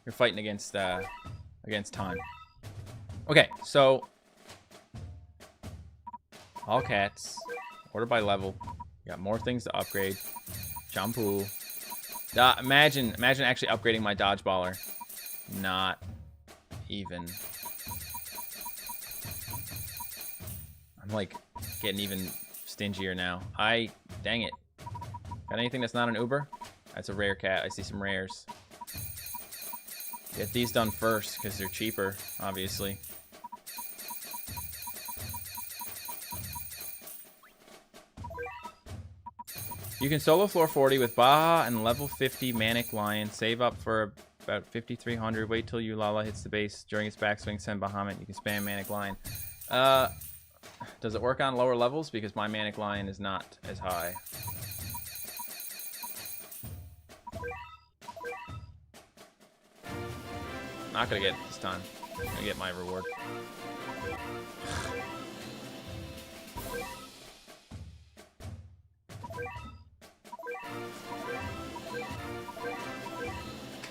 fighting against time. Okay, so all cats, order by level. You got more things to upgrade. Shampoo. Imagine actually upgrading my dodgeballer. Not even. I'm like getting even stingier now. Dang it. Got anything that's not an Uber? That's a rare cat. I see some rares. Get these done first because they're cheaper, obviously. You can solo floor 40 with Baja and level 50 Manic Lion. Save up for about 5,300. Wait till Ulala hits the base. During its backswing, send Bahamut. You can spam Manic Lion. Does it work on lower levels? Because my Manic Lion is not as high. Not gonna get it this time. I'm gonna get my reward.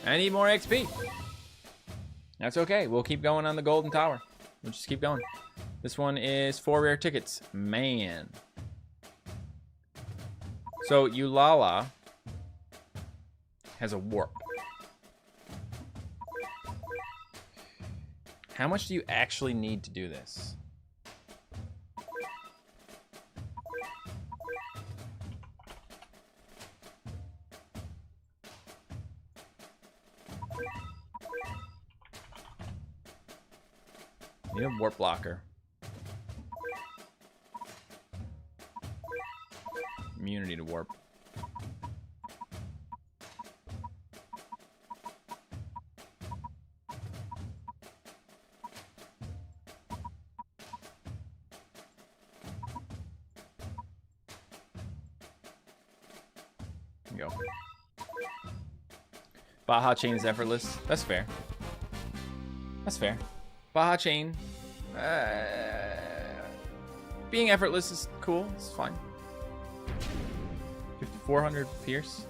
I need more XP. That's okay. We'll keep going on the Golden Tower. We'll just keep going. This one is 4 rare tickets. Man. So Ulala has a warp. How much do you actually need to do this? Need a warp blocker. Immunity to warp. Go. Baja Chain is effortless. That's fair. That's fair. Baja Chain. Being effortless is cool. It's fine. 5,400 Pierce.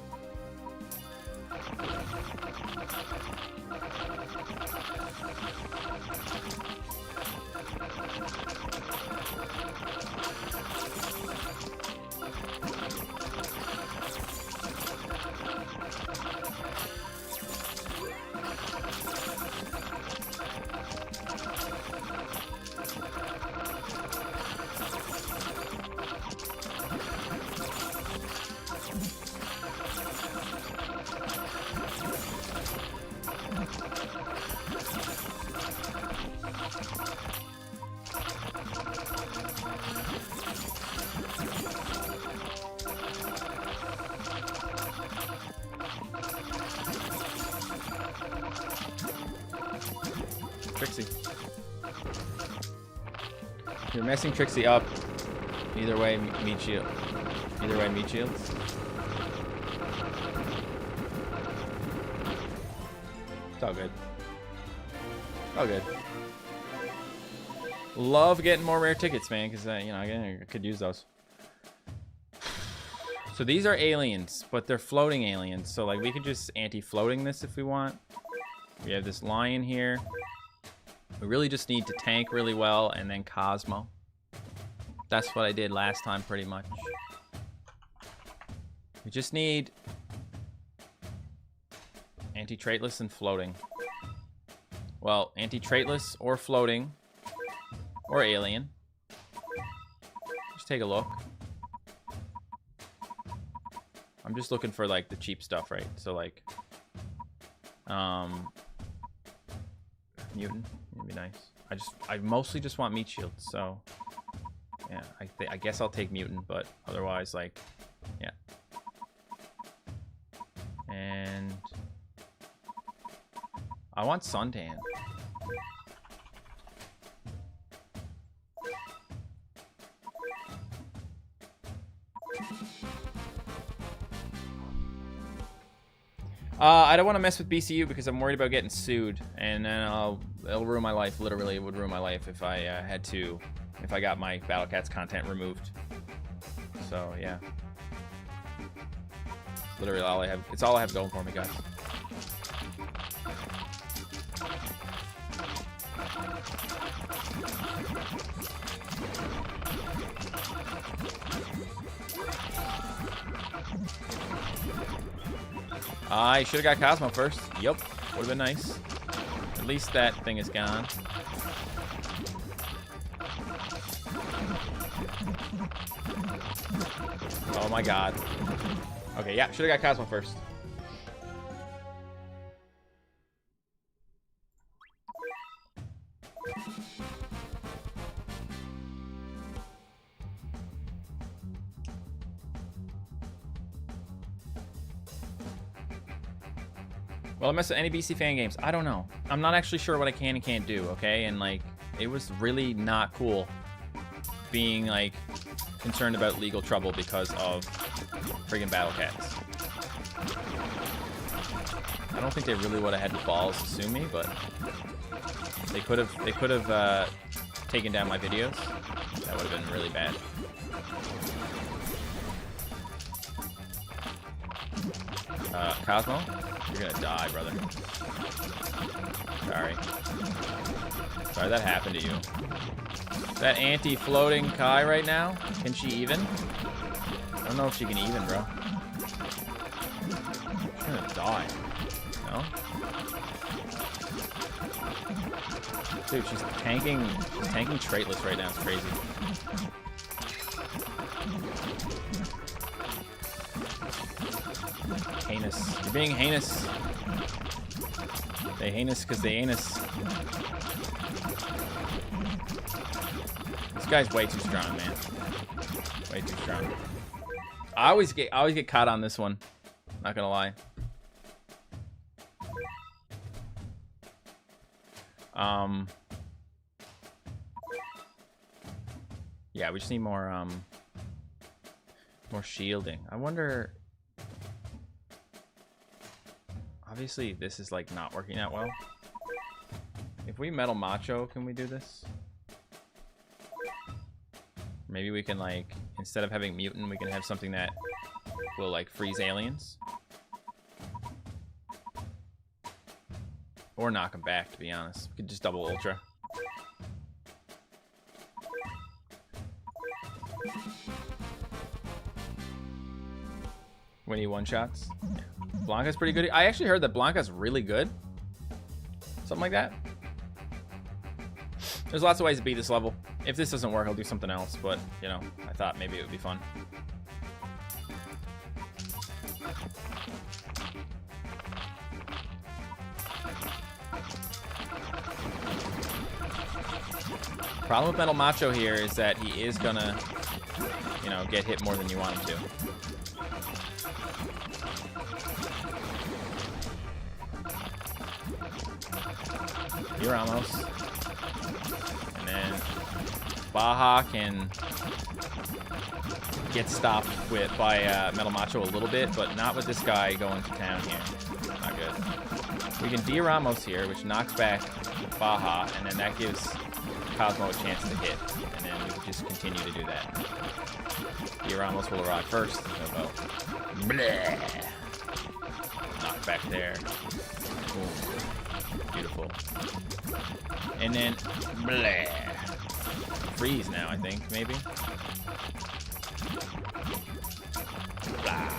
Trixie. You're messing Trixie up. Either way, meat shield. Either way, meat shields. It's all good. All good. Love getting more rare tickets, man, because you know I could use those. So these are aliens, but they're floating aliens. So like we could just anti-floating this if we want. We have this lion here. We really just need to tank really well and then Cosmo. That's what I did last time pretty much. We just need anti-traitless and floating. Well, anti-traitless or floating or alien. Just take a look. I'm just looking for like the cheap stuff, right? So like mutant would be nice. I mostly just want meat shields, so yeah, I guess I'll take mutant, but otherwise like yeah. And I want suntan. I don't want to mess with BCU because I'm worried about getting sued, and then it'll ruin my life. Literally, it would ruin my life if I if I got my Battle Cats content removed. So yeah. Literally all I have. It's all I have going for me, guys. I should have got Cosmo first. Yup. Would have been nice. At least that thing is gone. Oh my god. Okay, yeah, should have got Cosmo first. Well, I mess with any BC fan games. I don't know. I'm not actually sure what I can and can't do, okay? And, like, it was really not cool being, like, concerned about legal trouble because of friggin' Battle Cats. I don't think they really would have had the balls to sue me, but they could have taken down my videos. That would have been really bad. Cosmo, you're gonna die, brother. Sorry. Sorry that happened to you. That anti-floating Kai right now, can she even? I don't know if she can even, bro. She's gonna die. No? Dude, she's tanking traitless right now. It's crazy. Heinous. You're being heinous. They heinous because they anus. This guy's way too strong, man. Way too strong. I always get caught on this one. Not gonna lie. Yeah, we just need more shielding. I wonder. Obviously, this is like not working out well. If we metal macho, can we do this? Maybe we can, like, instead of having mutant, we can have something that will, like, freeze aliens. Or knock them back, to be honest. We could just double ultra. We need one-shots. Yeah. Blanca's pretty good. I actually heard that Blanca's really good. Something like that. There's lots of ways to beat this level. If this doesn't work, I'll do something else. But, you know, I thought maybe it would be fun. Problem with Metal Macho here is that he is gonna, you know, get hit more than you want him to. Here, Ramos. And then Baja can get stopped by Metal Macho a little bit, but not with this guy going to town here. Not good. We can D Ramos here, which knocks back Baja, and then that gives Cosmo a chance to hit. And then we can just continue to do that. D Ramos will arrive first. No go. Bleh. Knock back there. Boom. Beautiful. And then, bleh. Freeze now, I think, maybe. Blah.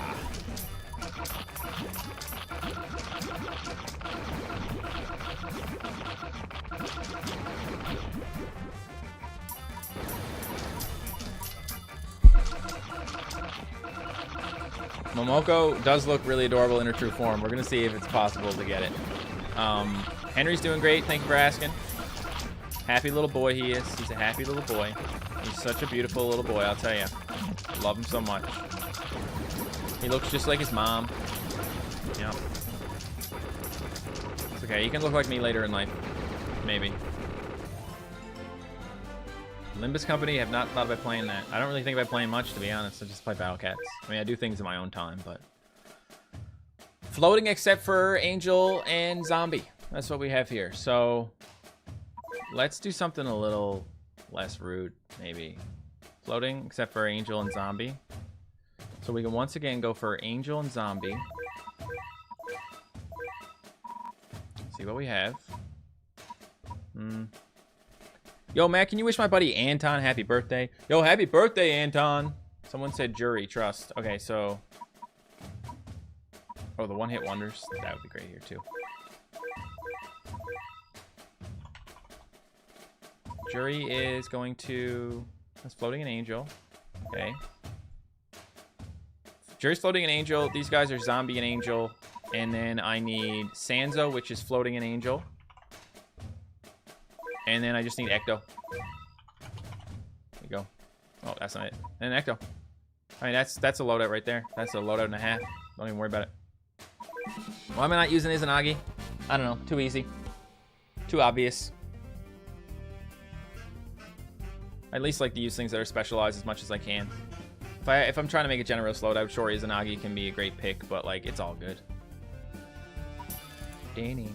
Momoko does look really adorable in her true form. We're going to see if it's possible to get it. Henry's doing great. Thank you for asking. Happy little boy he is. He's a happy little boy. He's such a beautiful little boy, I'll tell you. Love him so much. He looks just like his mom. Yeah. It's okay. He can look like me later in life. Maybe. Limbus Company, have not thought about playing that. I don't really think about playing much, to be honest. I just play Battle Cats. I mean, I do things in my own time, but... Floating except for Angel and Zombie. That's what we have here. So, let's do something a little less rude, maybe. Floating except for Angel and Zombie. So we can once again go for Angel and Zombie. See what we have. Yo, Matt, can you wish my buddy Anton happy birthday? Yo, happy birthday, Anton. Someone said jury, trust. Okay, so... Oh, the one-hit wonders. That would be great here, too. Jury is going to... That's floating an angel. Okay. Jury's floating an angel. These guys are zombie and angel. And then I need Sanzo, which is floating an angel. And then I just need Ecto. There you go. Oh, that's not it. And Ecto. I mean, that's a loadout right there. That's a loadout and a half. Don't even worry about it. Why am I not using Izanagi? I don't know. Too easy. Too obvious. I at least like to use things that are specialized as much as I can. If I'm trying to make a generous loadout, sure, Izanagi can be a great pick, but like it's all good. Danny.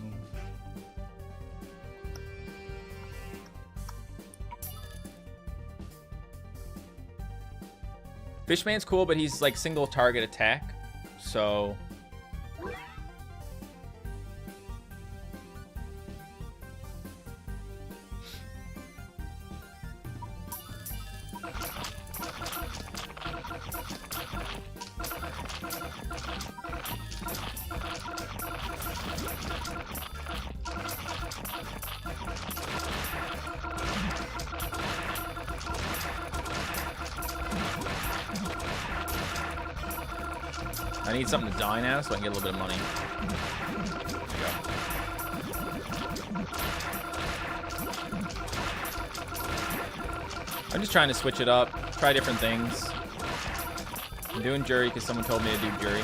Fishman's cool, but he's like single target attack, so... I need something to die now so I can get a little bit of money. There we go. I'm just trying to switch it up, try different things. I'm doing jury because someone told me to do jury.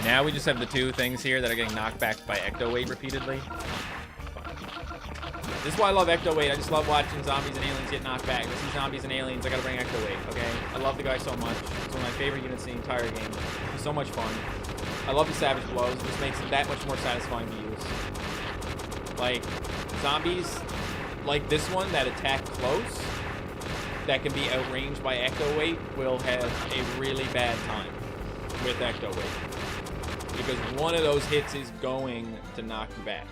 Now we just have the two things here that are getting knocked back by Ecto Weight repeatedly. This is why I love Ecto Weight. I just love watching zombies and aliens get knocked back. I see zombies and aliens, I gotta bring Ecto Weight, okay? I love the guy so much. It's one of my favorite units in the entire game. It's so much fun. I love the Savage Blows. It just makes it that much more satisfying to use. Like, zombies like this one that attack close, that can be outranged by Ecto Weight, will have a really bad time with Ecto Weight. Because one of those hits is going to knock you back.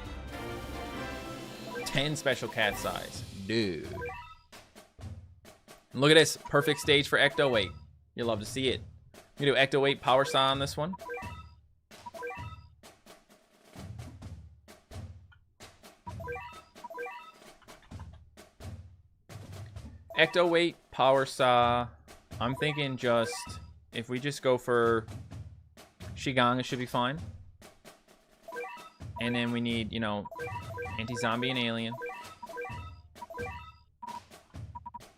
10 special cat size. Dude. And look at this. Perfect stage for Ecto Weight. You'll love to see it. You do Ecto Weight Power Saw on this one. Ecto Weight Power Saw. I'm thinking just... If we just go for... Shigang, it should be fine. And then we need, you know, anti-zombie and alien.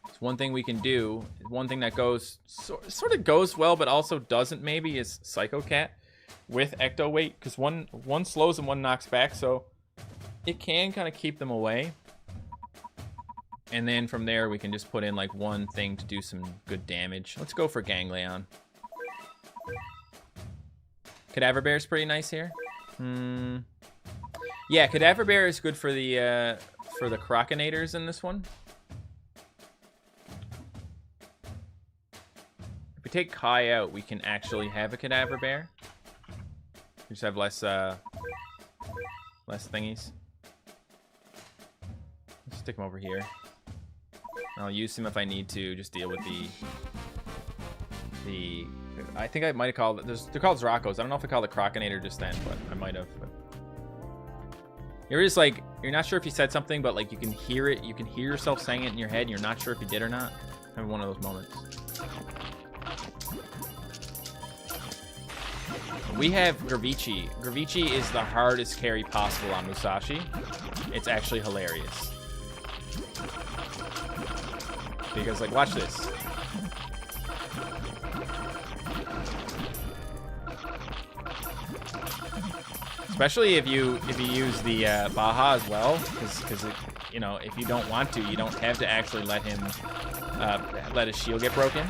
It's one thing we can do. One thing that goes sort of goes well, but also doesn't maybe, is Psycho Cat with Ecto Weight, because one slows and one knocks back, so it can kind of keep them away. And then from there we can just put in like one thing to do some good damage. Let's go for Ganglion. Cadaver Bear is pretty nice here. Yeah, Cadaver Bear is good for the Crocinators in this one. If we take Kai out, we can actually have a Cadaver Bear. We just have less thingies. Let's stick him over here. I'll use him if I need to, just deal with the I think I might have called it, they're called Zrakos. I don't know if I called it Crocinator just then, but I might have. But you're just like, you're not sure if you said something, but like you can hear it, you can hear yourself saying it in your head, and you're not sure if you did or not. I'm having one of those moments. We have Gravici. Gravici is the hardest carry possible on Musashi. It's actually hilarious. Because like, watch this. Especially if you use the Baja as well, because you know, if you don't want to, you don't have to actually let him let his shield get broken.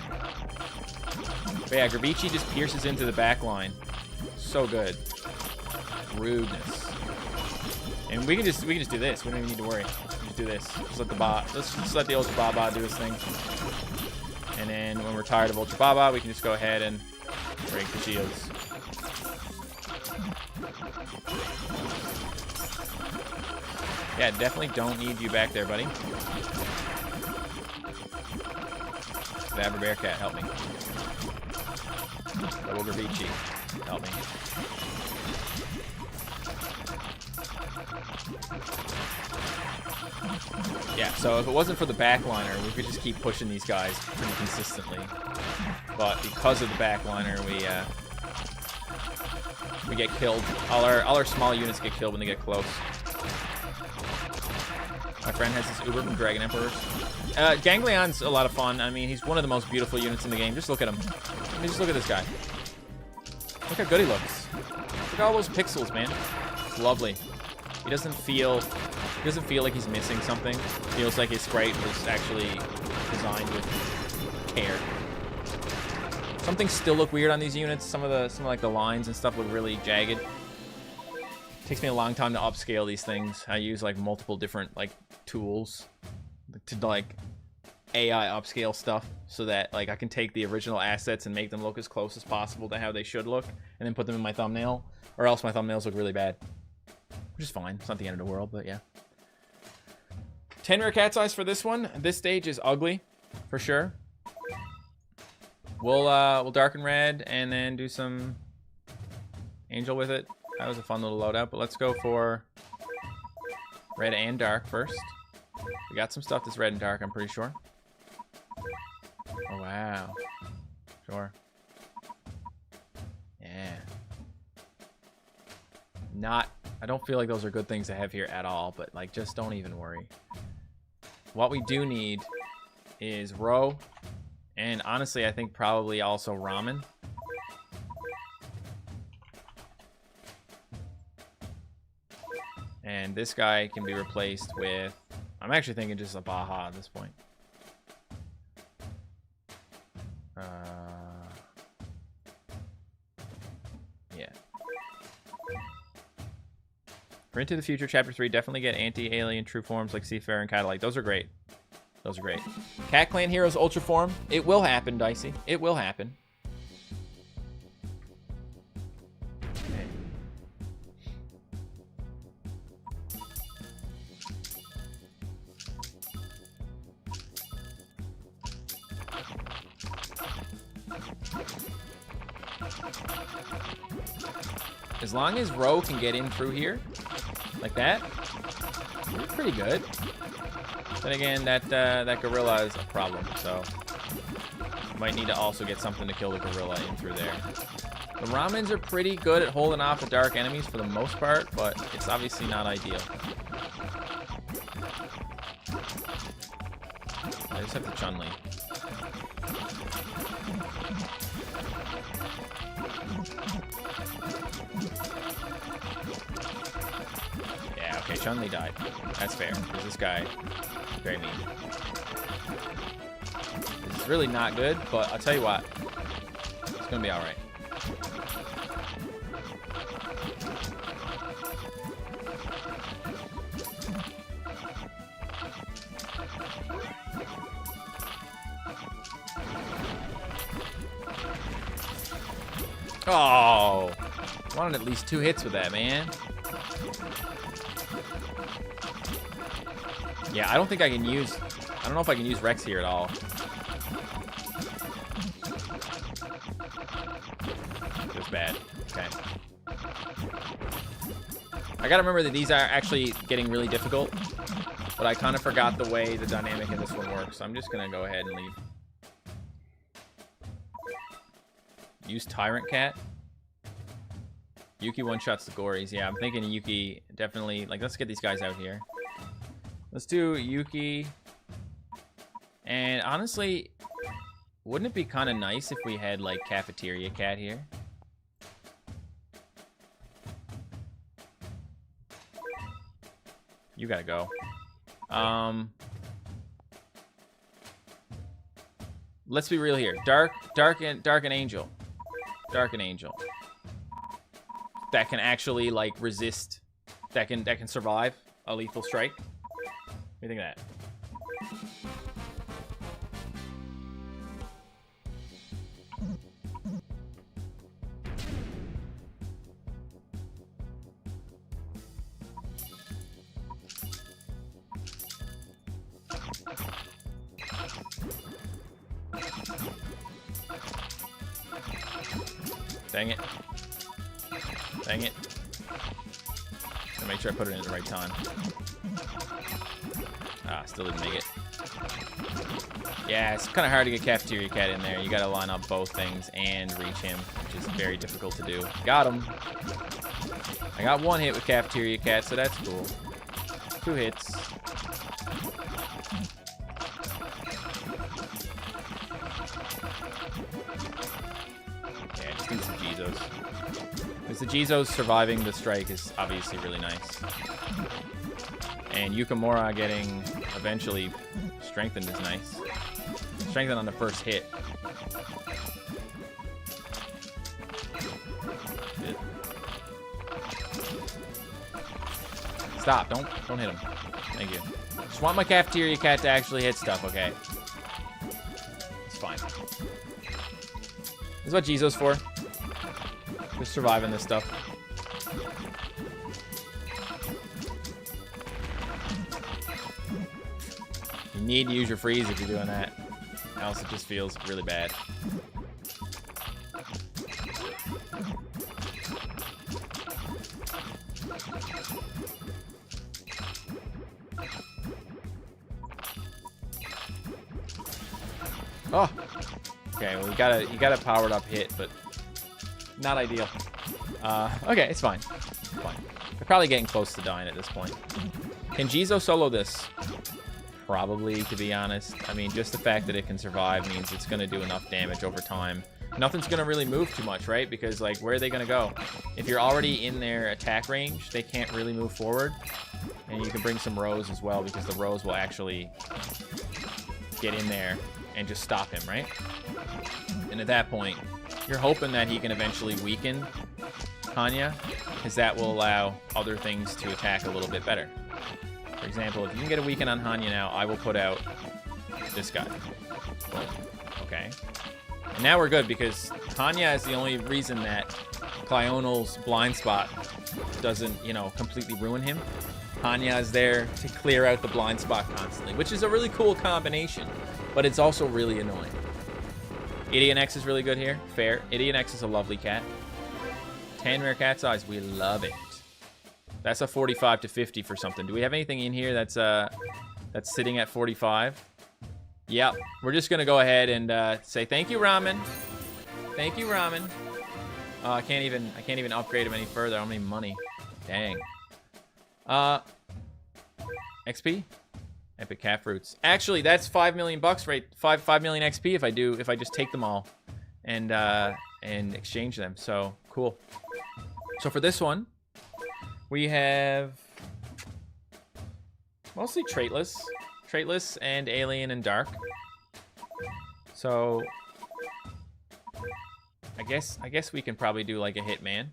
But yeah, Gravici just pierces into the back line. So good. Rudeness. And we can just do this. We don't even need to worry. We just do this. Let's just let the Ultra Baba do his thing. And then when we're tired of Ultra Baba, we can just go ahead and break the shields. Yeah, definitely don't need you back there, buddy. Vabra Bearcat, help me. Double Gravici, help me. Yeah, so if it wasn't for the backliner, we could just keep pushing these guys pretty consistently. But because of the backliner, we get killed. All our small units get killed when they get close. My friend has this Uber from Dragon Emperors. Ganglion's a lot of fun. I mean, he's one of the most beautiful units in the game. Just look at him. I mean, just look at this guy. Look how good he looks. Look at all those pixels, man. It's lovely. He doesn't feel like he's missing something. Feels like his sprite was actually designed with care. Some things still look weird on these units. Some of like the lines and stuff look really jagged. Takes me a long time to upscale these things. I use like multiple different like tools to like AI upscale stuff so that like I can take the original assets and make them look as close as possible to how they should look, and then put them in my thumbnail, or else my thumbnails look really bad. Which is fine. It's not the end of the world, but yeah. 10 rare cat size for this one. This stage is ugly, for sure. We'll darken red and then do some angel with it. That was a fun little loadout, but let's go for red and dark first. We got some stuff that's red and dark, I'm pretty sure. Oh, wow. Sure. Yeah. I don't feel like those are good things to have here at all, but like, just don't even worry. What we do need is Ro, and honestly, I think probably also Ramen. And this guy can be replaced with, I'm actually thinking just a Baja at this point. Yeah. For Into the Future, Chapter 3, definitely get anti-alien true forms like Seafarer and Catalyte. Those are great. Those are great. Cat Clan Heroes Ultra Form. It will happen, Dicey. It will happen. Okay. As long as Ro can get in through here, like that, we're pretty good. Then again, that gorilla is a problem, so might need to also get something to kill the gorilla in through there. The Ramens are pretty good at holding off the dark enemies for the most part, but it's obviously not ideal. I just have to Chun-Li. Yeah, okay, Chun-Li died. That's fair, because this guy is very mean. It's really not good, but I'll tell you what, it's gonna be alright. Oh, wanted at least 2 hits with that, man. Yeah, I don't think I can use, I don't know if I can use Rex here at all. It was bad. Okay. I gotta remember that these are actually getting really difficult, but I kind of forgot the way the dynamic in this one works, so I'm just gonna go ahead and leave. Use Tyrant Cat. Yuki one-shots the Gories. Yeah, I'm thinking Yuki definitely, like, let's get these guys out here. Let's do Yuki. And honestly, wouldn't it be kind of nice if we had, like, Cafeteria Cat here? You gotta go. let's be real here. Dark and Angel. Dark and Angel. That can actually like resist. That can survive a lethal strike. What do you think of that? Dang it. Dang it. Gotta make sure I put it in at the right time. Ah, still didn't make it. Yeah, it's kind of hard to get Cafeteria Cat in there. You gotta line up both things and reach him, which is very difficult to do. Got him. I got one hit with Cafeteria Cat, so that's cool. 2 hits. Because the Jizos surviving the strike is obviously really nice. And Yukimura getting eventually strengthened is nice. Strengthened on the first hit. Good. Stop, don't hit him. Thank you. Just want my Cafeteria Cat to actually hit stuff, okay? It's fine. This is what Jizo's for. Just surviving this stuff. You need to use your freeze if you're doing that. Else it just feels really bad. Oh. Okay, well you got a powered up hit, but not ideal. Okay, it's fine. It's fine. They're probably getting close to dying at this point. Can Jizo solo this? Probably, to be honest. I mean, just the fact that it can survive means it's going to do enough damage over time. Nothing's going to really move too much, right? Because, like, where are they going to go? If you're already in their attack range, they can't really move forward. And you can bring some Rose as well, because the Rose will actually get in there and just stop him, right? And at that point, you're hoping that he can eventually weaken Hanya, because that will allow other things to attack a little bit better. For example, if you can get a weaken on Hanya now, I will put out this guy. Boom. Okay. And now we're good, because Hanya is the only reason that Clyonal's blind spot doesn't, you know, completely ruin him. Hanya is there to clear out the blind spot constantly, which is a really cool combination, but it's also really annoying. Idiot X is really good here. Fair. Idiot X is a lovely cat. 10 rare cat's eyes. We love it. That's a 45 to 50 for something. Do we have anything in here that's sitting at 45? Yep. We're just gonna go ahead and say thank you, Ramen. Thank you, Ramen. I can't even upgrade him any further. I don't have any money. Dang. XP? Epic cat fruits. Actually, that's 5 million bucks, right? 5 million XP if I just take them all and exchange them. So cool. So for this one, we have mostly traitless and alien and dark. So I guess we can probably do like a hitman.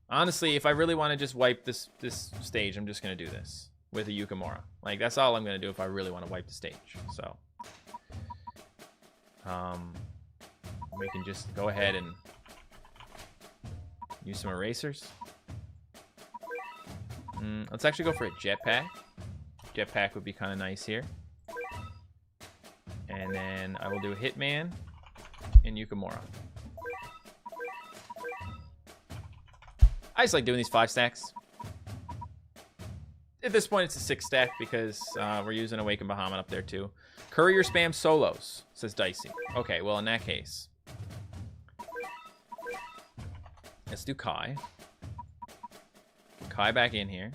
Honestly, if I really want to just wipe this stage, I'm just gonna do this with a Yukimura. Like, that's all I'm gonna do if I really want to wipe the stage. So we can just go ahead and use some erasers. Let's actually go for a jetpack. Jetpack would be kind of nice here. And then I will do a hitman and Yukimura. I just like doing these 5 stacks. At this point, it's a 6 stack because we're using Awakened Bahamut up there too. Courier spam solos, says Dicey. Okay, well, in that case, let's do Kai. Kai back in here.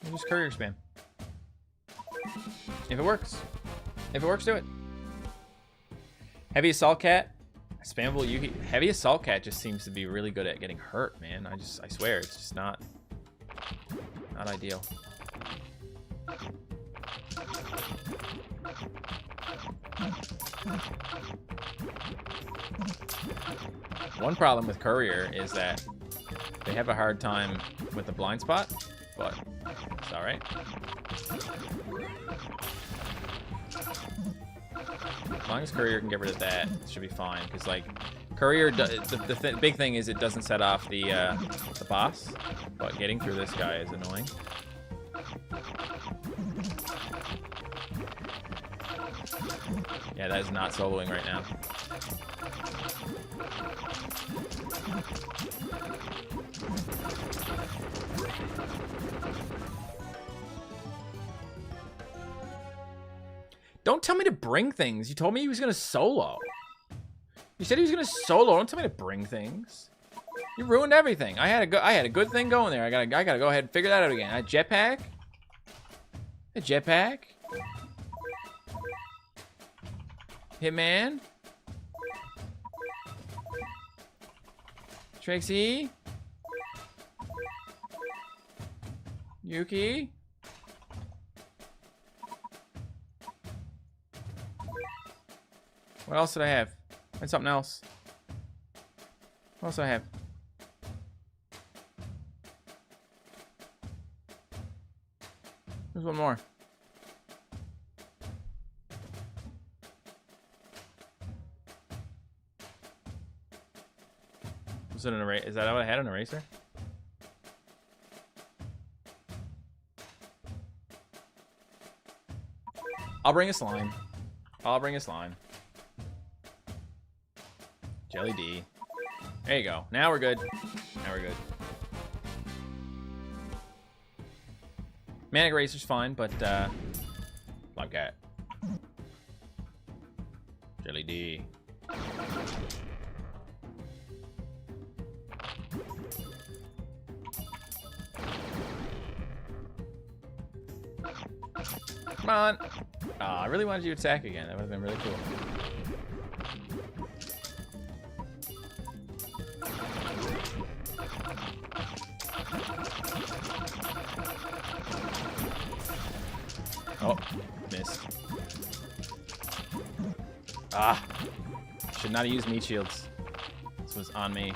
And just courier spam. If it works. If it works, do it. Heavy Assault Cat. Spammable Yuki. Heavy Assault Cat just seems to be really good at getting hurt, man. I swear, it's just not ideal. One problem with Courier is that they have a hard time with the blind spot, but it's alright. As long as Courier can get rid of that, it should be fine. Because, like, Courier, the big thing is it doesn't set off the boss, but getting through this guy is annoying. Yeah, that is not soloing right now. Don't tell me to bring things. You told me he was gonna solo. You said he was gonna solo. Don't tell me to bring things. You ruined everything. I had a good thing going there. I gotta go ahead and figure that out again. A jetpack. A jetpack. Hitman. Trixie. Yuki. What else did I have? And something else. What else did I have? There's one more. Was it an eraser? Is that what I had? An eraser? I'll bring a slime. I'll bring a slime. Jelly D. There you go. Now we're good. Now we're good. Manic Racer's fine, but like that. Jelly D. Come on. Oh, I really wanted you to attack again. That would have been really cool. Oh, missed. Ah. Should not have used meat shields. This was on me.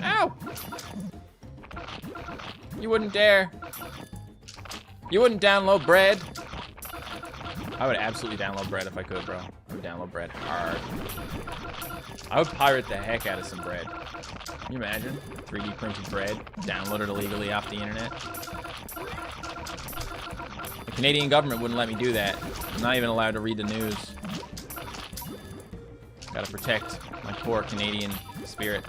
Ow! You wouldn't dare. You wouldn't download bread. I would absolutely download bread if I could, bro. I would download bread hard. I would pirate the heck out of some bread. Can you imagine? 3D printed bread, downloaded illegally off the internet. The Canadian government wouldn't let me do that. I'm not even allowed to read the news. Gotta protect my poor Canadian spirit.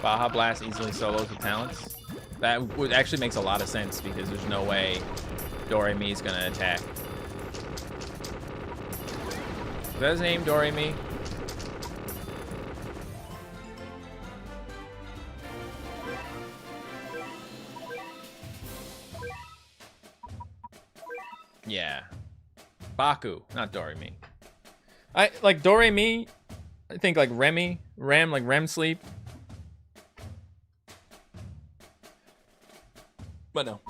Baja Blast easily solos with talents. That actually makes a lot of sense because there's no way Doremi is gonna attack. Is that his name, Doremi? Yeah. Baku, not Doremi. I like Doremi. I think like Remy, like REM sleep. But no.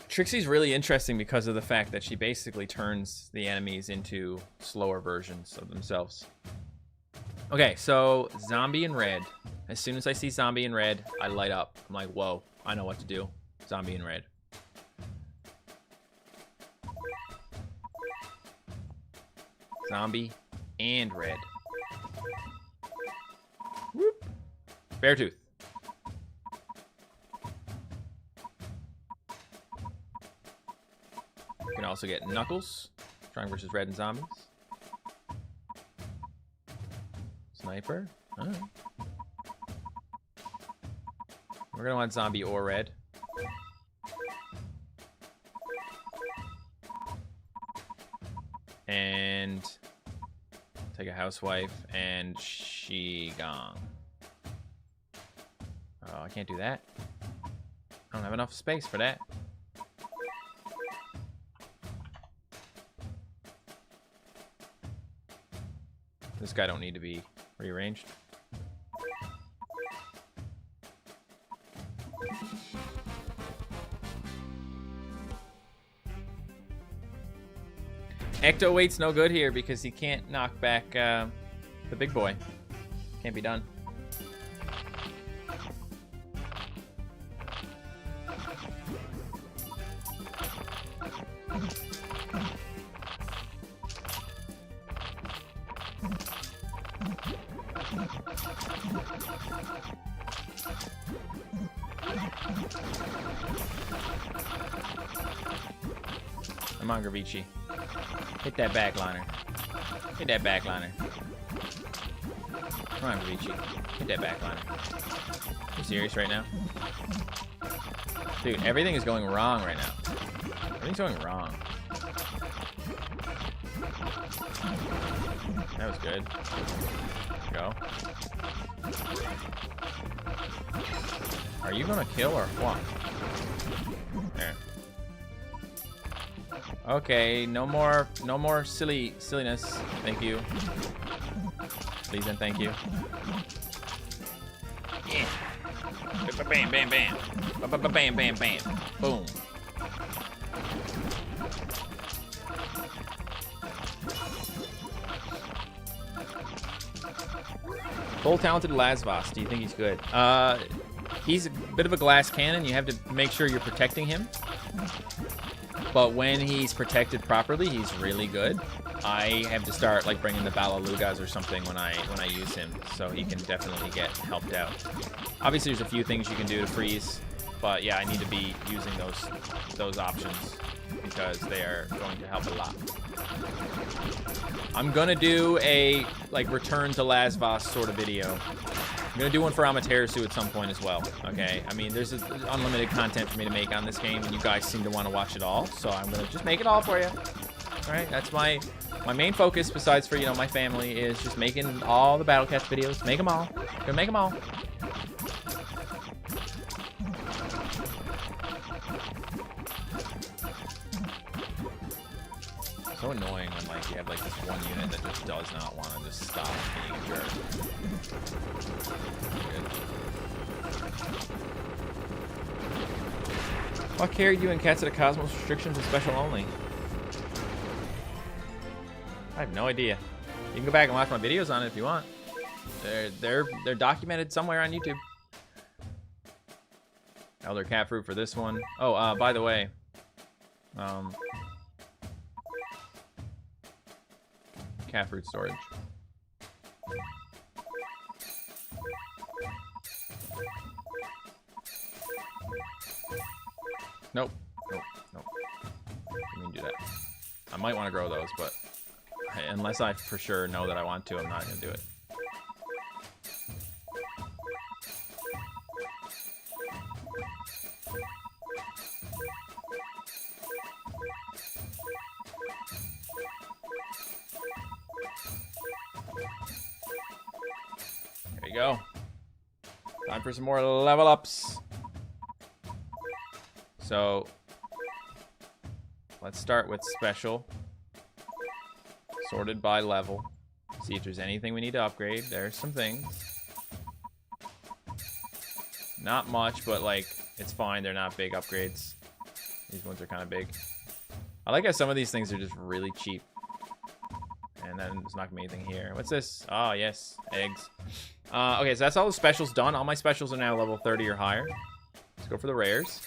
Trixie's really interesting because of the fact that she basically turns the enemies into slower versions of themselves. Okay, so zombie in red. As soon as I see zombie in red, I light up. I'm like, whoa, I know what to do. Zombie in red. Zombie and red. Whoop. Beartooth. also get Knuckles. Strong versus red and zombies. Sniper. Alright. We're gonna want zombie or red. And take a housewife and Shigong. Oh, I can't do that. I don't have enough space for that. This guy don't need to be rearranged. Ecto weight's no good here because he can't knock back the big boy. Can't be done. Come on, Gravici. Hit that backliner. Hit that backliner. Come on, Gravici. Hit that backliner. You serious right now? Dude, everything is going wrong right now. Everything's going wrong. That was good. Go. Are you gonna kill or what? There. Okay, no more silliness. Thank you. Please and thank you. Yeah. Bam, bam, bam. Bam, bam, bam. Boom. Full talented Lazvos. Do you think he's good? He's a bit of a glass cannon. You have to make sure you're protecting him. But when he's protected properly, he's really good. I have to start like bringing the Balalugas or something when I use him, so he can definitely get helped out. Obviously, there's a few things you can do to freeze, but yeah, I need to be using those options because they are going to help a lot. I'm gonna do a like return to Lazvos sort of video. I'm gonna do one for Amaterasu at some point as well. Okay, I mean there's unlimited content for me to make on this game, and you guys seem to want to watch it all, so I'm gonna just make it all for you. All right, that's my main focus. Besides for my family is just making all the Battle Cats videos. Make them all. Gonna make them all. So annoying when like you have like this one unit that just does not want to just stop being a jerk. What carried you in Cats of the Cosmos restrictions and special only? I have no idea. You can go back and watch my videos on it if you want. They're documented somewhere on YouTube. Elder Cat Fruit for this one. Oh, by the way, cat fruit storage. Nope. Nope. Nope. Let me do that. I might want to grow those, but unless I for sure know that I want to, I'm not going to do it. There you go. Time for some more level ups. So let's start with special. Sorted by level. See if there's anything we need to upgrade. There's some things. Not much, but like it's fine. They're not big upgrades. These ones are kind of big. I like how some of these things are just really cheap. And then there's not gonna be anything here. What's this? Oh, yes. Eggs. Okay, so that's all the specials done. All my specials are now level 30 or higher. Let's go for the rares.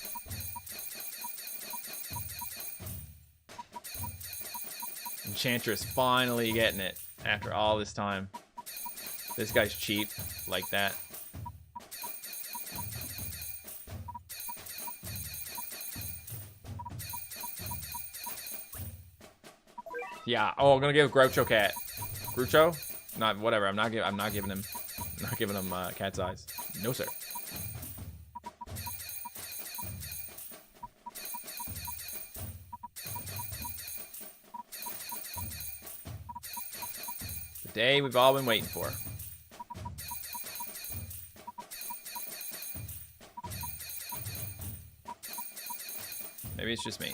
Enchantress finally getting it after all this time. This guy's cheap like that. Yeah. Oh, I'm gonna give Groucho cat. Groucho? Not whatever. I'm not giving him cat's eyes. No sir. The day we've all been waiting for. Maybe it's just me.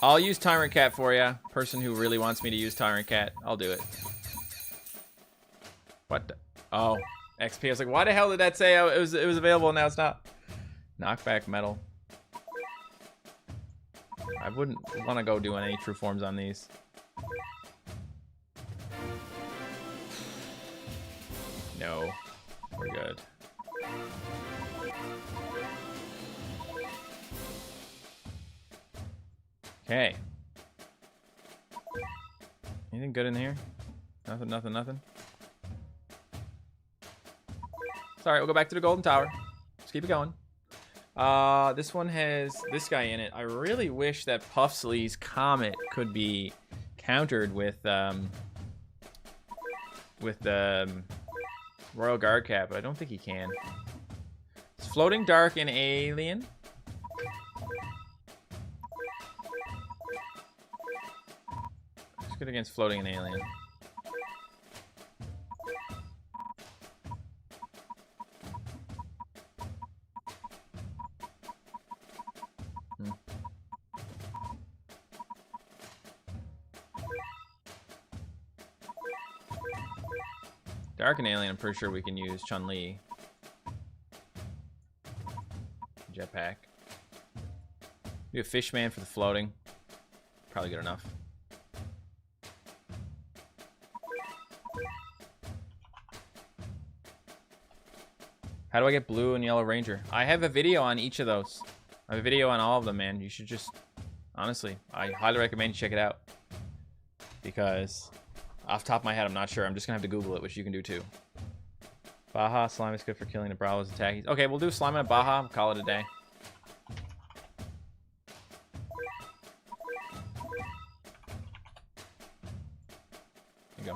I'll use Tyrant Cat for you. Person who really wants me to use Tyrant Cat, I'll do it. What the? Oh, XP. I was like, why the hell did that say it was available and now it's not? Knockback metal. I wouldn't want to go doing any true forms on these. No, we're good. Okay. Anything good in here? Nothing, nothing, nothing. Sorry, we'll go back to the Golden Tower. Just keep it going. This one has this guy in it. I really wish that Puffsley's Comet could be countered with the Royal Guard Cat, but I don't think he can. It's Floating Dark and Alien. It's good against Floating and Alien. Dark and Alien, I'm pretty sure we can use Chun-Li. Jetpack. We have Fishman for the floating. Probably good enough. How do I get Blue and Yellow Ranger? I have a video on each of those. I have a video on all of them, man. You should just... Honestly, I highly recommend you check it out. Because... Off the top of my head, I'm not sure. I'm just going to have to Google it, which you can do too. Baja Slime is good for killing the Brawlers and Tackies. Okay, we'll do Slime and a Baja. We'll call it a day. There you go.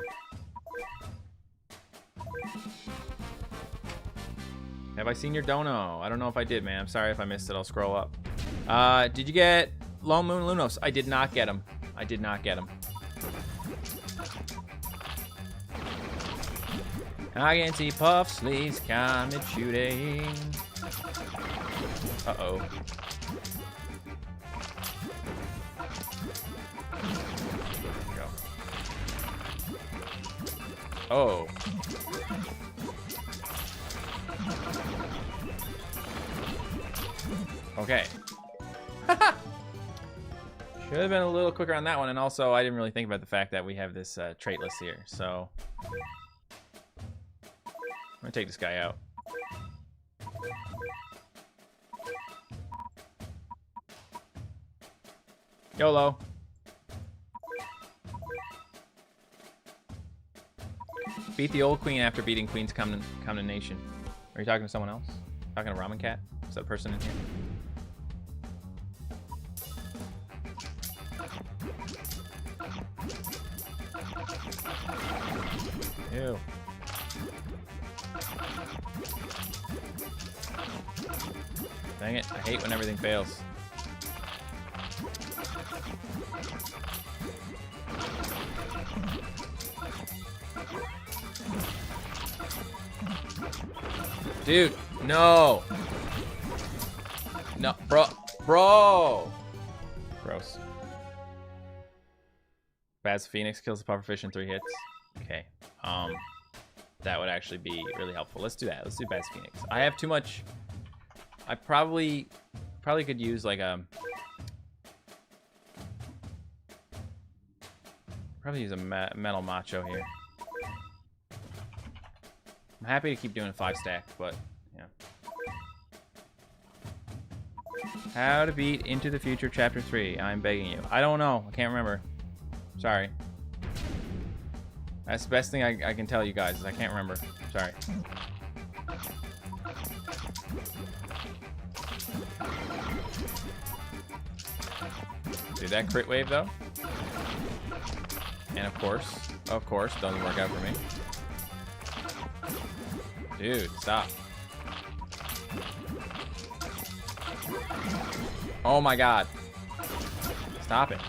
Have I seen your dono? I don't know if I did, man. I'm sorry if I missed it. I'll scroll up. Did you get Lone Moon Lunos? I did not get him. I did not get him. I can see Puffsley's Comet shooting. Uh-oh. Go. Oh. Okay. Should have been a little quicker on that one, and also I didn't really think about the fact that we have this trait list here, so... I'm gonna take this guy out. YOLO. Beat the old queen after beating Queen's Condemnation. Are you talking to someone else? Talking to Ramen Cat? Is that person in here? Ew. Dang it, I hate when everything fails. Dude, no. No, bro. Gross. Baz Phoenix kills the pufferfish in 3 hits. Okay. That would actually be really helpful. Let's do that. Let's do Baz Phoenix. I have too much. I probably could use like a metal macho here. I'm happy to keep doing a 5-stack, but yeah. How to beat Into the Future Chapter 3. I'm begging you. I don't know. I can't remember. Sorry. That's the best thing I can tell you guys is I can't remember. Sorry. Dude, that crit wave though. And of course, doesn't work out for me. Dude, stop. Oh my god. Stop it.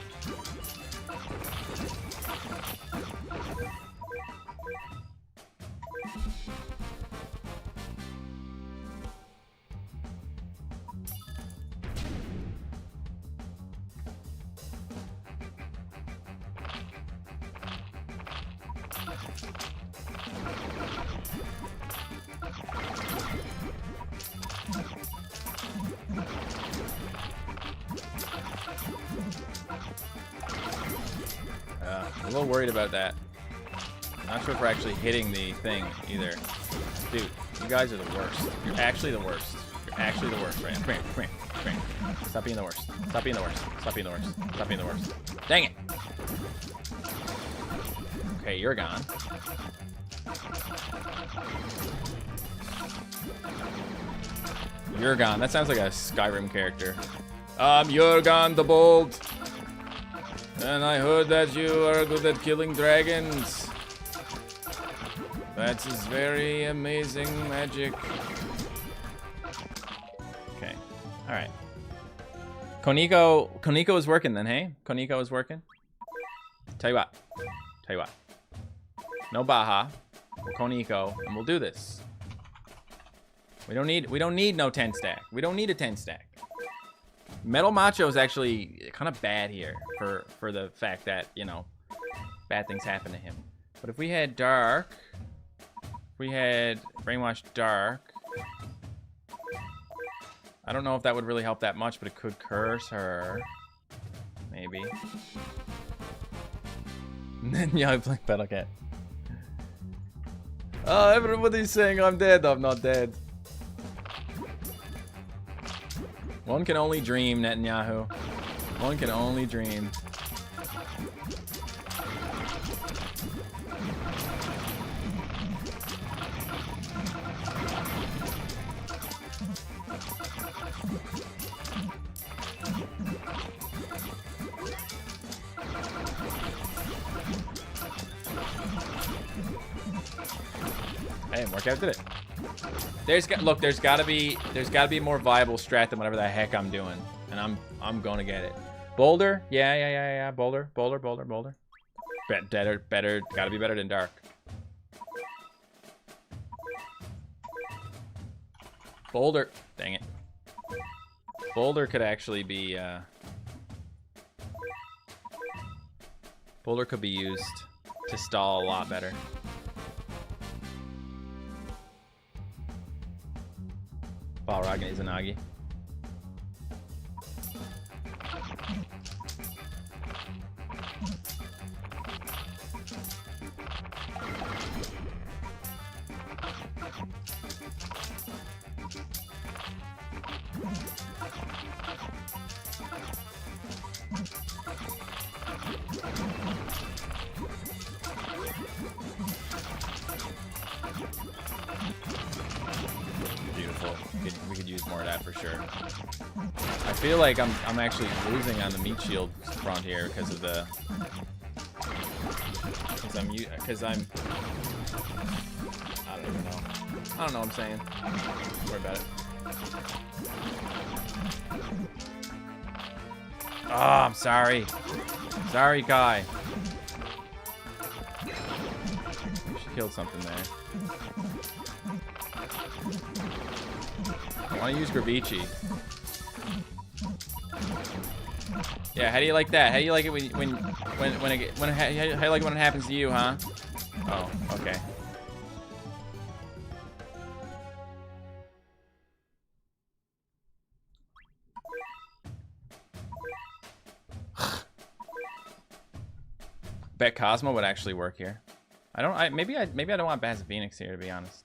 I'm a little worried about that. Not sure if we're actually hitting the thing either. Dude, you guys are the worst. You're actually the worst. You're actually the worst right now. Come here, come here, come here. Stop being the worst. Stop being the worst. Stop being the worst. Stop being the worst. Dang it! Okay, you're gone. You're gone. That sounds like a Skyrim character. You're gone, the bold. And I heard that you are good at killing dragons. That is very amazing magic. Okay. Alright. Koniko is working then, hey? Koniko is working. Tell you what. No Baja. Koniko, and we'll do this. We don't need no 10 stack. We don't need a 10 stack. Metal Macho is actually kind of bad here for the fact that, you know, bad things happen to him. But if we had Dark, we had Brainwash Dark. I don't know if that would really help that much, but it could curse her. Maybe. And then, yeah, I play Battle Cat. Oh, everybody's saying I'm dead. I'm not dead. One can only dream, Netanyahu. One can only dream. Hey, work out, did it? There's gotta be a more viable strat than whatever the heck I'm doing, and I'm gonna get it. Boulder, yeah. Boulder. Better, gotta be better than Dark. Boulder, dang it. Boulder could actually be. Boulder could be used to stall a lot better. Balrog and Izanagi. We could use more of that for sure. I feel like I'm actually losing on the meat shield front here because of the because I'm I don't even know. I don't know what I'm saying. Don't worry about it. Oh, I'm sorry. Sorry, Kai. She killed something there. I want to use Gravici. Yeah, how do you like that? How do you like it how do you like it when it happens to you, huh? Oh, okay. Bet Cosmo would actually work here. Maybe I don't want Baz Phoenix here, to be honest.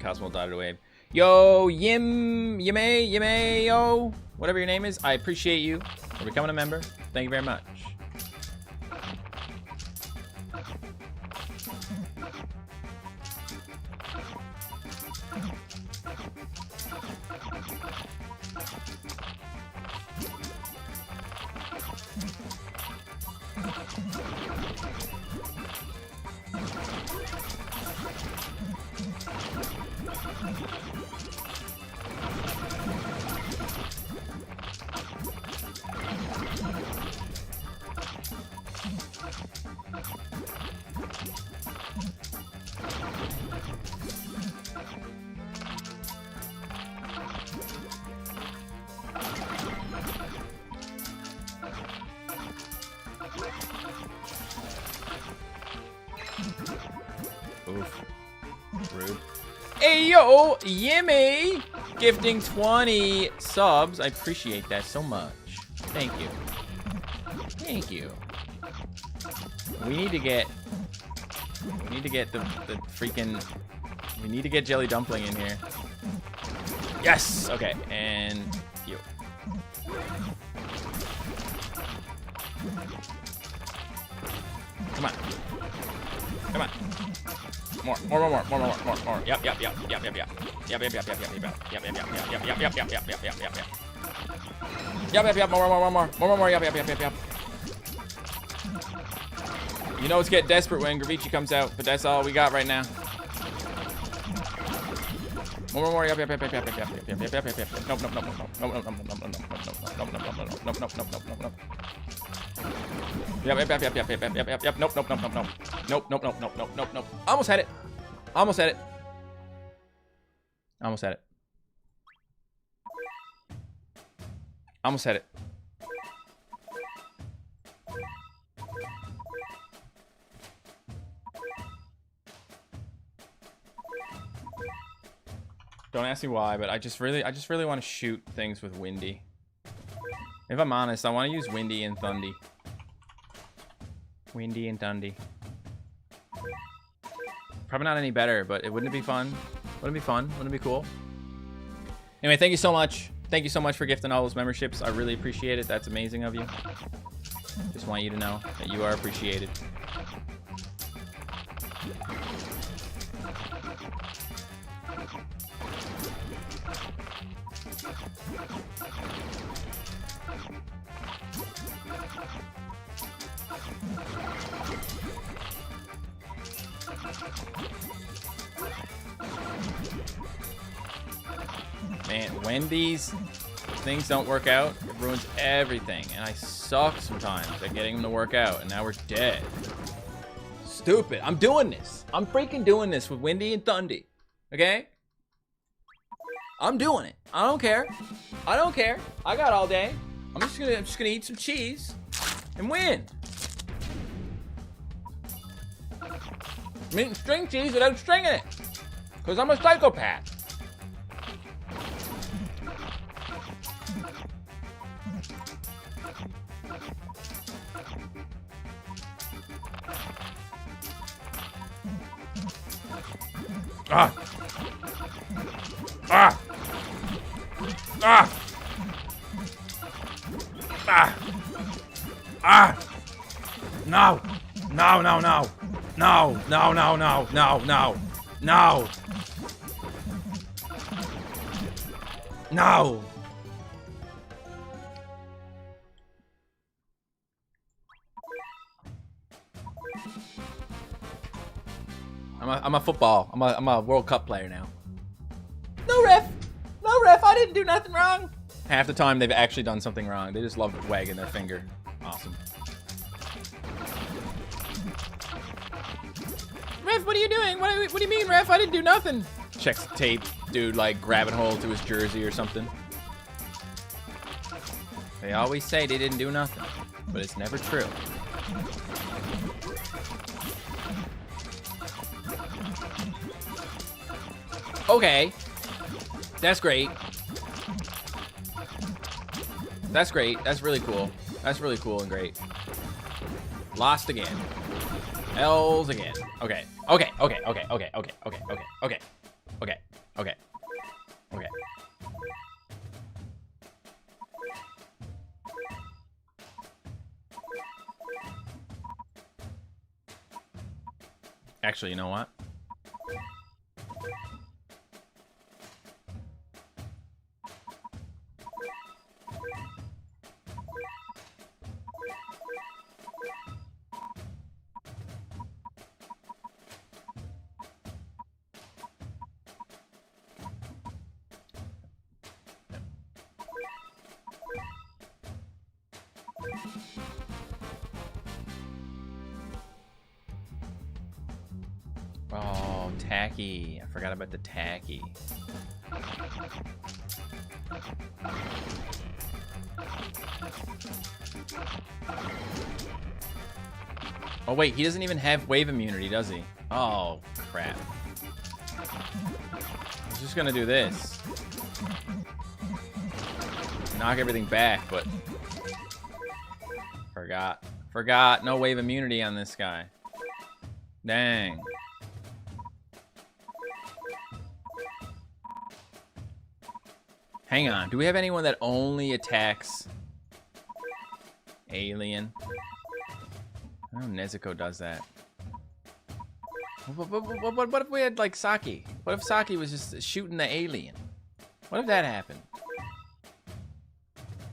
Cosmo dotted wave. Yo, Yime, yo, whatever your name is. I appreciate you for becoming a member. Thank you very much. Oof. Rude. Hey, yo, Yimmy! Gifting 20 subs. I appreciate that so much. Thank you. Thank you. We need to get the freaking... We need to get Jelly Dumpling in here. Yes! Okay, and you. Come on. Come on. More. Yep. More. Yep. You know it's getting desperate when Gravici comes out, but that's all we got right now. More. Yep. Nope. Nope. Almost had it. Don't ask me why, but I just really want to shoot things with Windy. If I'm honest, I want to use Windy and Thundy. Probably not any better, but wouldn't it be fun? Wouldn't it be fun? Wouldn't it be cool? Anyway, thank you so much. Thank you so much for gifting all those memberships. I really appreciate it. That's amazing of you. Just want you to know that you are appreciated. Man, when these things don't work out, it ruins everything. And I suck sometimes at getting them to work out. And now we're dead. Stupid. I'm doing this. I'm freaking doing this with Windy and Thundy. Okay? I'm doing it. I don't care. I got all day. I'm just gonna eat some cheese and win. I'm eating string cheese without stringing it. Because I'm a psychopath. No. I'm a football. I'm a World Cup player now. No ref, I didn't do nothing wrong. Half the time they've actually done something wrong. They just love wagging their finger. Awesome. Ref, what are you doing? What do you mean, ref? I didn't do nothing. Checks the tape, dude, like grabbing hold to his jersey or something. They always say they didn't do nothing, but it's never true. Okay. That's great. That's great. That's really cool. That's really cool and great. Lost again. L's again. Okay. Okay. Okay. Actually, you know what? Oh, tacky. I forgot about the tacky. Oh, wait. He doesn't even have wave immunity, does he? Oh, crap. I was just going to do this. Knock everything back, but... Forgot. No wave immunity on this guy. Dang. Hang on. Do we have anyone that only attacks alien? Oh, Nezuko does that. What if we had, like, Saki? What if Saki was just shooting the alien? What if that happened?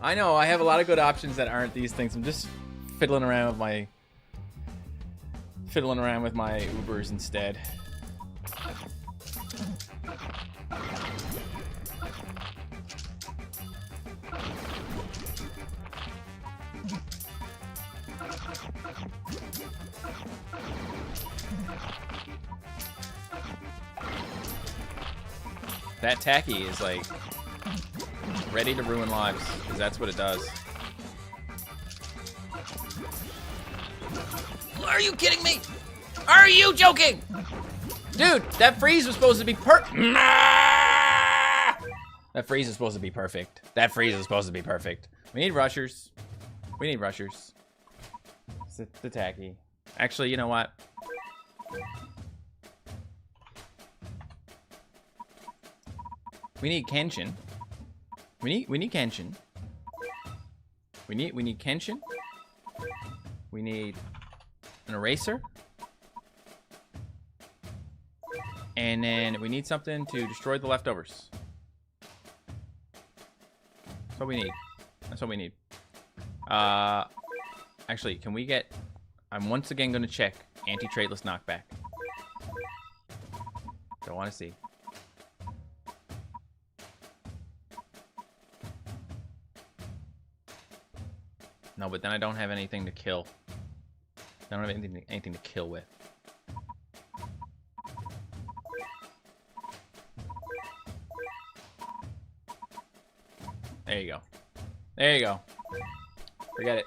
I know, I have a lot of good options that aren't these things. I'm just fiddling around with my Ubers instead. That tacky is like ready to ruin lives, because that's what it does. Are you kidding me? Are you joking? Dude, that freeze was supposed to be That freeze is supposed to be perfect. That freeze is supposed to be perfect. We need rushers. We need rushers. It's the tacky. Actually, you know what? We need Kenshin. We need Kenshin. We need Kenshin. We need an eraser. And then we need something to destroy the leftovers. That's what we need. That's what we need. Actually, can we get... I'm once again going to check anti-traitless knockback. Don't want to see. No, but then I don't have anything to kill. I don't have anything to kill with. There you go. There you go. Forget it.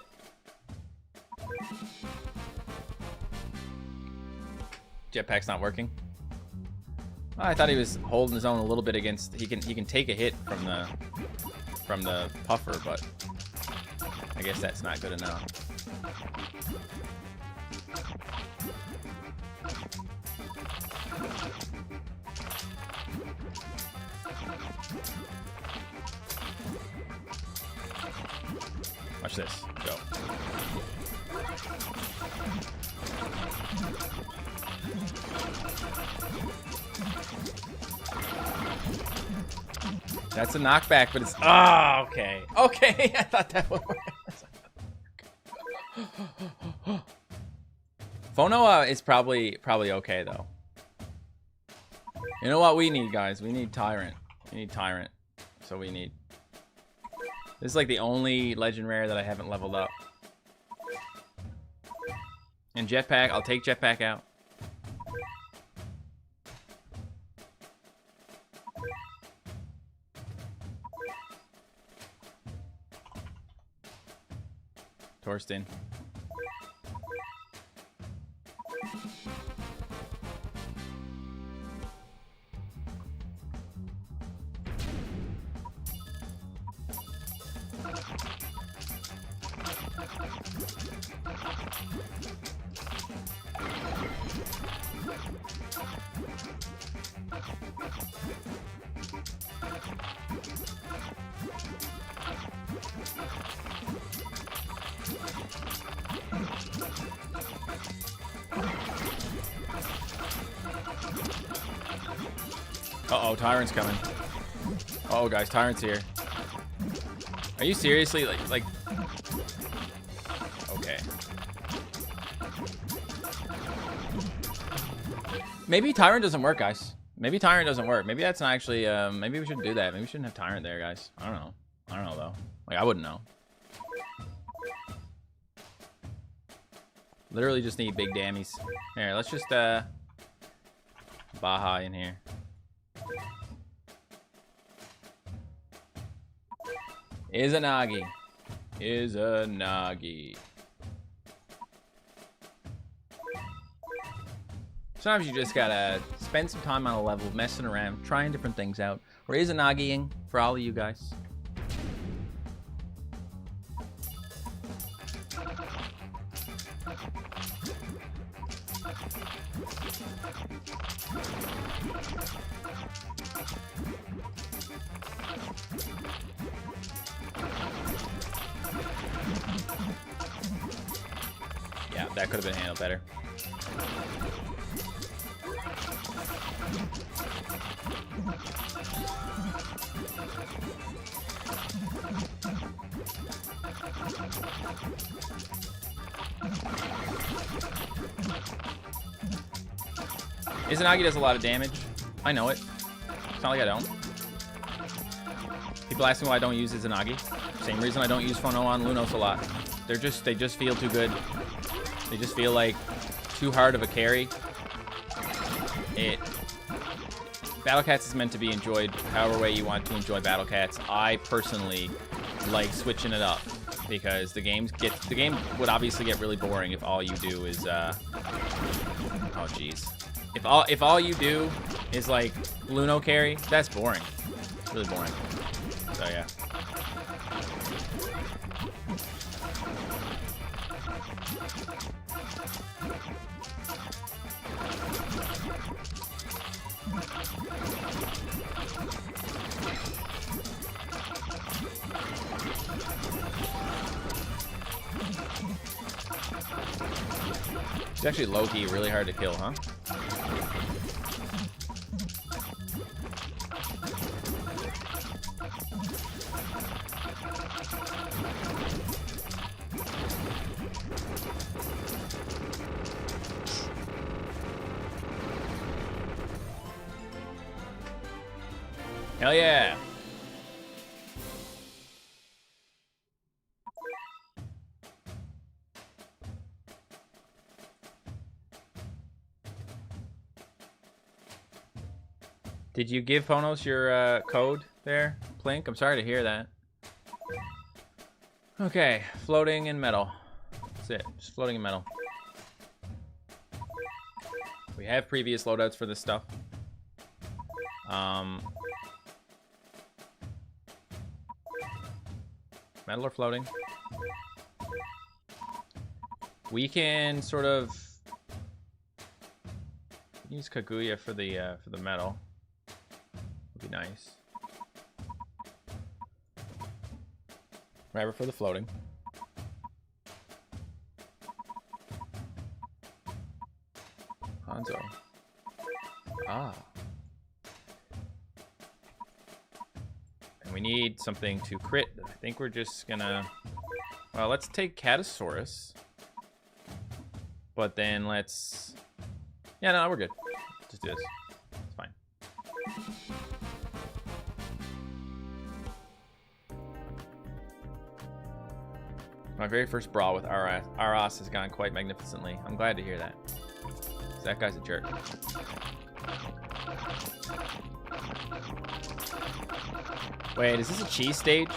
Jetpack's not working. Oh, I thought he was holding his own a little bit against. He can take a hit from the puffer, but I guess that's not good enough. Watch this. Go. That's a knockback, but it's... Oh, okay. Okay, I thought that would work. Phonoa is probably okay, though. You know what we need, guys? We need Tyrant. We need Tyrant. So we need... This is like the only legend rare that I haven't leveled up. And Jetpack, I'll take Jetpack out. Torsten. Uh-oh, Tyrant's coming. Uh-oh, guys, Tyrant's here. Are you seriously, like... Okay. Maybe Tyrant doesn't work, guys. Maybe Tyrant doesn't work. Maybe that's not actually, maybe we shouldn't do that. Maybe we shouldn't have Tyrant there, guys. I don't know. I don't know, though. Like, I wouldn't know. Literally just need big dammies. Here, let's just, Baja in here. Izanagi. Izanagi. Sometimes you just gotta spend some time on a level, messing around, trying different things out. Or Izanagiing for all of you guys. Yeah, that could have been handled better. Izanagi does a lot of damage. I know it. It's not like I don't. People ask me why I don't use Izanagi. Same reason I don't use Phono on Lunos a lot. They just feel too good. They just feel like too hard of a carry. Battle Cats is meant to be enjoyed however way you want to enjoy Battle Cats. I personally like switching it up because the game would obviously get really boring if all you do is oh jeez. If all you do is like Luno carry, that's boring. It's really boring. So yeah. It's actually low-key really hard to kill, huh? Hell yeah! Did you give Ponos your code there, Plink? I'm sorry to hear that. Okay, floating and metal. That's it, just floating and metal. We have previous loadouts for this stuff. Metal or floating? We can sort of use Kaguya for the metal. Would be nice. Whatever for the floating. Hanzo. Ah. And we need something to crit. I think we're just gonna... Well, let's take Catasaurus. But then let's... Yeah, no, we're good. Just do this. It's fine. My very first brawl with Aras has gone quite magnificently. I'm glad to hear that. 'Cause that guy's a jerk. Wait, is this a cheese stage?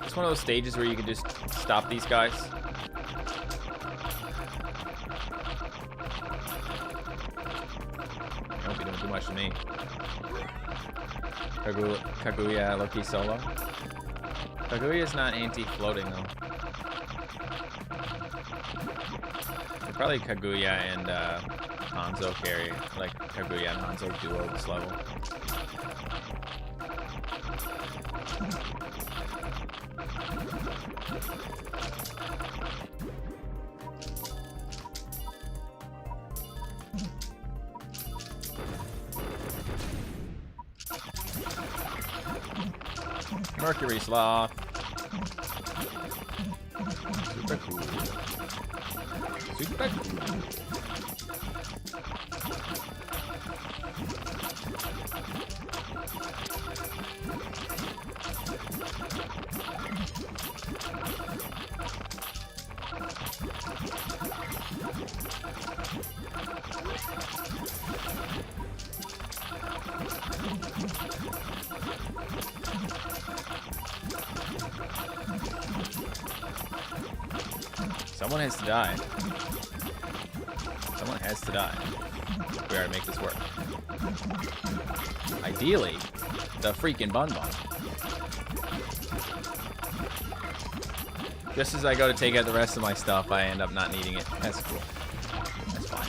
It's one of those stages where you can just stop these guys. I hope you don't do much to me. Kaguya Loki solo. Kaguya's not anti-floating though. Probably Kaguya and Hanzo carry, like Kaguya and Hanzo duo this level. Mercury Sloth. Super cool. Super cool. Someone has to die. Someone has to die. We gotta make this work. Ideally, the freaking Bun Bun. Just as I go to take out the rest of my stuff, I end up not needing it. That's cool. That's fine.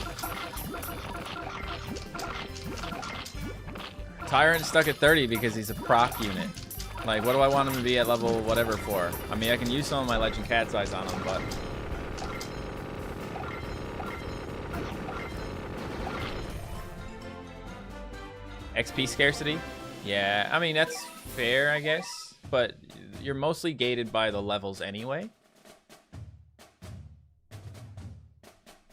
Tyrant's stuck at 30 because he's a proc unit. Like, what do I want him to be at level whatever for? I mean, I can use some of my Legend Cat's Eyes on him, but... XP scarcity? Yeah, I mean, that's fair, I guess. But you're mostly gated by the levels anyway.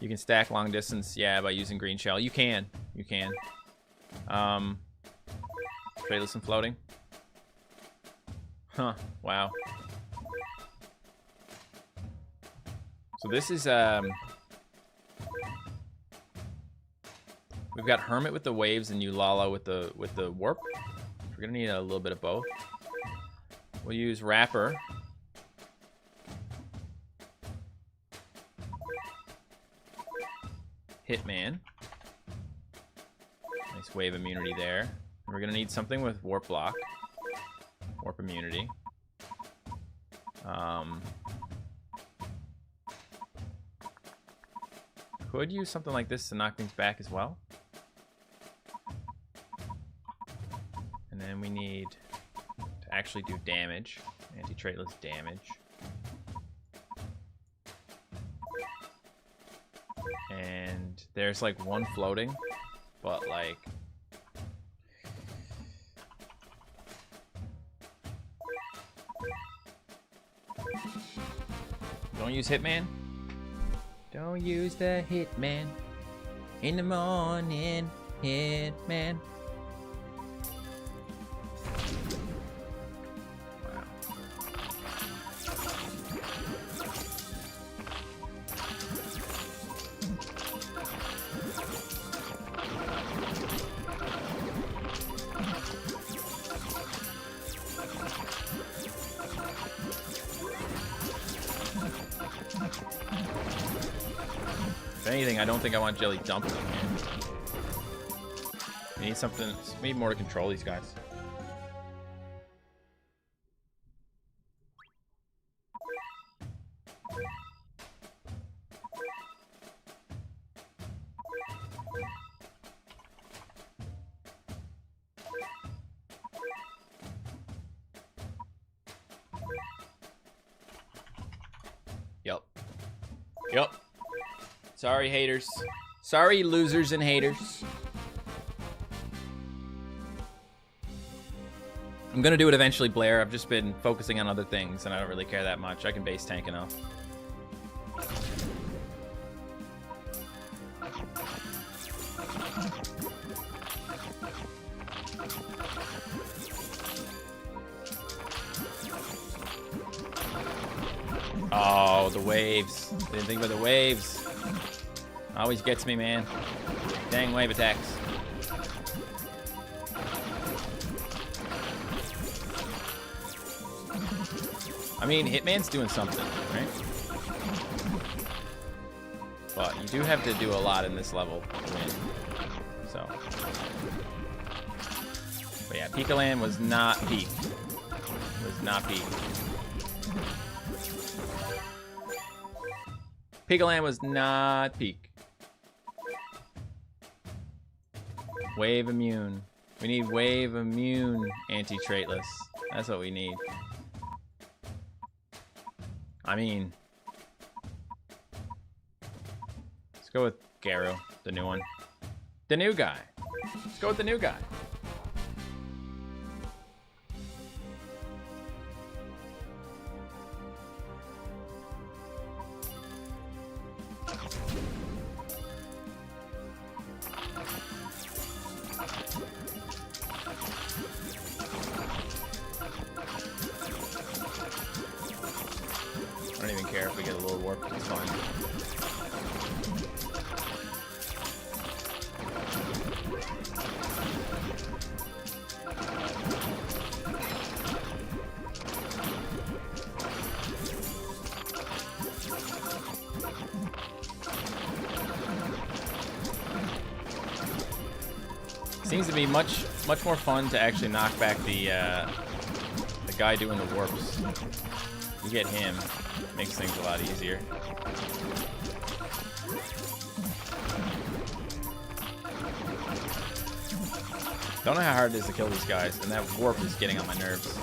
You can stack long distance, yeah, by using green shell. You can. You can. Traitless and floating. Huh, wow. So this is, we've got Hermit with the waves and Eulala with the warp. We're gonna need a little bit of both. We'll use Rapper. Hitman. Nice wave immunity there. And we're gonna need something with warp block. Warp immunity. Could use something like this to knock things back as well. And then we need to actually do damage. Anti-traitless damage. And there's like one floating, but like... Don't use Hitman. Don't use the Hitman. In the morning, Hitman. Wow. If anything, I don't think I want Jelly dumping in here. We need something, we need more to control these guys. Yup. Yup. Sorry, haters. Sorry, losers and haters. I'm gonna do it eventually, Blair. I've just been focusing on other things, and I don't really care that much. I can base tank enough. Oh, the waves. Didn't think about the waves. Always gets me, man. Dang wave attacks. I mean, Hitman's doing something, right? But you do have to do a lot in this level to win. So. But yeah, Pikaland was not peaked. Was not peaked. Pikaland was not peak. Wave immune. We need wave immune anti-traitless. That's what we need. I mean, let's go with Garu, the new one. The new guy. Let's go with the new guy. Seems to be much more fun to actually knock back the guy doing the warps. You get him, makes things a lot easier. Don't know how hard it is to kill these guys, and that warp is getting on my nerves.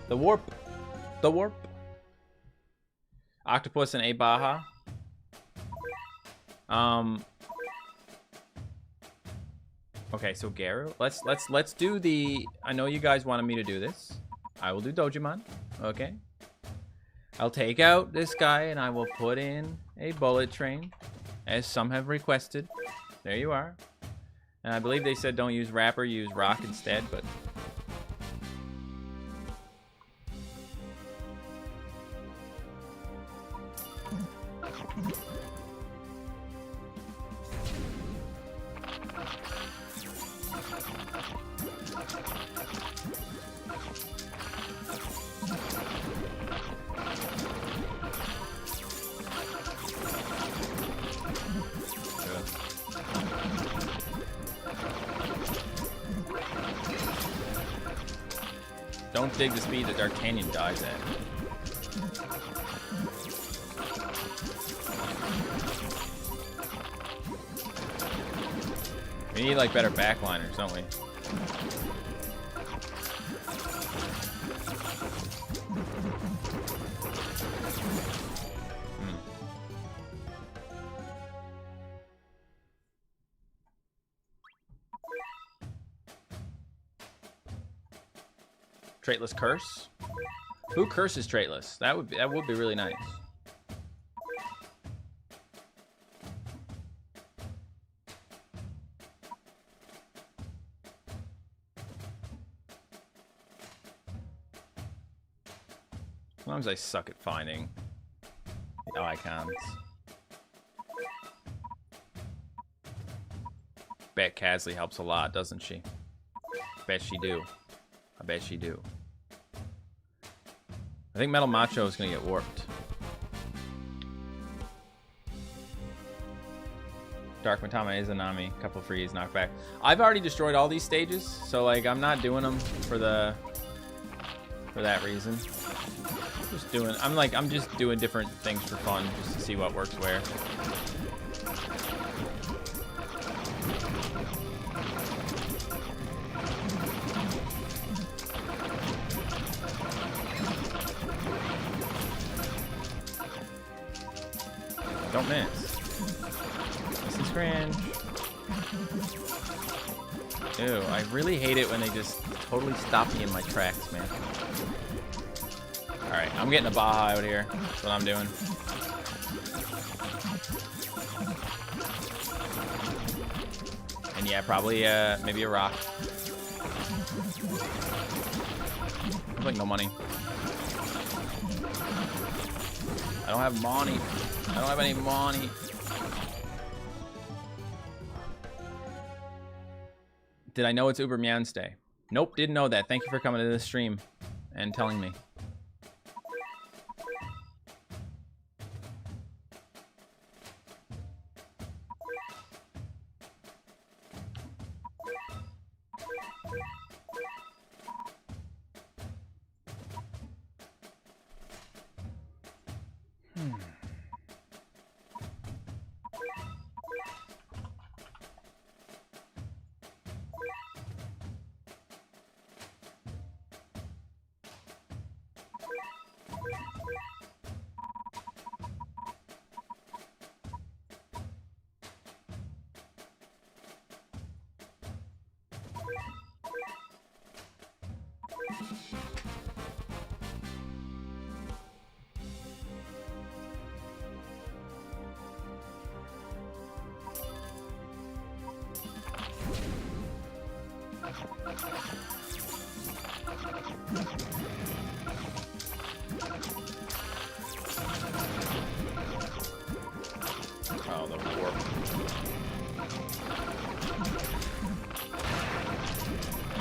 The warp. The warp. Octopus and a Baja. Okay, so Garu. Let's do the. I know you guys wanted me to do this. I will do Dojimon. Okay. I'll take out this guy and I will put in a bullet train, as some have requested. There you are. And I believe they said don't use Wrapper, use Rock instead, but. Don't dig the speed that D'Artagnan dies at. We need like better backliners, don't we? Traitless curse? Who curses Traitless? That would be really nice. As long as I suck at finding the icons. Bet Casley helps a lot, doesn't she? Bet she do. I bet she do. I think Metal Macho is gonna get warped. Dark Matama Izanami, couple freeze, knockback. I've already destroyed all these stages, so like I'm not doing them for that reason. I'm just doing different things for fun, just to see what works where. Don't miss. This is cringe. Ew, I really hate it when they just totally stop me in my tracks, man. Alright, I'm getting a Baja out here. That's what I'm doing. And yeah, probably maybe a rock. I have like no money. I don't have money. I don't have any money. Did I know it's Uber MEOWNESDAY? Nope, didn't know that. Thank you for coming to this stream and telling me. Oh, the warp.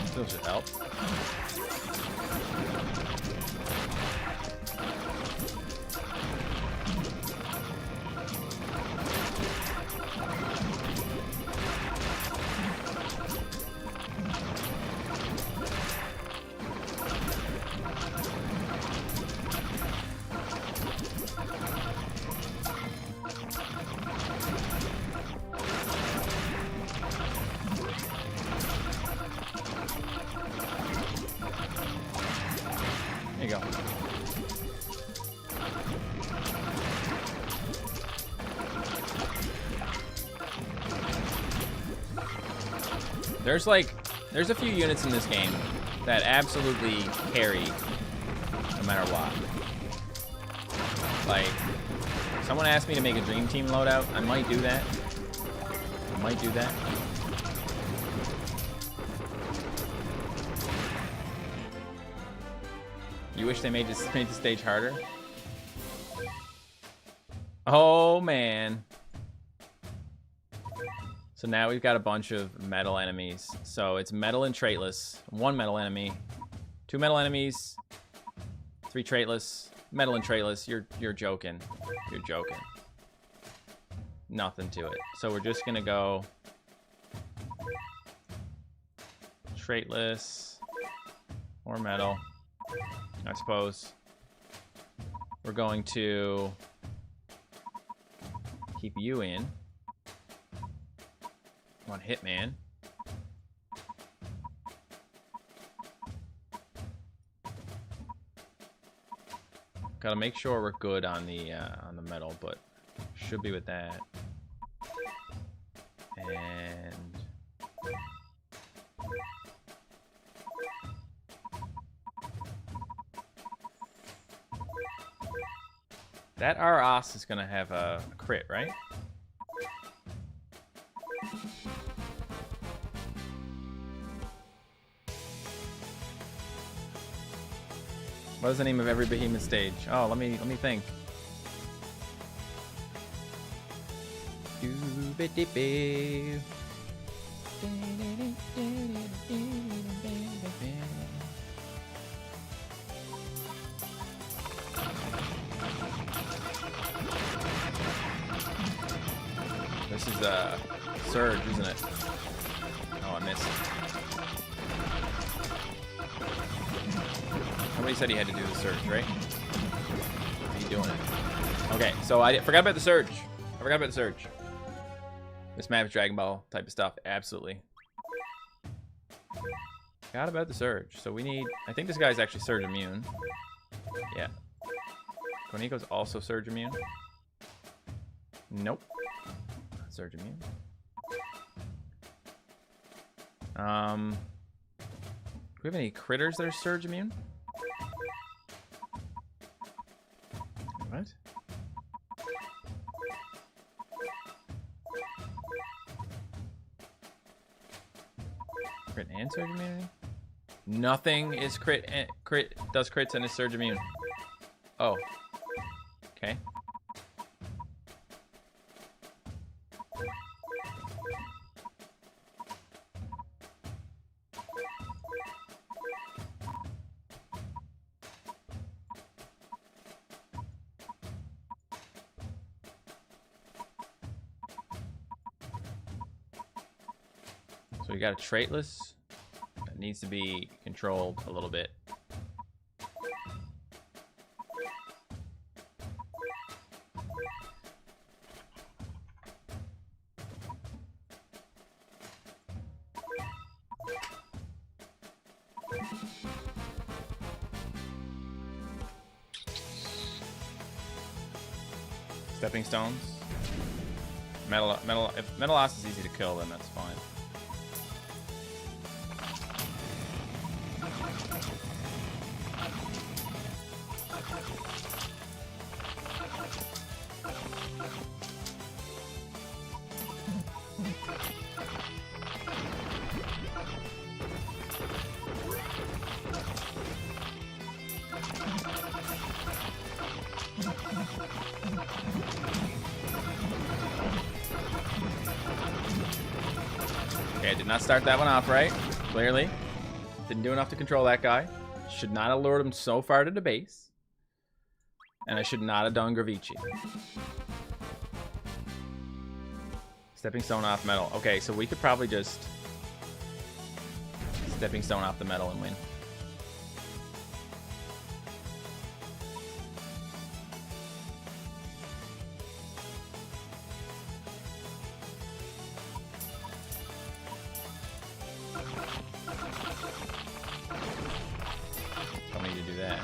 Still should help. There's a few units in this game that absolutely carry no matter what. Like, if someone asked me to make a Dream Team loadout, I might do that. I might do that. You wish they made the stage harder? Oh, man. So now we've got a bunch of metal enemies. So it's metal and traitless. 1 metal enemy. 2 metal enemies. 3 traitless. Metal and traitless. You're joking. You're joking. Nothing to it. So we're just gonna go traitless or metal, I suppose. We're going to keep you in. On Hitman. Gotta make sure we're good on the metal, but should be with that. And that ROS is gonna have a crit, right? What is the name of every behemoth stage? Oh, let me think. This is a surge, isn't it? Oh, I missed. Somebody said he had to do the surge, right? Are you doing it? Okay, so I forgot about the surge. I forgot about the surge. This map is Dragon Ball type of stuff, absolutely. Forgot about the surge. So we need, I think this guy's actually surge immune. Yeah. Koniko's also surge immune. Nope. Not surge immune. Do we have any critters that are surge immune? What? Crit and surge immunity? Nothing is crit does crits and is surge immune. Oh. Okay. So we got a traitless that needs to be controlled a little bit. Stepping stones. If Metallos is easy to kill, then that's fine. Okay, I did not start that one off right. Clearly. Didn't do enough to control that guy. Should not have lured him so far to the base. And I should not have done Gravici. Stepping stone off metal. Okay, so we could probably just stepping stone off the metal and win. Don't need to do that.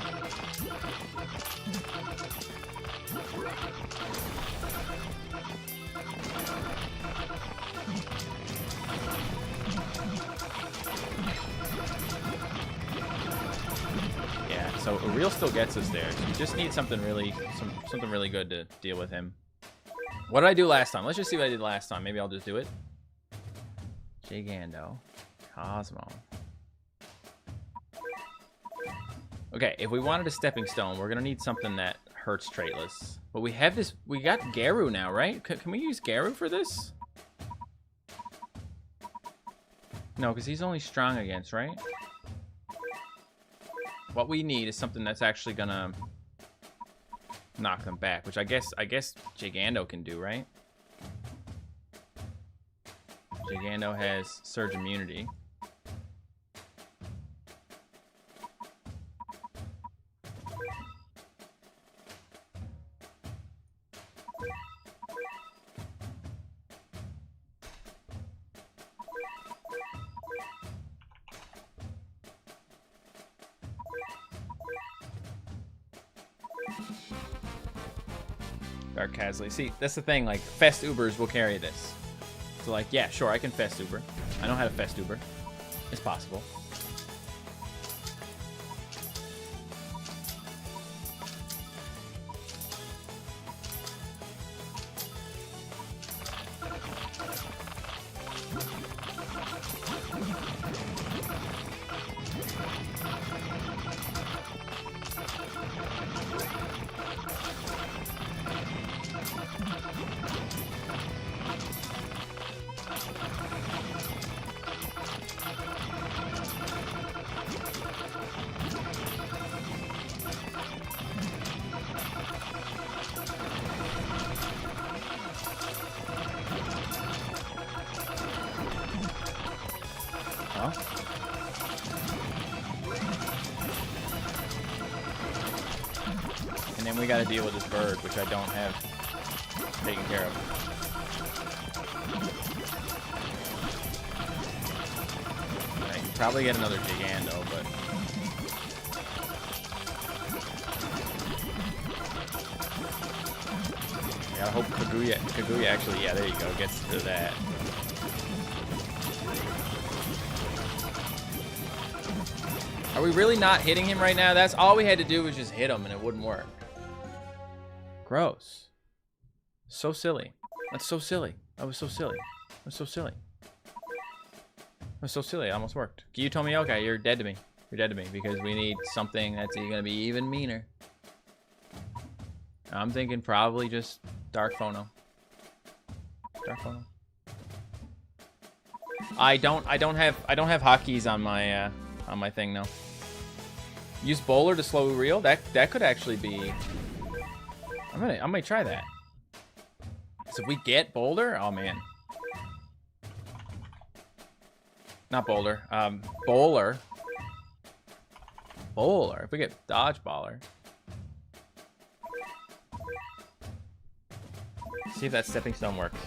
Real still gets us there. So you just need something really, something really good to deal with him. What did I do last time? Let's just see what I did last time. Maybe I'll just do it. Gigando. Cosmo. Okay, if we wanted a stepping stone, we're gonna need something that hurts traitless. But we have this. We got Garu now, right? Can we use Garu for this? No, because he's only strong against, right? What we need is something that's actually gonna knock them back, which I guess Gigando can do, right? Gigando has surge immunity. Dark Casley. See, that's the thing, like, Fest Ubers will carry this. So, like, yeah, sure, I can Fest Uber. I know how to Fest Uber. It's possible. And then we got to deal with this bird, which I don't have taken care of. I can probably get another Gigando, but I gotta hope Kaguya actually, yeah, there you go, gets to that. Are we really not hitting him right now? That's all we had to do was just hit him and it wouldn't work. Gross. So silly. That's so silly. That was so silly. That was so silly. That was so silly. It almost worked. You told me, okay, you're dead to me. You're dead to me because we need something that's gonna be even meaner. I'm thinking probably just Dark Phono. Dark Phono. I don't have hotkeys on my thing now. Use Bowler to slow reel. That could actually be. I might try that. So if we get Boulder, oh man. Not Boulder. Bowler. Bowler. If we get Dodgeballer. See if that stepping stone works.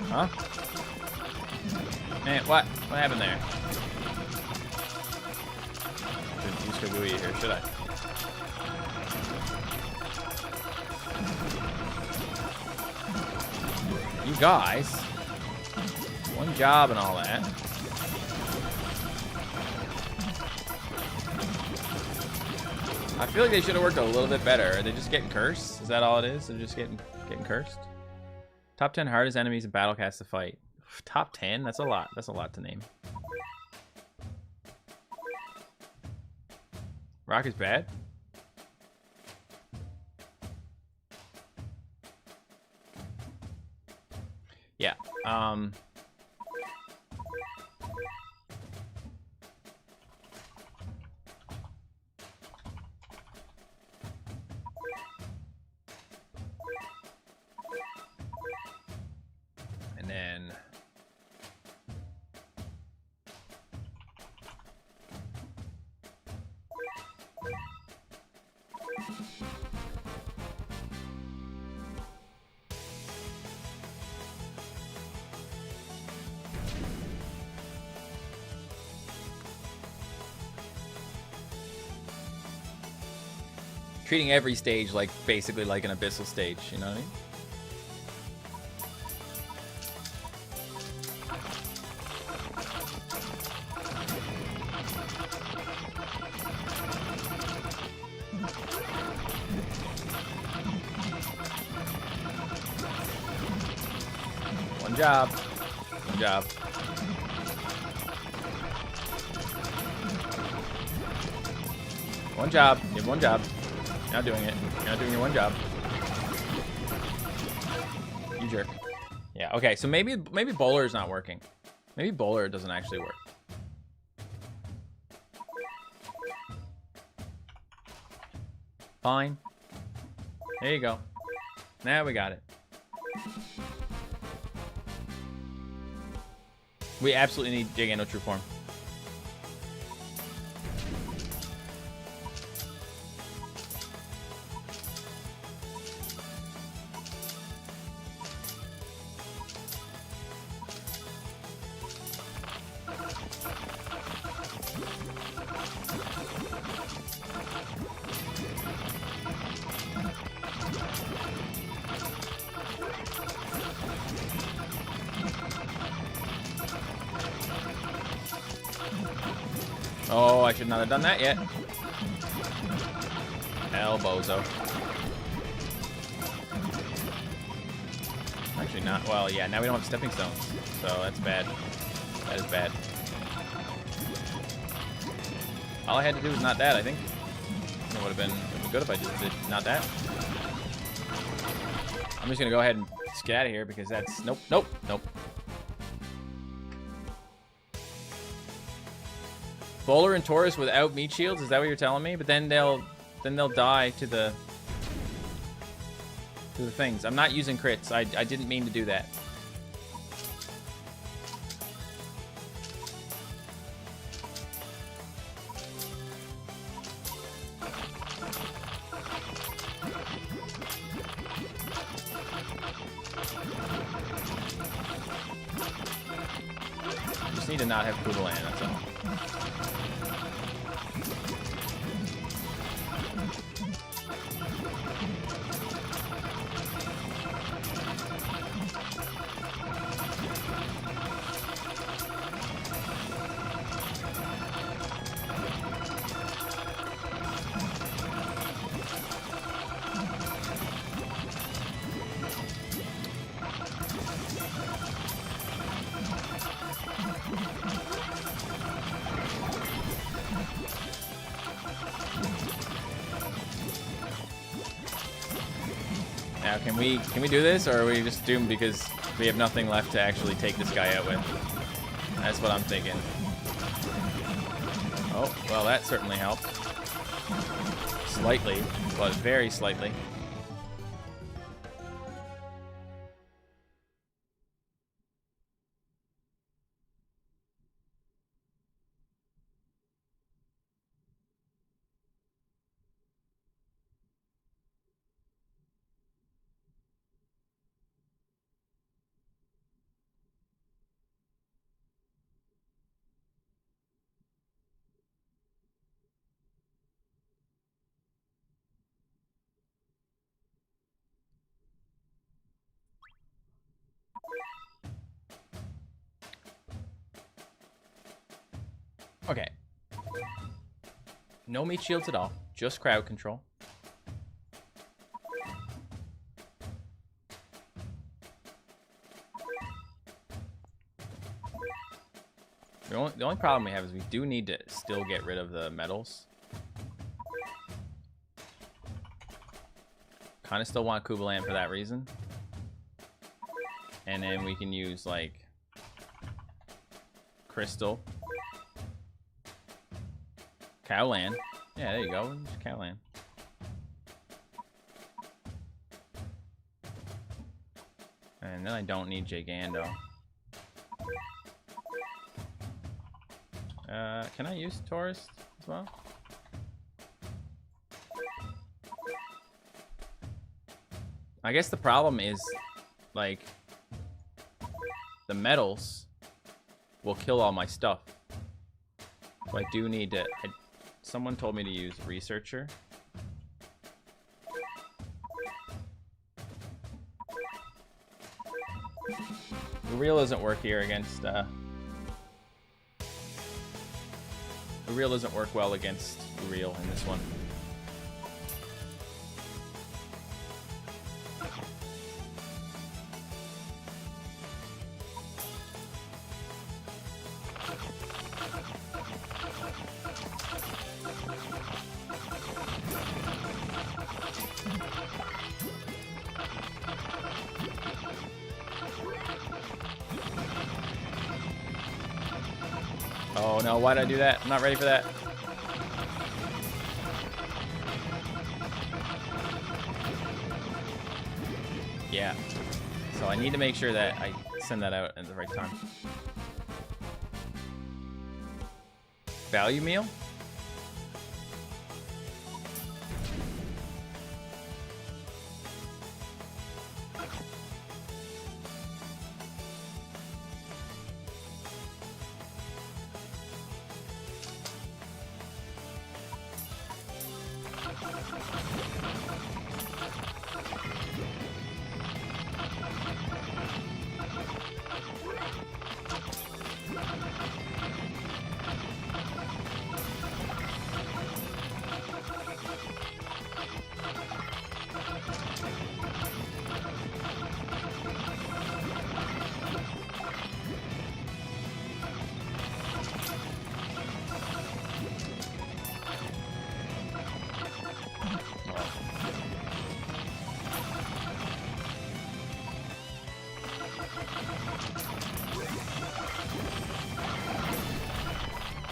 Huh? Man, what? What happened there? Shouldn't use Kaguya here, should I? You guys. One job and all that. I feel like they should have worked a little bit better. Are they just getting cursed? Is that all it is? They're just getting cursed? Top 10 hardest enemies in Battle Cast to fight. Top 10? That's a lot. That's a lot to name. Rock is bad? Yeah. And then treating every stage like basically like an abyssal stage, you know what I mean? One job. One job. One job. You have one job. You're not doing it. You're not doing your one job. You jerk. Yeah, okay, so maybe Bowler is not working. Maybe Bowler doesn't actually work. Fine. There you go. Now we got it. We absolutely need Gigano True Form. Oh, I should not have done that yet. Hell, bozo. Actually not. Well, yeah, now we don't have stepping stones. So that's bad. That is bad. All I had to do was not that, I think. It would have been good if I just did not that. I'm just going to go ahead and get out of here because that's... Nope, nope, nope. Bowler and Taurus without meat shields? Is that what you're telling me? But then they'll die to the things. I'm not using crits. I didn't mean to do that. Just need to not have Kubalan, that's all. Now, can we do this, or are we just doomed because we have nothing left to actually take this guy out with? That's what I'm thinking. Oh, well, that certainly helped. Slightly, but very slightly. Okay. No meat shields at all. Just crowd control. The only problem we have is we do need to still get rid of the metals. Kind of still want Kubalan for that reason. And then we can use, like, Crystal. Cowland. Yeah, there you go. Just Cowland. And then I don't need Gigando. Can I use Tourist as well? I guess the problem is, like, the metals will kill all my stuff. So I do need to... someone told me to use Researcher. Uriel doesn't work here against... Uriel doesn't work well against Uriel in this one. Oh no, why did I do that? I'm not ready for that. Yeah. So I need to make sure that I send that out at the right time. Value meal?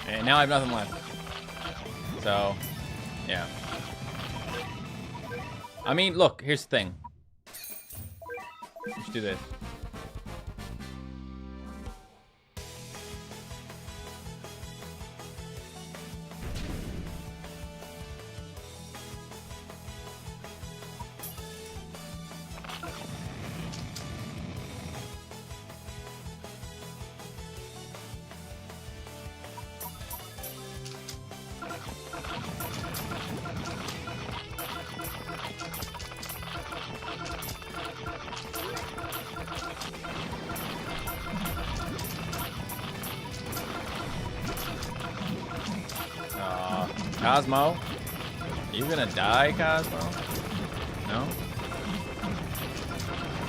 And now I have nothing left. So, yeah. I mean, look, here's the thing. Let's do this. Cosmo? Are you gonna die, Cosmo? No?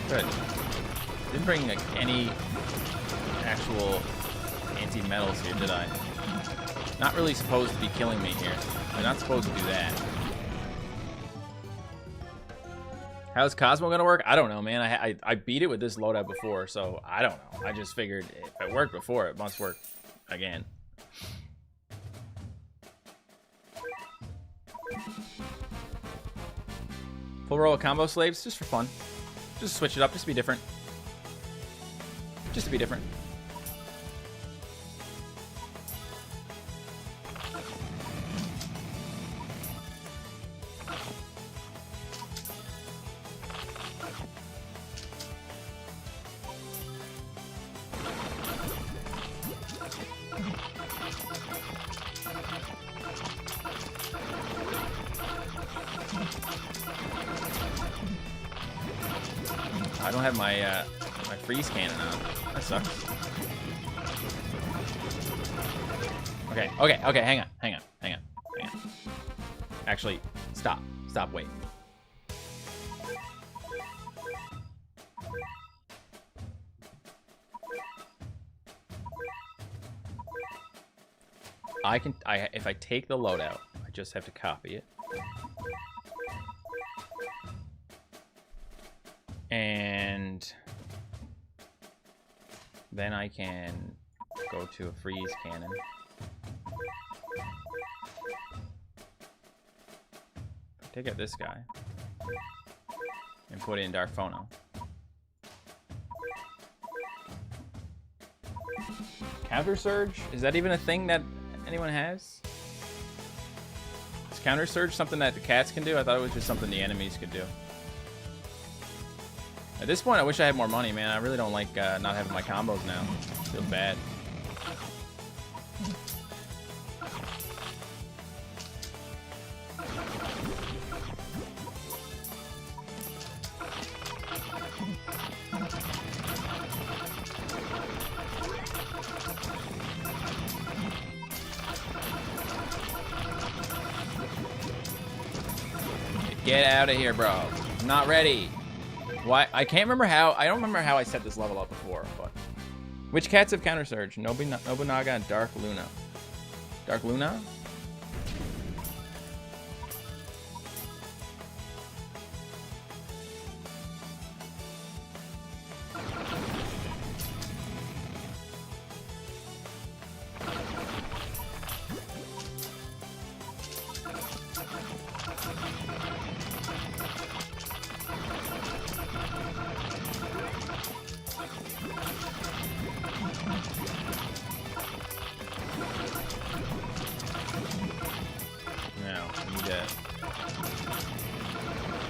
Good. Didn't bring like any actual anti-metals here, did I? Not really supposed to be killing me here. I'm not supposed to do that. How's Cosmo gonna work? I don't know, man. I beat it with this loadout before, so I don't know. I just figured if it worked before, it must work again. Full roll of combo slaves, just for fun. Just switch it up, just to be different. Just to be different. I don't have my my freeze cannon on. That sucks. Okay, hang on. Actually, stop, wait. If I take the loadout, I just have to copy it. And then I can go to a freeze cannon. Take out this guy and put it in Dark Phono. Counter surge? Is that even a thing that anyone has? Is counter surge something that the cats can do? I thought it was just something the enemies could do. At this point, I wish I had more money, man. I really don't like not having my combos now. I feel bad. Get out of here, bro. I'm not ready. Why? I can't remember how. I don't remember how I set this level up before, but. Which cats have counter surge? Nobunaga and Dark Luna. Dark Luna?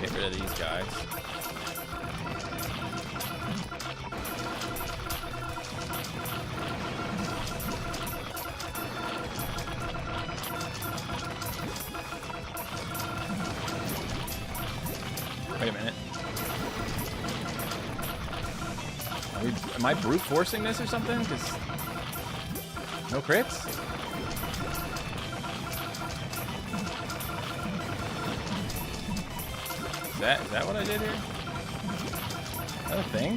Get rid of these guys. Wait a minute. Am I brute forcing this or something? Because no crits? Is that what I did here? Is that a thing?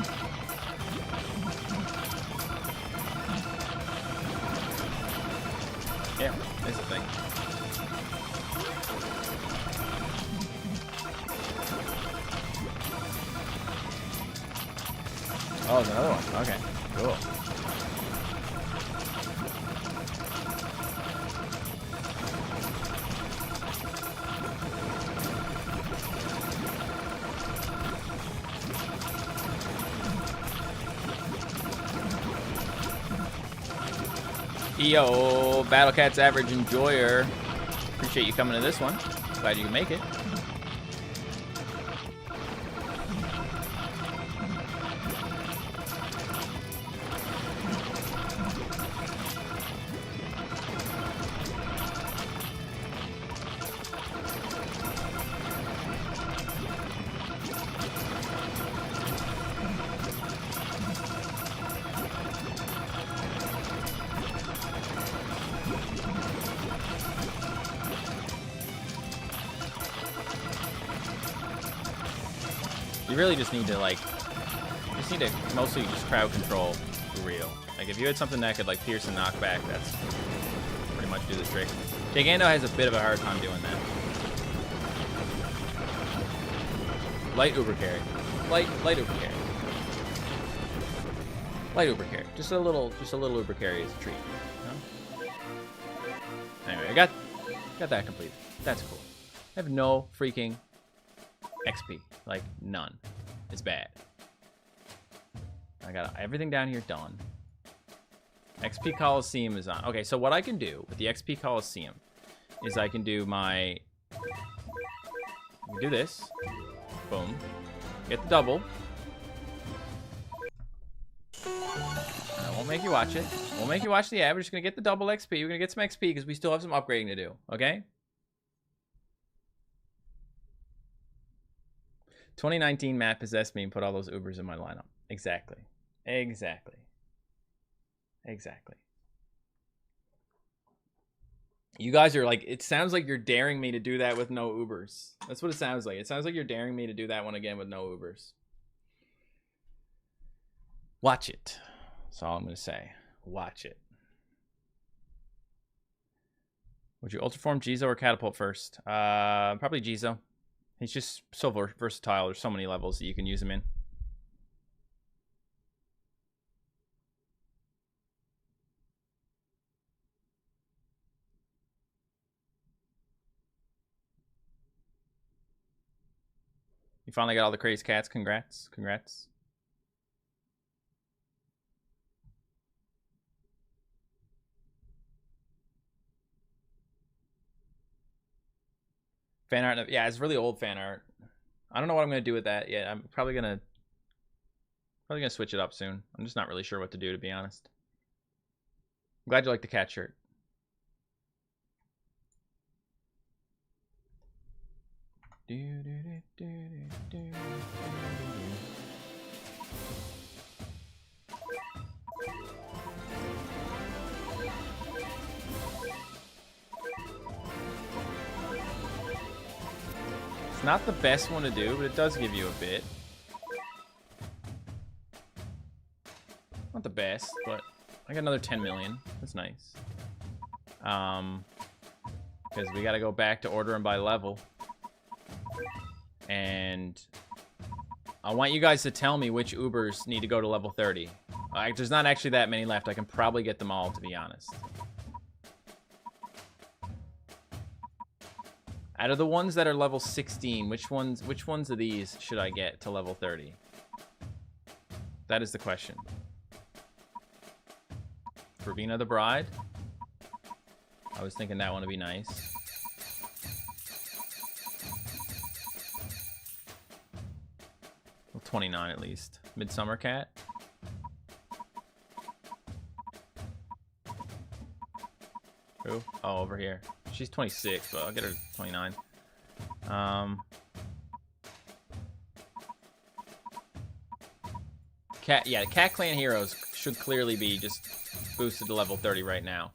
Yeah, it's a thing. Oh, there's another one. Okay, cool. Yo, Battle Cat's average enjoyer. Appreciate you coming to this one. Glad you can make it. You really just need to mostly just crowd control for real. Like if you had something that could like pierce and knock back, that's pretty much do the trick. Gigando has a bit of a hard time doing that. Light uber carry. Light uber carry. Light uber carry. Just a little uber carry is a treat. You know? Anyway, I got that completed. That's cool. I have no freaking XP. Like, none. It's bad. I got everything down here done. XP Coliseum is on. Okay, so what I can do with the XP Coliseum is I can do my... I can do this. Boom. Get the double. I won't make you watch it. Won't make you watch the average. Just gonna get the double XP. We're gonna get some XP because we still have some upgrading to do. Okay? 2019 Matt possessed me and put all those Ubers in my lineup. Exactly. Exactly. Exactly. You guys are like, it sounds like you're daring me to do that with no Ubers. That's what it sounds like. It sounds like you're daring me to do that one again with no Ubers. Watch it. That's all I'm going to say. Watch it. Would you Ultraform Jizo or Catapult first? Probably Jizo. He's just so versatile. There's so many levels that you can use him in. You finally got all the crazy cats. Congrats. Congrats. Fan art. Yeah, it's really old fan art. I don't know what I'm gonna do with that yet. I'm probably gonna switch it up soon. I'm just not really sure what to do, to be honest. I'm glad you like the cat shirt. It's not the best one to do, but it does give you a bit. Not the best, but I got another 10 million. That's nice. Because we got to go back to order them by level. And I want you guys to tell me which Ubers need to go to level 30. There's not actually that many left. I can probably get them all, to be honest. Out of the ones that are level 16, which ones of these should I get to level 30? That is the question. Ravina the Bride. I was thinking that one would be nice. Well, 29 at least. Midsummer Cat. Who? Oh, over here. She's 26, but I'll get her 29. Cat, yeah, Cat Clan Heroes should clearly be just boosted to level 30 right now.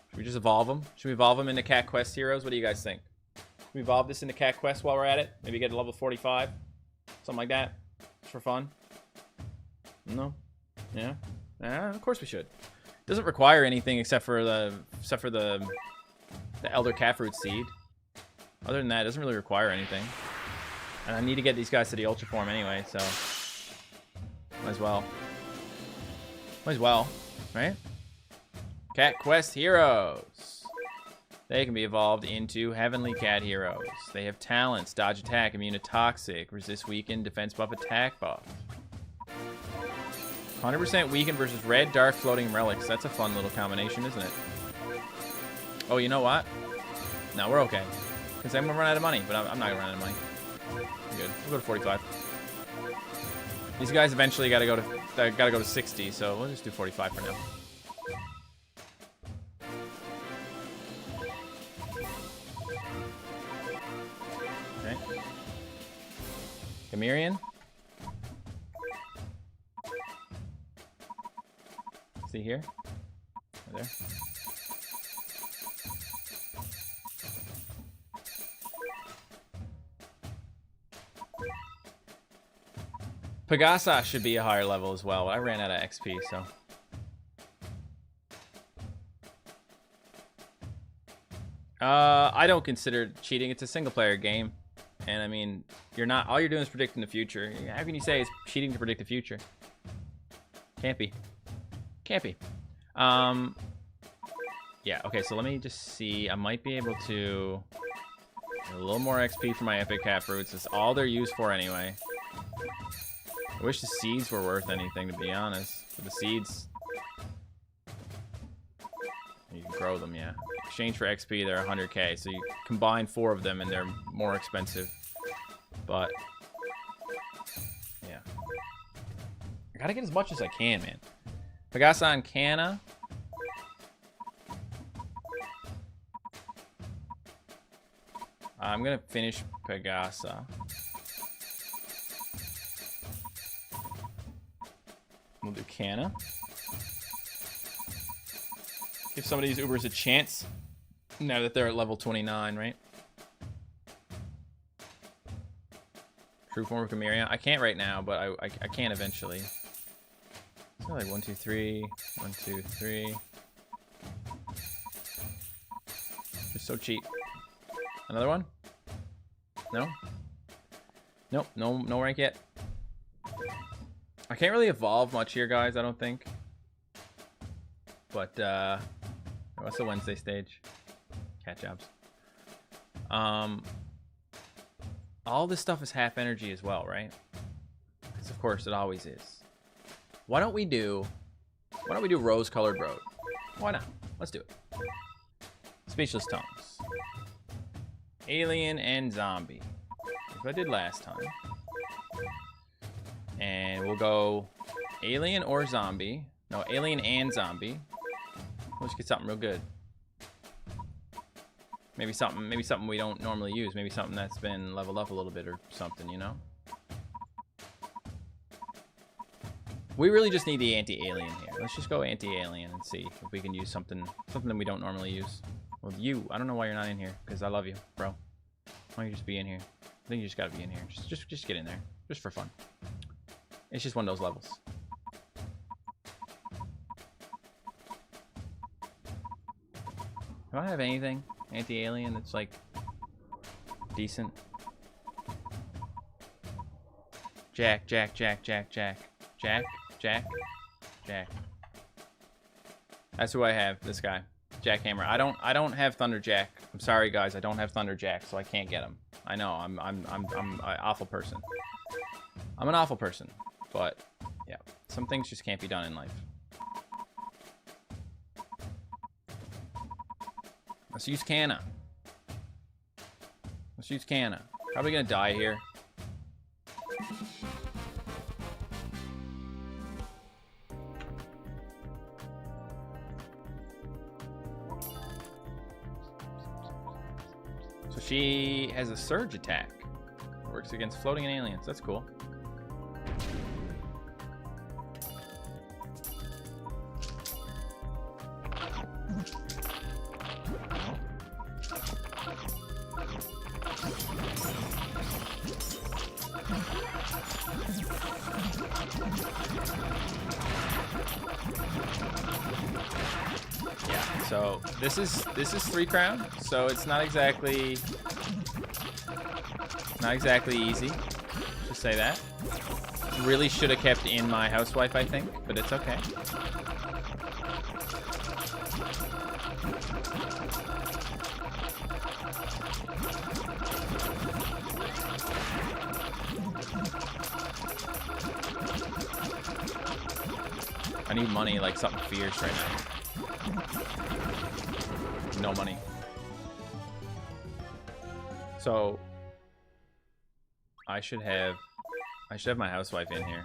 Should we just evolve them? Should we evolve them into Cat Quest Heroes? What do you guys think? Should we evolve this into Cat Quest while we're at it? Maybe get to level 45? Something like that? Just for fun? No? Yeah? Of course we should. Doesn't require anything except for the Elder Catfruit seed. Other than that, it doesn't really require anything. And I need to get these guys to the Ultra Form anyway, so might as well. Might as well, right? Cat Quest Heroes. They can be evolved into Heavenly Cat Heroes. They have talents: dodge attack, immune to toxic, resist weaken, defense buff, attack buff. 100% weakened versus red, dark, floating relics. That's a fun little combination, isn't it? Oh, you know what? No, we're okay. Because I'm going to run out of money, but I'm not going to run out of money. We're good. We'll go to 45. These guys eventually got to go to 60, so we'll just do 45 for now. Okay. Chameleon. See here? Right there. Pegasa should be a higher level as well. I ran out of XP, so. I don't consider cheating. It's a single-player game, and I mean, all you're doing is predicting the future. How can you say it's cheating to predict the future? Can't be. Can't be. Yeah, okay, so let me just see. I might be able to get a little more XP for my Epic Cat Fruits. That's all they're used for anyway. I wish the seeds were worth anything, to be honest. For the seeds, you can grow them, yeah. Exchange for XP, they're 100k, so you combine 4 of them and they're more expensive. But, yeah. I gotta get as much as I can, man. Pegasa and Canna. I'm gonna finish Pegasa. We'll do Canna. Give some of these Ubers a chance now that they're at level 29, right? True form of Chimera. I can't right now, but I can eventually. So like 1, 2, 3, 1, 2, 3. Just so cheap. Another one? No? Nope, no rank yet. I can't really evolve much here, guys, I don't think. But, what's the Wednesday stage? Cat jobs. All this stuff is half energy as well, right? Because of course it always is. Why don't we do rose-colored road? Why not? Let's do it. Speechless tongues. Alien and zombie. That's what I did last time. And we'll go alien or zombie. No, alien and zombie. Let's get something real good. Maybe something we don't normally use. Maybe something that's been leveled up a little bit or something, you know? We really just need the anti-alien here. Let's just go anti-alien and see if we can use something that we don't normally use. Well, you, I don't know why you're not in here, because I love you, bro. Why don't you just be in here? I think you just gotta be in here. Just get in there, just for fun. It's just one of those levels. Do I have anything anti-alien that's like decent? Jack. That's who I have. This guy, Jackhammer. I don't have Thunderjack. I'm sorry, guys. I don't have Thunderjack, so I can't get him. I know. I'm an awful person. I'm an awful person. But yeah, some things just can't be done in life. Let's use Canna. Probably gonna die here. So she has a surge attack. Works against floating and aliens. That's cool. Yeah, so this is 3 crown, so it's not exactly easy. Just say that. Really should have kept in my housewife, I think, but it's okay. I need money like something fierce right now. No money. So I should have my housewife in here.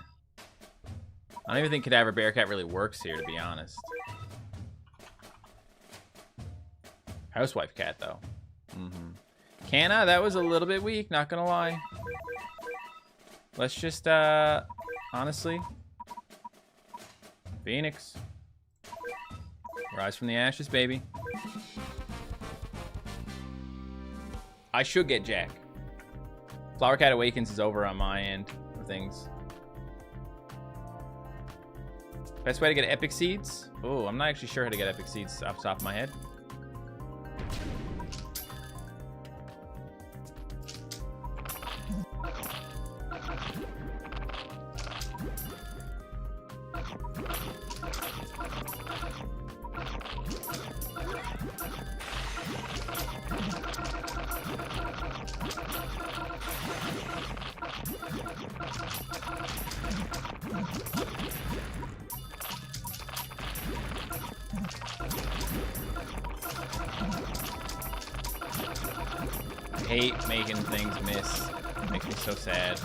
I don't even think Cadaver Bearcat really works here, to be honest. Housewife cat though. Canna, that was a little bit weak, not gonna lie. Let's just honestly, Phoenix. Rise from the ashes, baby. I should get Jack. Flower Cat Awakens is over on my end of things. Best way to get epic seeds? Oh, I'm not actually sure how to get epic seeds off the top of my head. I hate making things miss. It makes me so sad.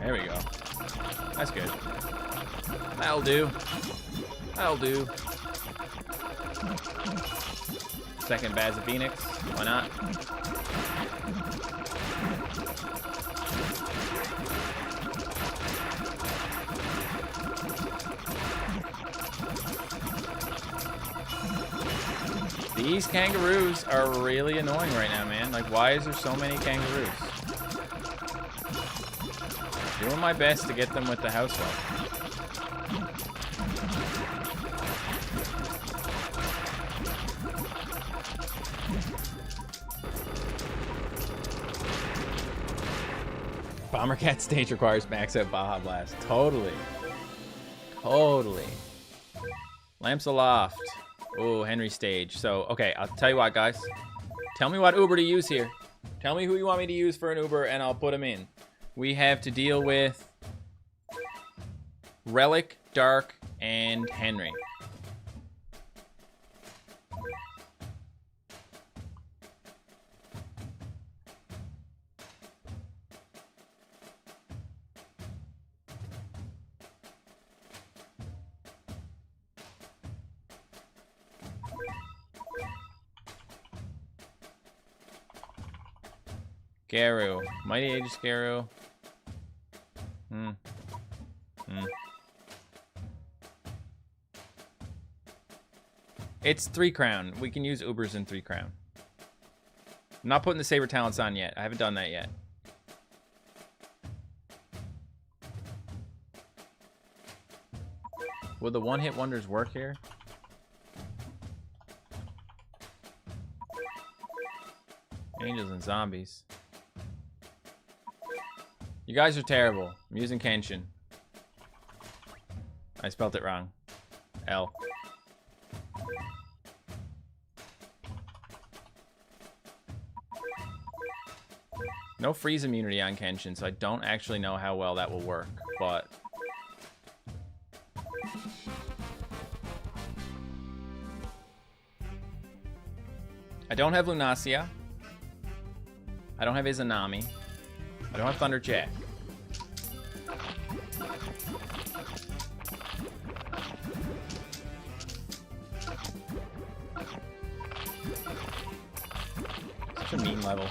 There we go. That's good. That'll do. That'll do. Second Baz of Phoenix. Why not? These kangaroos are really annoying right now, man. Like, why is there so many kangaroos? Doing my best to get them with the housewife. Bomber Cat stage requires max out Baja Blast. Totally. Totally. Lamps Aloft. Oh, Henry stage. So, okay, I'll tell you what, guys. Tell me what Uber to use here. Tell me who you want me to use for an Uber, and I'll put him in. We have to deal with Relic, Dark, and Henry. Garu. Mighty Aegis Garu. It's 3 crown. We can use Ubers in 3 crown. I'm not putting the Saber Talents on yet. I haven't done that yet. Will the one-hit wonders work here? Angels and zombies. You guys are terrible. I'm using Kenshin. I spelt it wrong. L. No freeze immunity on Kenshin, so I don't actually know how well that will work, but... I don't have Lunacia. I don't have Izanami. I don't have Thunderjack. Such a mean level.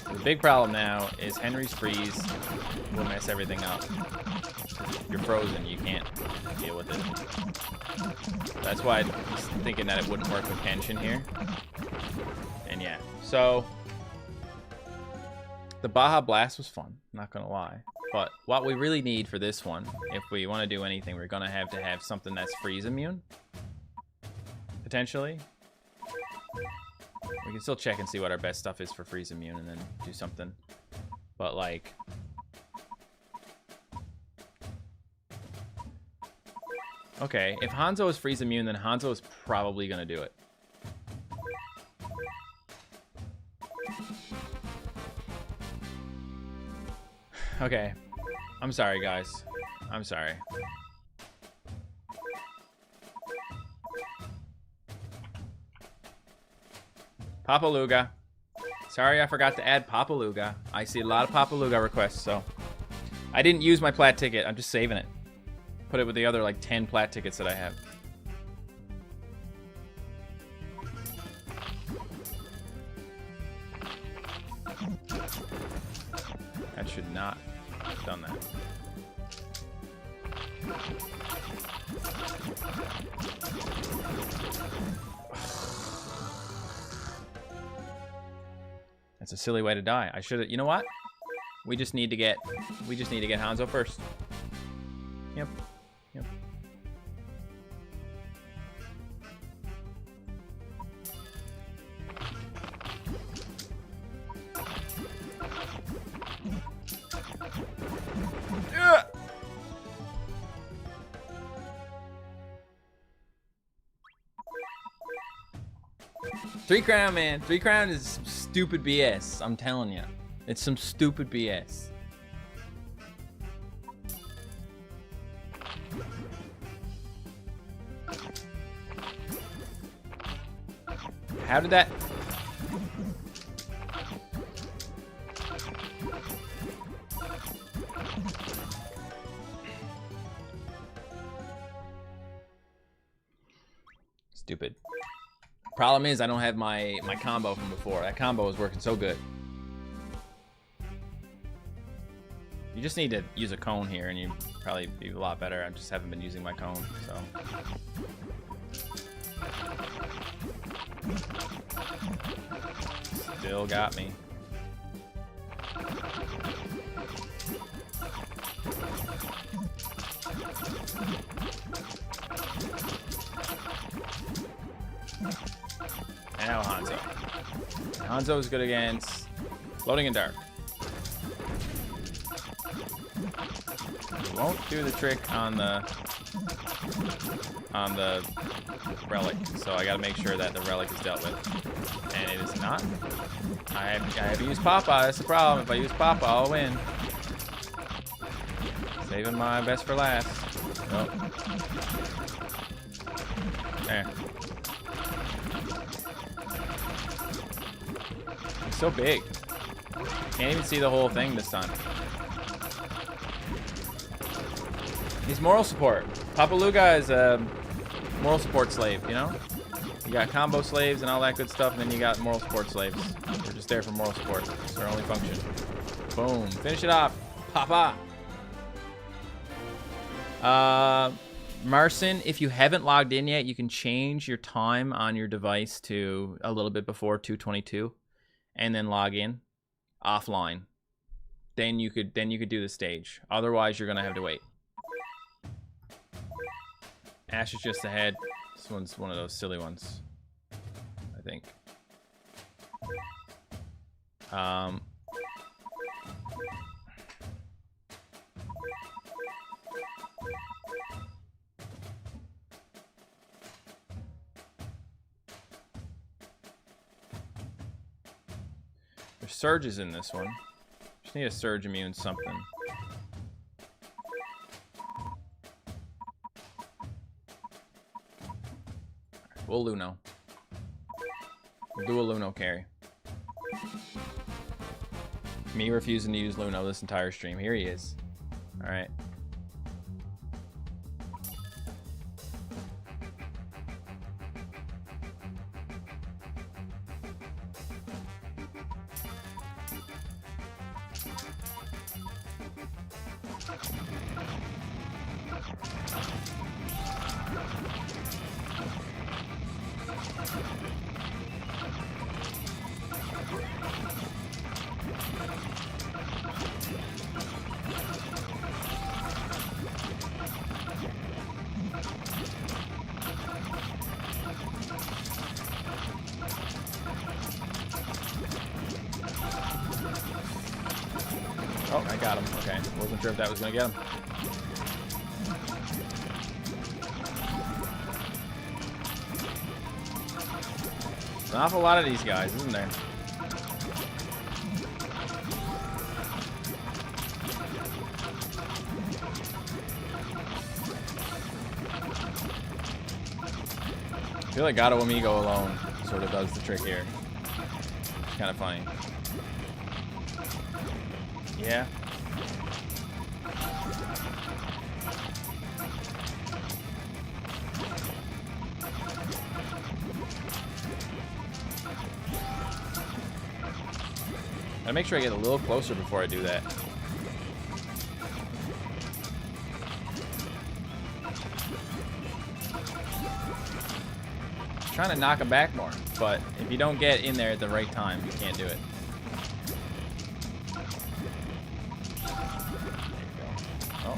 The big problem now is Henry's freeze will mess everything up. You're frozen, you can't deal with it. That's why I was thinking that it wouldn't work with Kenshin here. And yeah, so the Baja Blast was fun, not gonna lie. But what we really need for this one, if we want to do anything, we're gonna have to have something that's freeze immune. Potentially. We can still check and see what our best stuff is for freeze immune and then do something. But like... Okay, if Hanzo is freeze immune, then Hanzo is probably gonna do it. Okay. I'm sorry, guys. I'm sorry. Papaluga. Sorry I forgot to add Papaluga. I see a lot of Papaluga requests, so... I didn't use my plat ticket. I'm just saving it. Put it with the other, like, 10 plat tickets that I have. That should not have done that. That's a silly way to die. I should have, you know what? We just need to get Hanzo first. Yep. Yep. Ugh! 3 crown, man. 3 crown is some stupid BS. I'm telling you. It's some stupid BS. How did that... Stupid. Problem is, I don't have my combo from before. That combo was working so good. You just need to use a cone here, and you'd probably be a lot better. I just haven't been using my cone, so... Still got me. And now Hanzo. Hanzo is good against Floating in Dark. It won't do the trick on the relic, so I gotta make sure that the relic is dealt with. And it is not. I have to use Papa, that's the problem. If I use Papa, I'll win. Saving my best for last. Oh. There. It's so big. Can't even see the whole thing this time. He's moral support. Papa Luga is a moral support slave, you know? You got combo slaves and all that good stuff, and then you got moral support slaves. They're just there for moral support. It's their only function. Boom. Finish it off. Papa. Marcin, if you haven't logged in yet, you can change your time on your device to a little bit before 2:22 and then log in offline. Then you could do the stage. Otherwise, you're going to have to wait. Ash is just ahead. This one's one of those silly ones, I think. There's surges in this one. Just need a surge immune something. We'll Luno. We'll do a Luno carry. Me refusing to use Luno this entire stream. Here he is. Alright. Oh, I got him. Okay. Wasn't sure if that was going to get him. There's an awful lot of these guys, isn't there? I feel like Gato Amigo alone sort of does the trick here. It's kind of funny. Yeah. Gotta make sure I get a little closer before I do that. Trying to knock him back more, but if you don't get in there at the right time, you can't do it. Oh.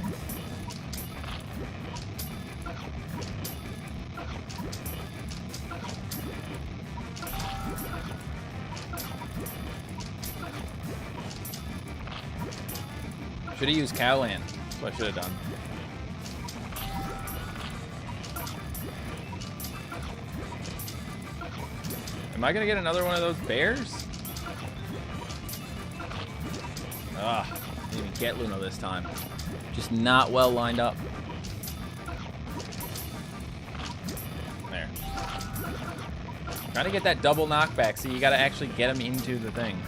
Should have used Cowland. That's what I should have done. Am I gonna get another one of those bears? Ah, didn't even get Luno this time. Just not well lined up. There. Trying to get that double knockback, so you gotta actually get him into the thing.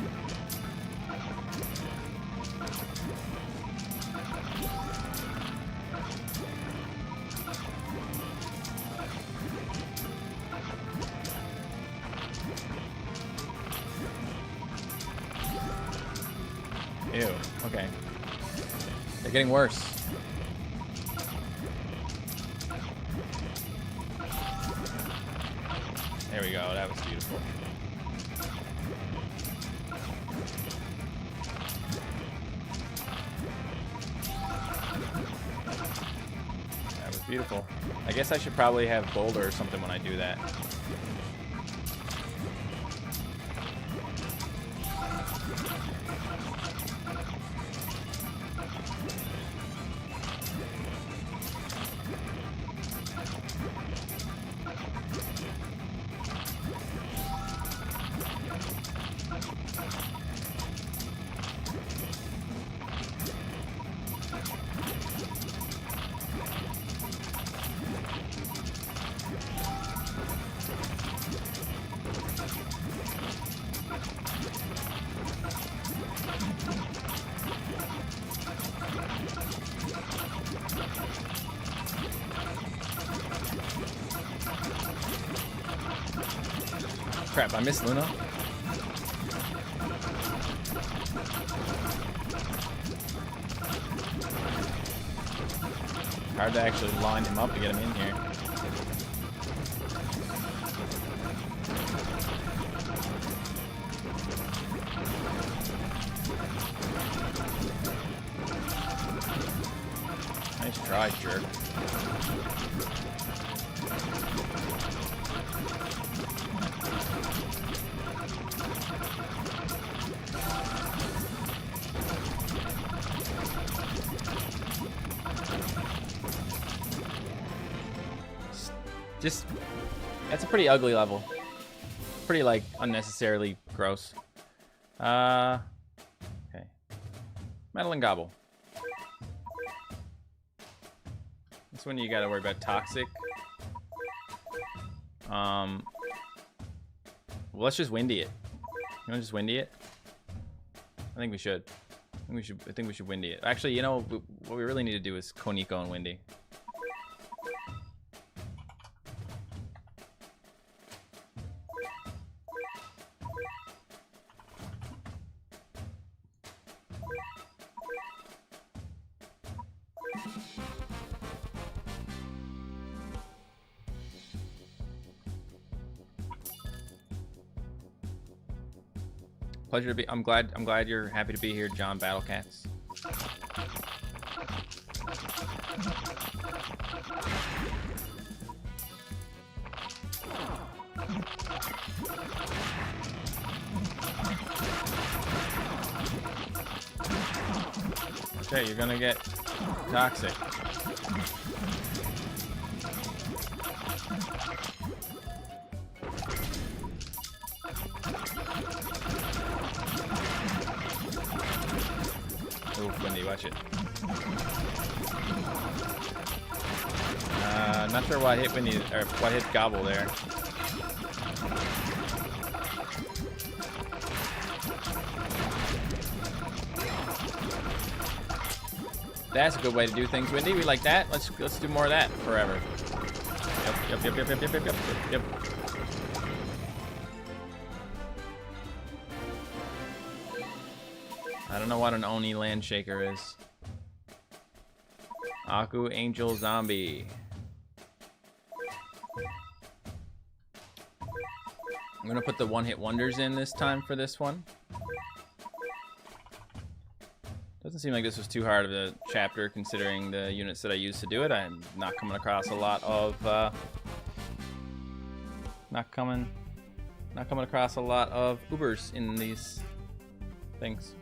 Ew, okay. They're getting worse. There we go, that was beautiful. That was beautiful. I guess I should probably have Boulder or something when I do that. Crap, I missed Luna. Hard to actually line him up to get him in here. Nice try, jerk. Just, that's a pretty ugly level. Pretty, like, unnecessarily gross. Okay. Metal and Gobble. This one you gotta worry about Toxic. Well, let's just Windy it. You wanna just Windy it? I think we should. I think we should Windy it. Actually, you know, what we really need to do is Koniko and Windy. Pleasure to be. I'm glad you're happy to be here, John Battlecats. Okay, you're gonna get Toxic. Windy, watch it. Not sure why I hit Windy, or why I hit Gobble there. That's a good way to do things, Windy. We like that. Let's do more of that forever. Yep. I don't know what an Oni land shaker is. Aku Angel Zombie. I'm gonna put the one-hit wonders in this time for this one. Doesn't seem like this was too hard of a chapter considering the units that I used to do it. I'm not coming across a lot of not coming across a lot of Ubers in these things.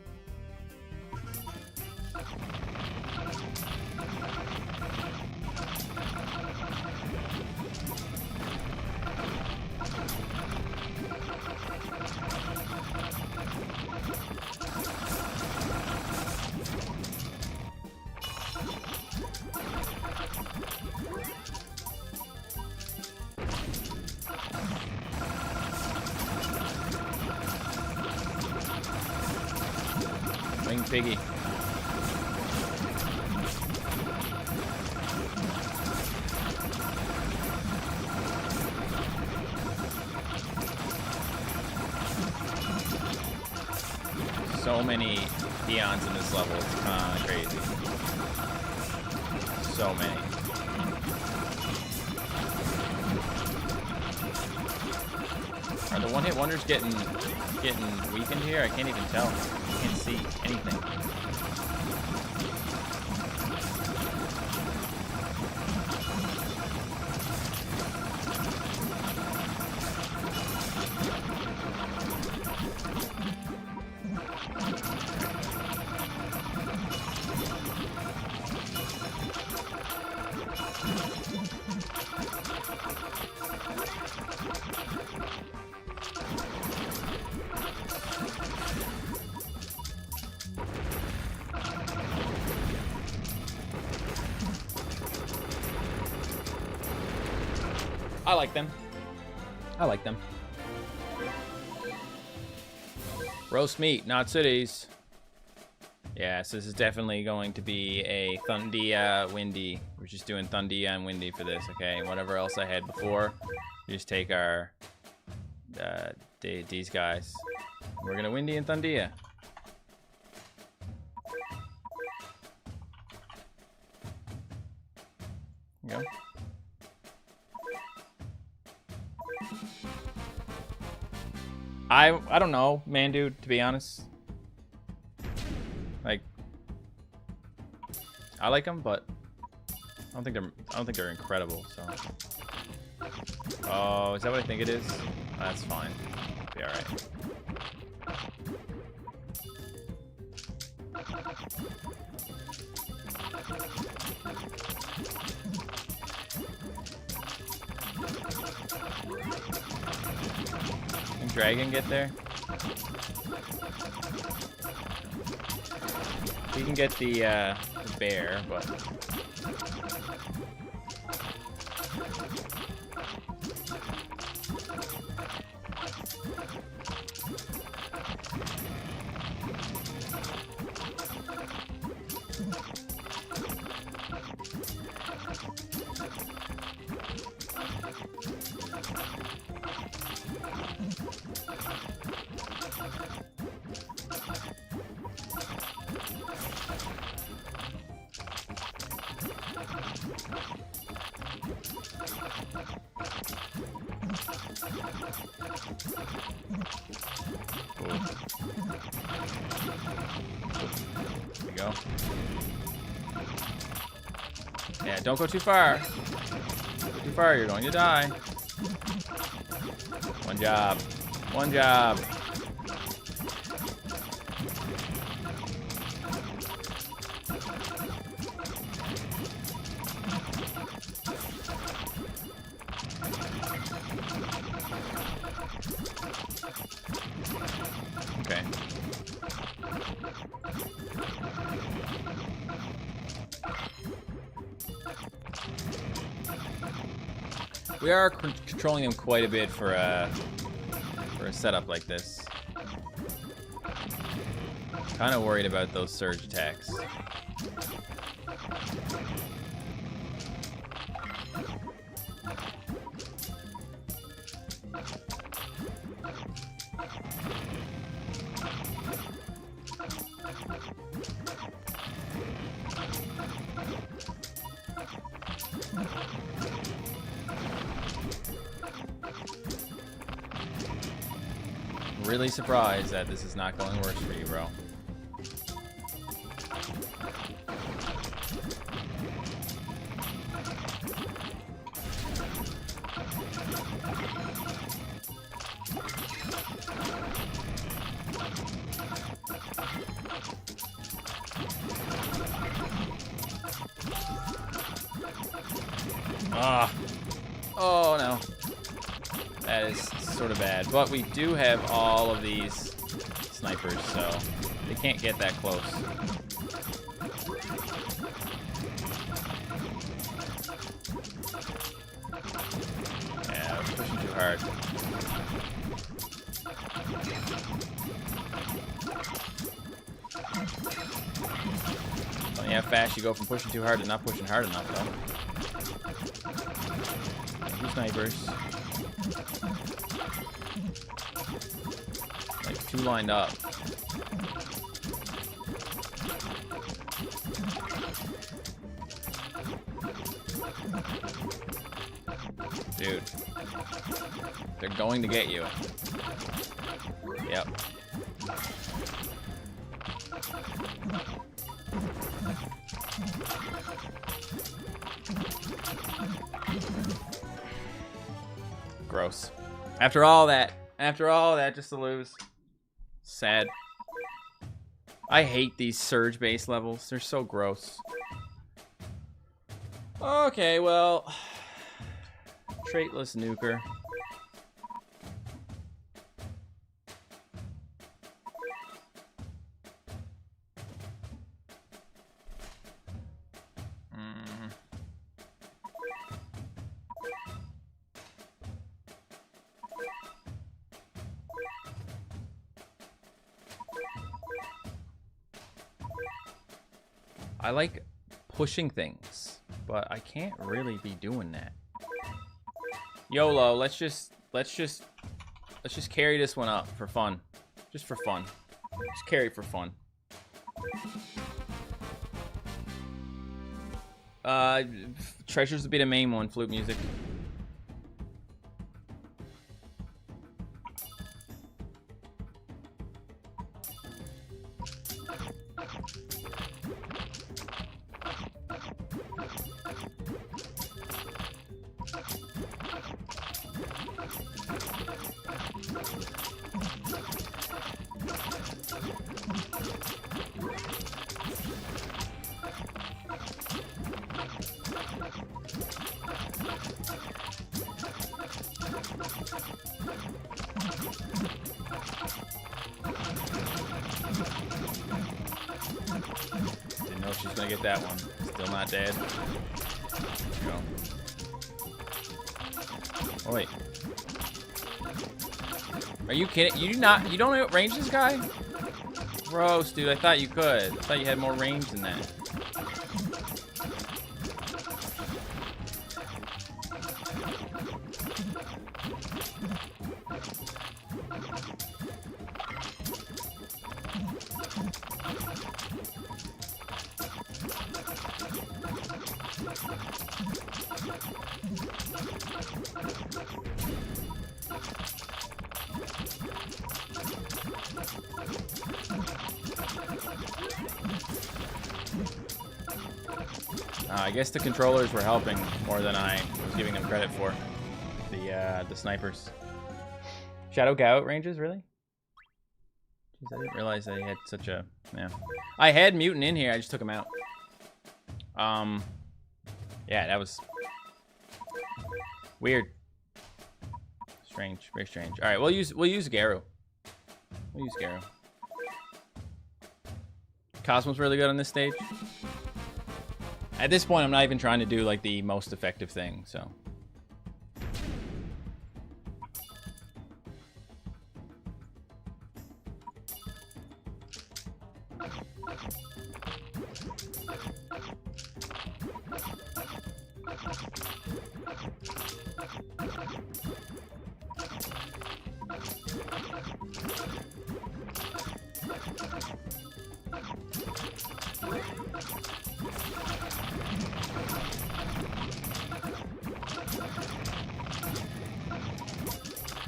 Wing Piggy. So many peons in this level, it's kinda crazy. So many. Are the one-hit wonders getting weakened here? I can't even tell. I can't see anything. I like them. I like them. Roast meat, not cities. Yes, this is definitely going to be a Thundia Windy. We're just doing Thundia and Windy for this, okay? Whatever else I had before, we just take our these guys. We're gonna Windy and Thundia. There you go. I don't know, man, dude. To be honest, like, I like them, but I don't think they're incredible. So, oh, is that what I think it is? That's fine. Be all right. Can Dragon get there? We can get the bear, but there we go. Yeah, don't go too far. Go too far, you're going to die. One job. One job. Okay. We are controlling him quite a bit for a setup like this. Kind of worried about those surge attacks. Really surprised that this is not going worse for you, bro. Ah. Oh no. That is sort of bad. But we do have all of these snipers, so they can't get that close. Yeah, we're pushing too hard. Funny how fast you go from pushing too hard to not pushing hard enough, though. Two snipers. Like two lined up. Dude. They're going to get you. Yep. Gross. After all that just to lose. Sad. I hate these surge base levels. They're so gross. Okay, well, traitless nuker. I like pushing things, but I can't really be doing that. YOLO, let's just Let's just carry this one up for fun. Just for fun. Just carry for fun. Treasures would be the main one. Flute music. Didn't know she's gonna get that one. Still not dead. Go. Oh wait. Are you kidding? You don't range this guy? Gross, dude. I thought you could. I thought you had more range than that. I guess the controllers were helping more than I was giving them credit for. The snipers. Shadow Gout ranges, really? Jeez, I didn't realize I had such a... Yeah. I had Mutant in here, I just took him out. Yeah, that was... weird. Strange, very strange. Alright, we'll use Garu. We'll use Garu. Cosmo's really good on this stage. At this point, I'm not even trying to do like the most effective thing, so.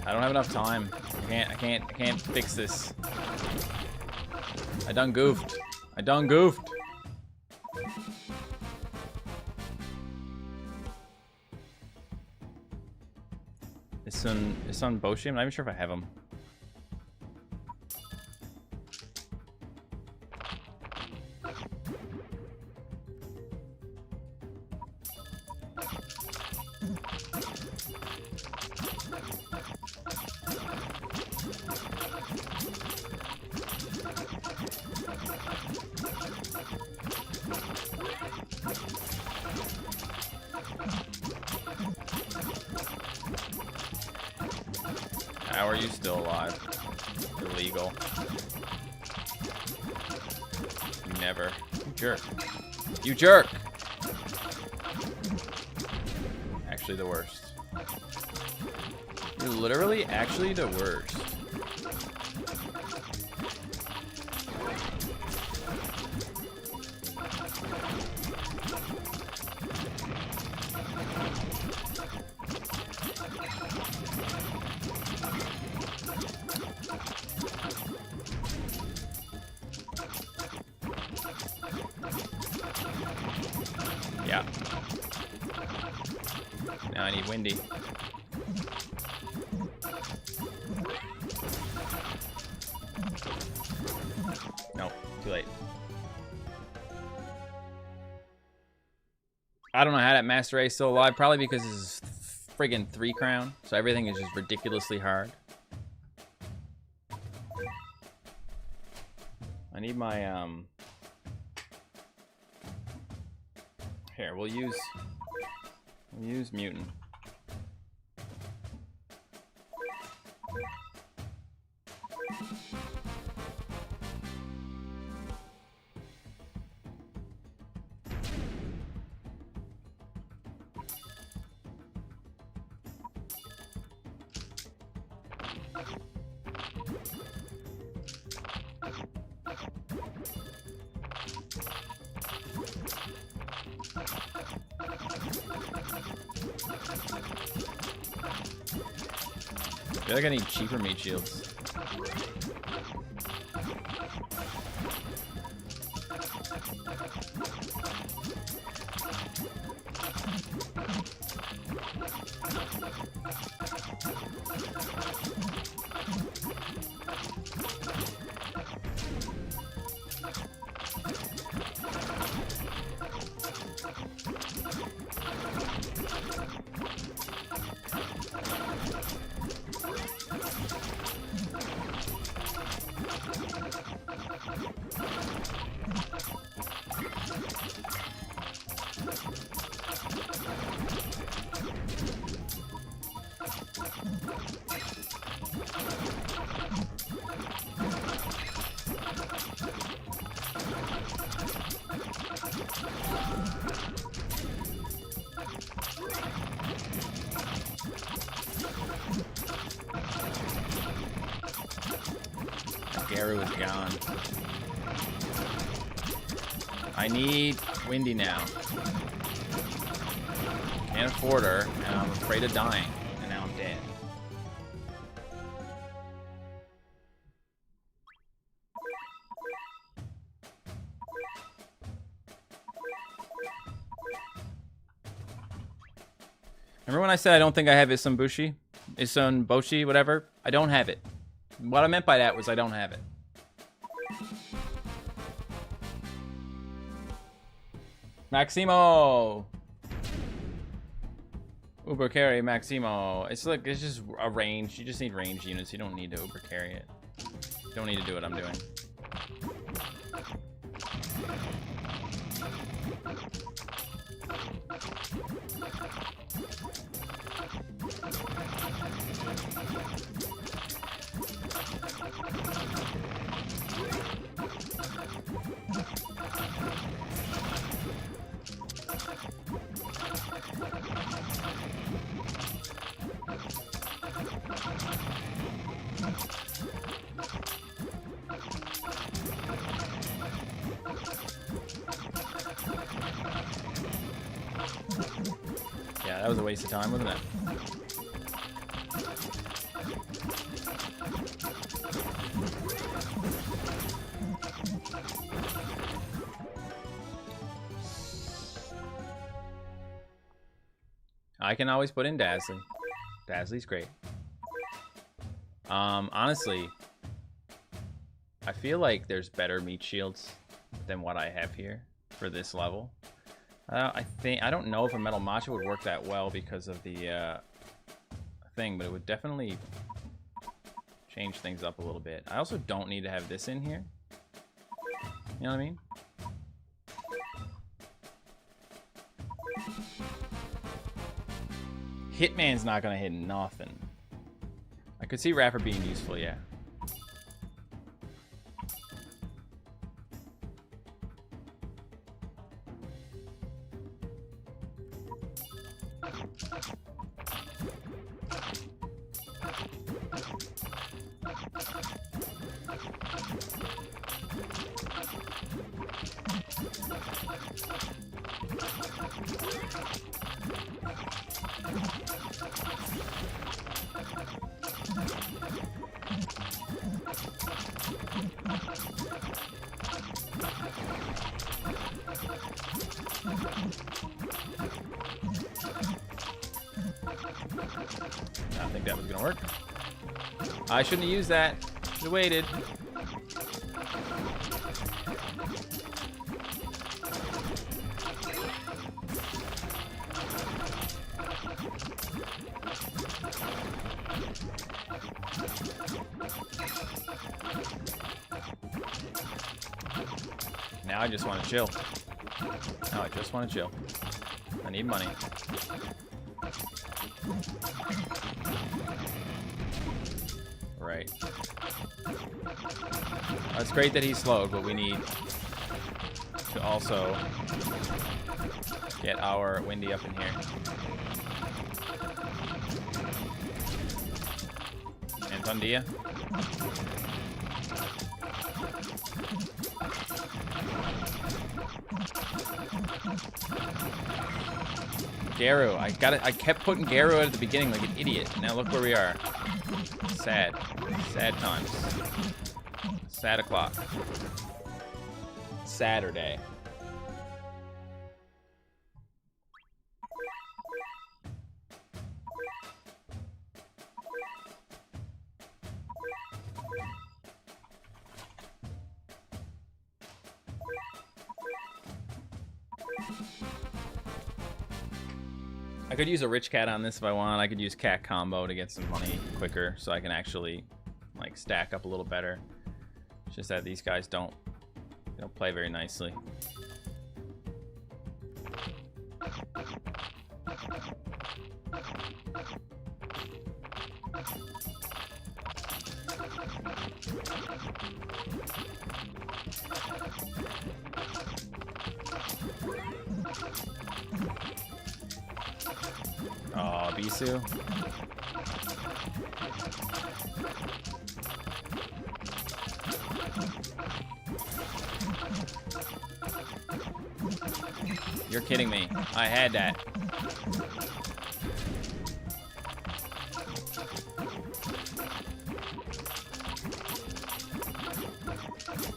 I don't have enough time. I can't fix this. I done goofed. It's on Boshi. I'm not even sure if I have him. How are you still alive? Illegal. Never. You jerk. You jerk! Actually the worst. You're literally actually the worst. Yeah. Now I need Windy. Nope, too late. I don't know how that Master A is still alive. Probably because it's friggin' 3 crown, so everything is just ridiculously hard. I need my Here, we'll use Mutant. feel like I need cheaper meat shields. Garu is gone. I need Windy now. Can't afford her, and I'm afraid of dying. And now I'm dead. Remember when I said I don't think I have Isunbushi? Isunboshi, whatever? I don't have it. What I meant by that was I don't have it. Maximo! Uber carry Maximo. It's like, it's just a range. You just need range units. You don't need to Uber carry it. You don't need to do what I'm doing. Yeah, that was a waste of time, wasn't it? I can always put in Dazzly. Dazzly's great. Honestly, I feel like there's better meat shields than what I have here for this level. I don't know if a metal matcha would work that well because of the thing, but it would definitely change things up a little bit. I also don't need to have this in here. You know what I mean? Hitman's not gonna hit nothing. I could see Rapper being useful, yeah. I think that was gonna work. I shouldn't have used that. Should have waited. Now I just want to chill. Now I just want to chill. I need money. Right. It's great that he's slowed, but we need to also get our Windy up in here. And Thundia. Garu, I kept putting Garu at the beginning like an idiot. Now look where we are. Sad. Sad times. Sad o'clock. Saturday. I could use a rich cat on this if I want. I could use cat combo to get some money quicker so I can actually like stack up a little better. It's just that these guys don't play very nicely. Oh, Bisu. You're kidding me. I had that.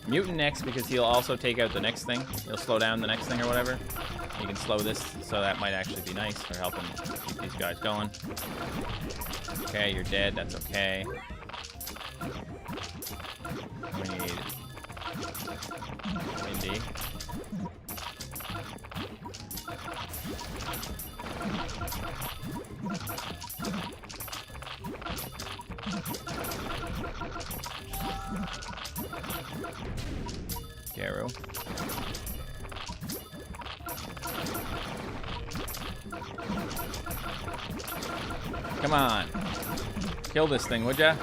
Mutant next because he'll also take out the next thing. He'll slow down the next thing or whatever. You can slow this, so that might actually be nice for helping keep these guys going. Okay, you're dead. That's okay. We need Indy. Garo. Come on. Kill this thing, would ya?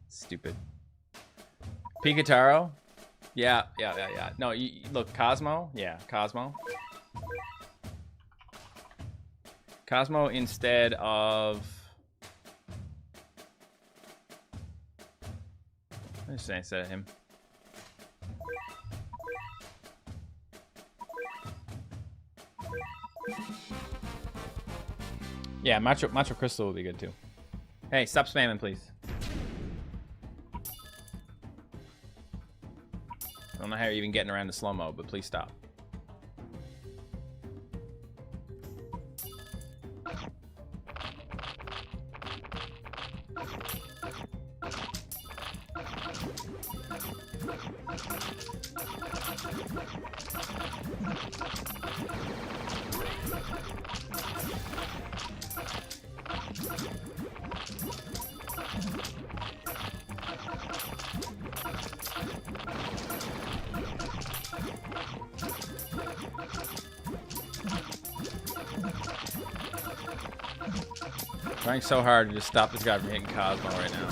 Stupid. Pikataro? Yeah. No, look, Cosmo? Yeah, Cosmo. Cosmo instead of... What did I say of him? Yeah, Macho Crystal would be good too. Hey, stop spamming, please. I don't know how you're even getting around to slow-mo, but please stop. Trying so hard to just stop this guy from hitting Cosmo right now.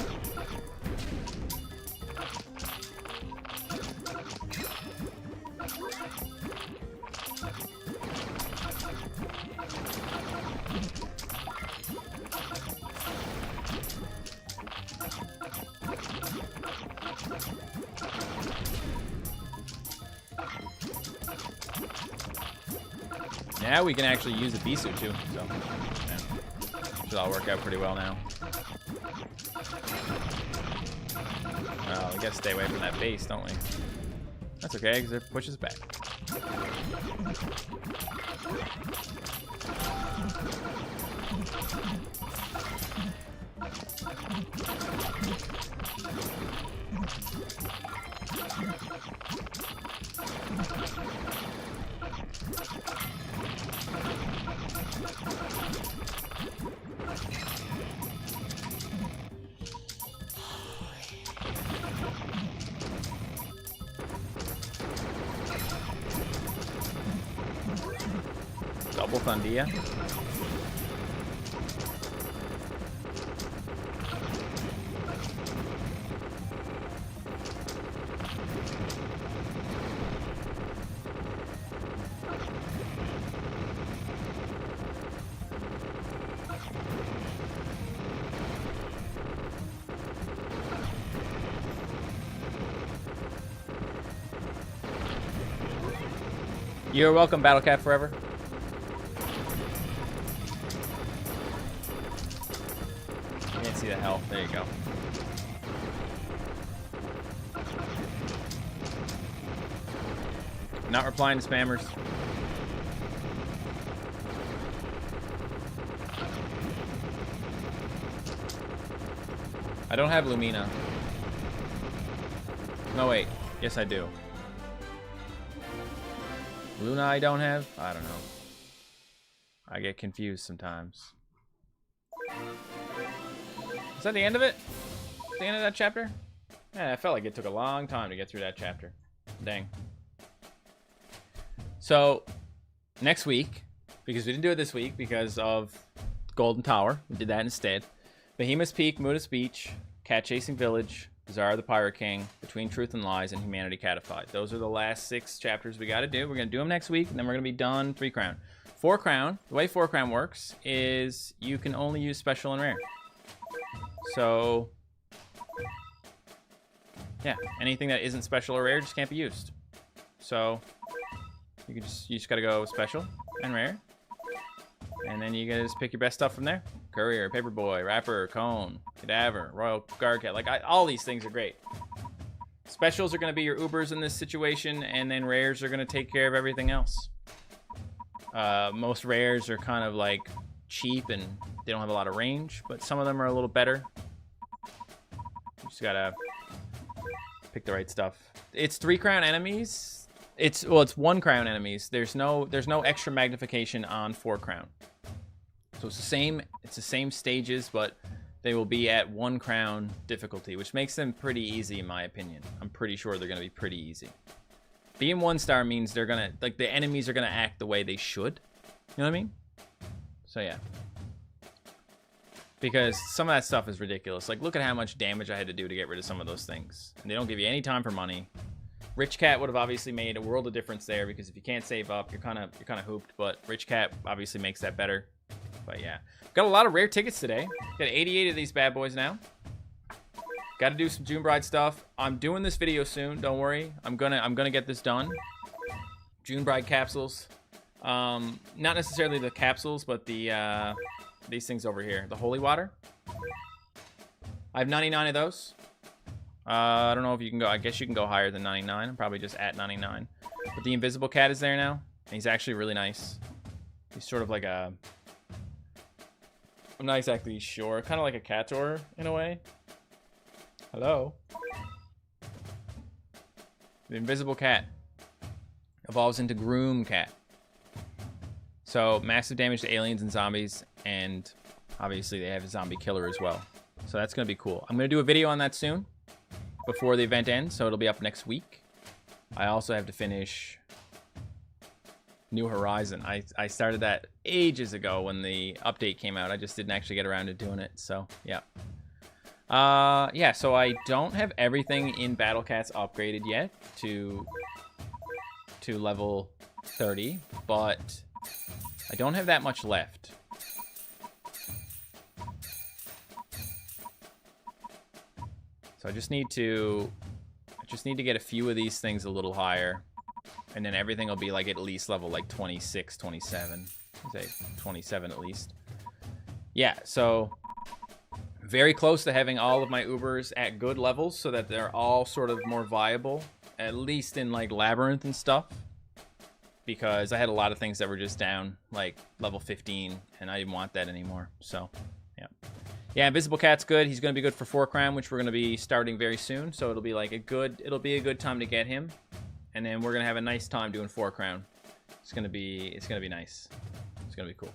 Now we can actually use the Bisu too, so yeah. Should all work out pretty well now. Well, we gotta stay away from that base, don't we? That's okay, because it pushes back. Double Thundia. You're welcome, Battlecat Forever. Can't see the health. There you go. Not replying to spammers. I don't have Lumina. No, wait. Yes, I do. Luna I don't have? I don't know. I get confused sometimes. Is that the end of it? The end of that chapter? Yeah, I felt like it took a long time to get through that chapter. Dang. So, next week, because we didn't do it this week because of Golden Tower, we did that instead. Behemoth's Peak, Muda's Beach, Cat Chasing Village, Bizarre the Pirate King, Between Truth and Lies, and Humanity Catified. Those are the last 6 chapters we got to do. We're going to do them next week, and then we're going to be done 3 Crown. 4 Crown, the way 4 Crown works is you can only use special and rare. So, yeah, anything that isn't special or rare just can't be used. So, you just got to go special and rare. And then you gotta just pick your best stuff from there. Courier, Paperboy, Rapper, Cone, Cadaver, Royal Guard Cat. Like, all these things are great. Specials are gonna be your Ubers in this situation, and then rares are gonna take care of everything else. Most rares are kind of like cheap and they don't have a lot of range, but some of them are a little better. You just gotta pick the right stuff. It's 3 crown enemies. It's 1 crown enemies. There's no extra magnification on 4 crown. So it's the same stages, but they will be at 1 crown difficulty, which makes them pretty easy in my opinion. I'm pretty sure they're gonna be pretty easy. Being 1 star means they're gonna, like, the enemies are gonna act the way they should. You know what I mean? So yeah. Because some of that stuff is ridiculous. Like, look at how much damage I had to do to get rid of some of those things. And they don't give you any time for money. Rich Cat would have obviously made a world of difference there, because if you can't save up, you're kind of hooped. But Rich Cat obviously makes that better. But yeah, got a lot of rare tickets today. Got 88 of these bad boys now. Got to do some June Bride stuff. I'm doing this video soon. Don't worry. I'm gonna get this done. June Bride capsules. Not necessarily the capsules, but the these things over here. The holy water. I have 99 of those. I don't know if you can go. I guess you can go higher than 99. I'm probably just at 99. But the invisible cat is there now. And he's actually really nice. He's sort of like a... I'm not exactly sure. Kind of like a Cator in a way. Hello. The invisible cat evolves into Groom Cat. So massive damage to aliens and zombies. And obviously they have a zombie killer as well. So that's going to be cool. I'm going to do a video on that soon, before the event ends, so it'll be up next week. I also have to finish New Horizon. I started that ages ago when the update came out. I just didn't actually get around to doing it, so yeah. Yeah, so I don't have everything in Battle Cats upgraded yet to level 30, but I don't have that much left. So I just need to get a few of these things a little higher, and then everything will be like at least level like 26, 27. Say 27 at least. Yeah, so very close to having all of my Ubers at good levels so that they're all sort of more viable, at least in like Labyrinth and stuff. Because I had a lot of things that were just down like level 15 and I didn't want that anymore. So, yeah. Yeah, Invisible Cat's good. He's going to be good for 4 crown, which we're going to be starting very soon. So it'll be like a good time to get him. And then we're going to have a nice time doing 4 crown. It's going to be nice. It's going to be cool.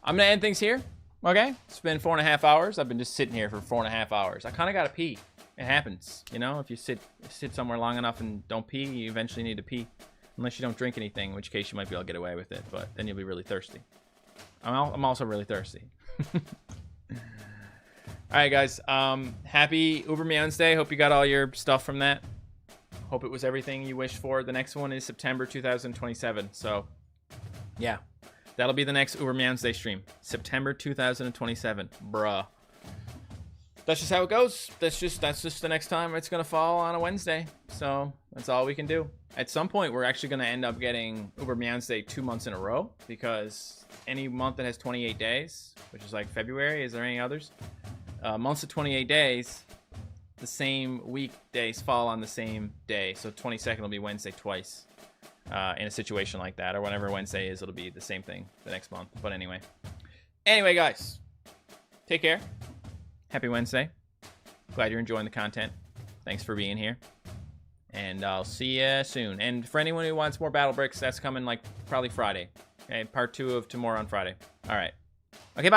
I'm going to end things here. Okay? It's been 4.5 hours. I've been just sitting here for 4.5 hours. I kind of got to pee. It happens. You know, if you sit somewhere long enough and don't pee, you eventually need to pee. Unless you don't drink anything, in which case you might be able to get away with it. But then you'll be really thirsty. I'm also really thirsty. Alright guys, happy Uber MEOWNESDAY. Hope you got all your stuff from that. Hope it was everything you wished for. The next one is September 2027. So, yeah. That'll be the next Uber MEOWNESDAY stream. September 2027. Bruh. That's just how it goes. That's just the next time it's gonna fall on a Wednesday. So, that's all we can do. at some point, we're actually going to end up getting Uber MEOWNESDAY 2 months in a row, because any month that has 28 days, which is like February, is there any others? Months of 28 days, the same weekdays fall on the same day. So 22nd will be Wednesday twice in a situation like that, or whenever Wednesday is, it'll be the same thing the next month. But anyway, guys, take care. Happy Wednesday. Glad you're enjoying the content. Thanks for being here. And I'll see you soon. And for anyone who wants more Battle Bricks, that's coming like probably Friday. Okay, part 2 of tomorrow on Friday. All right.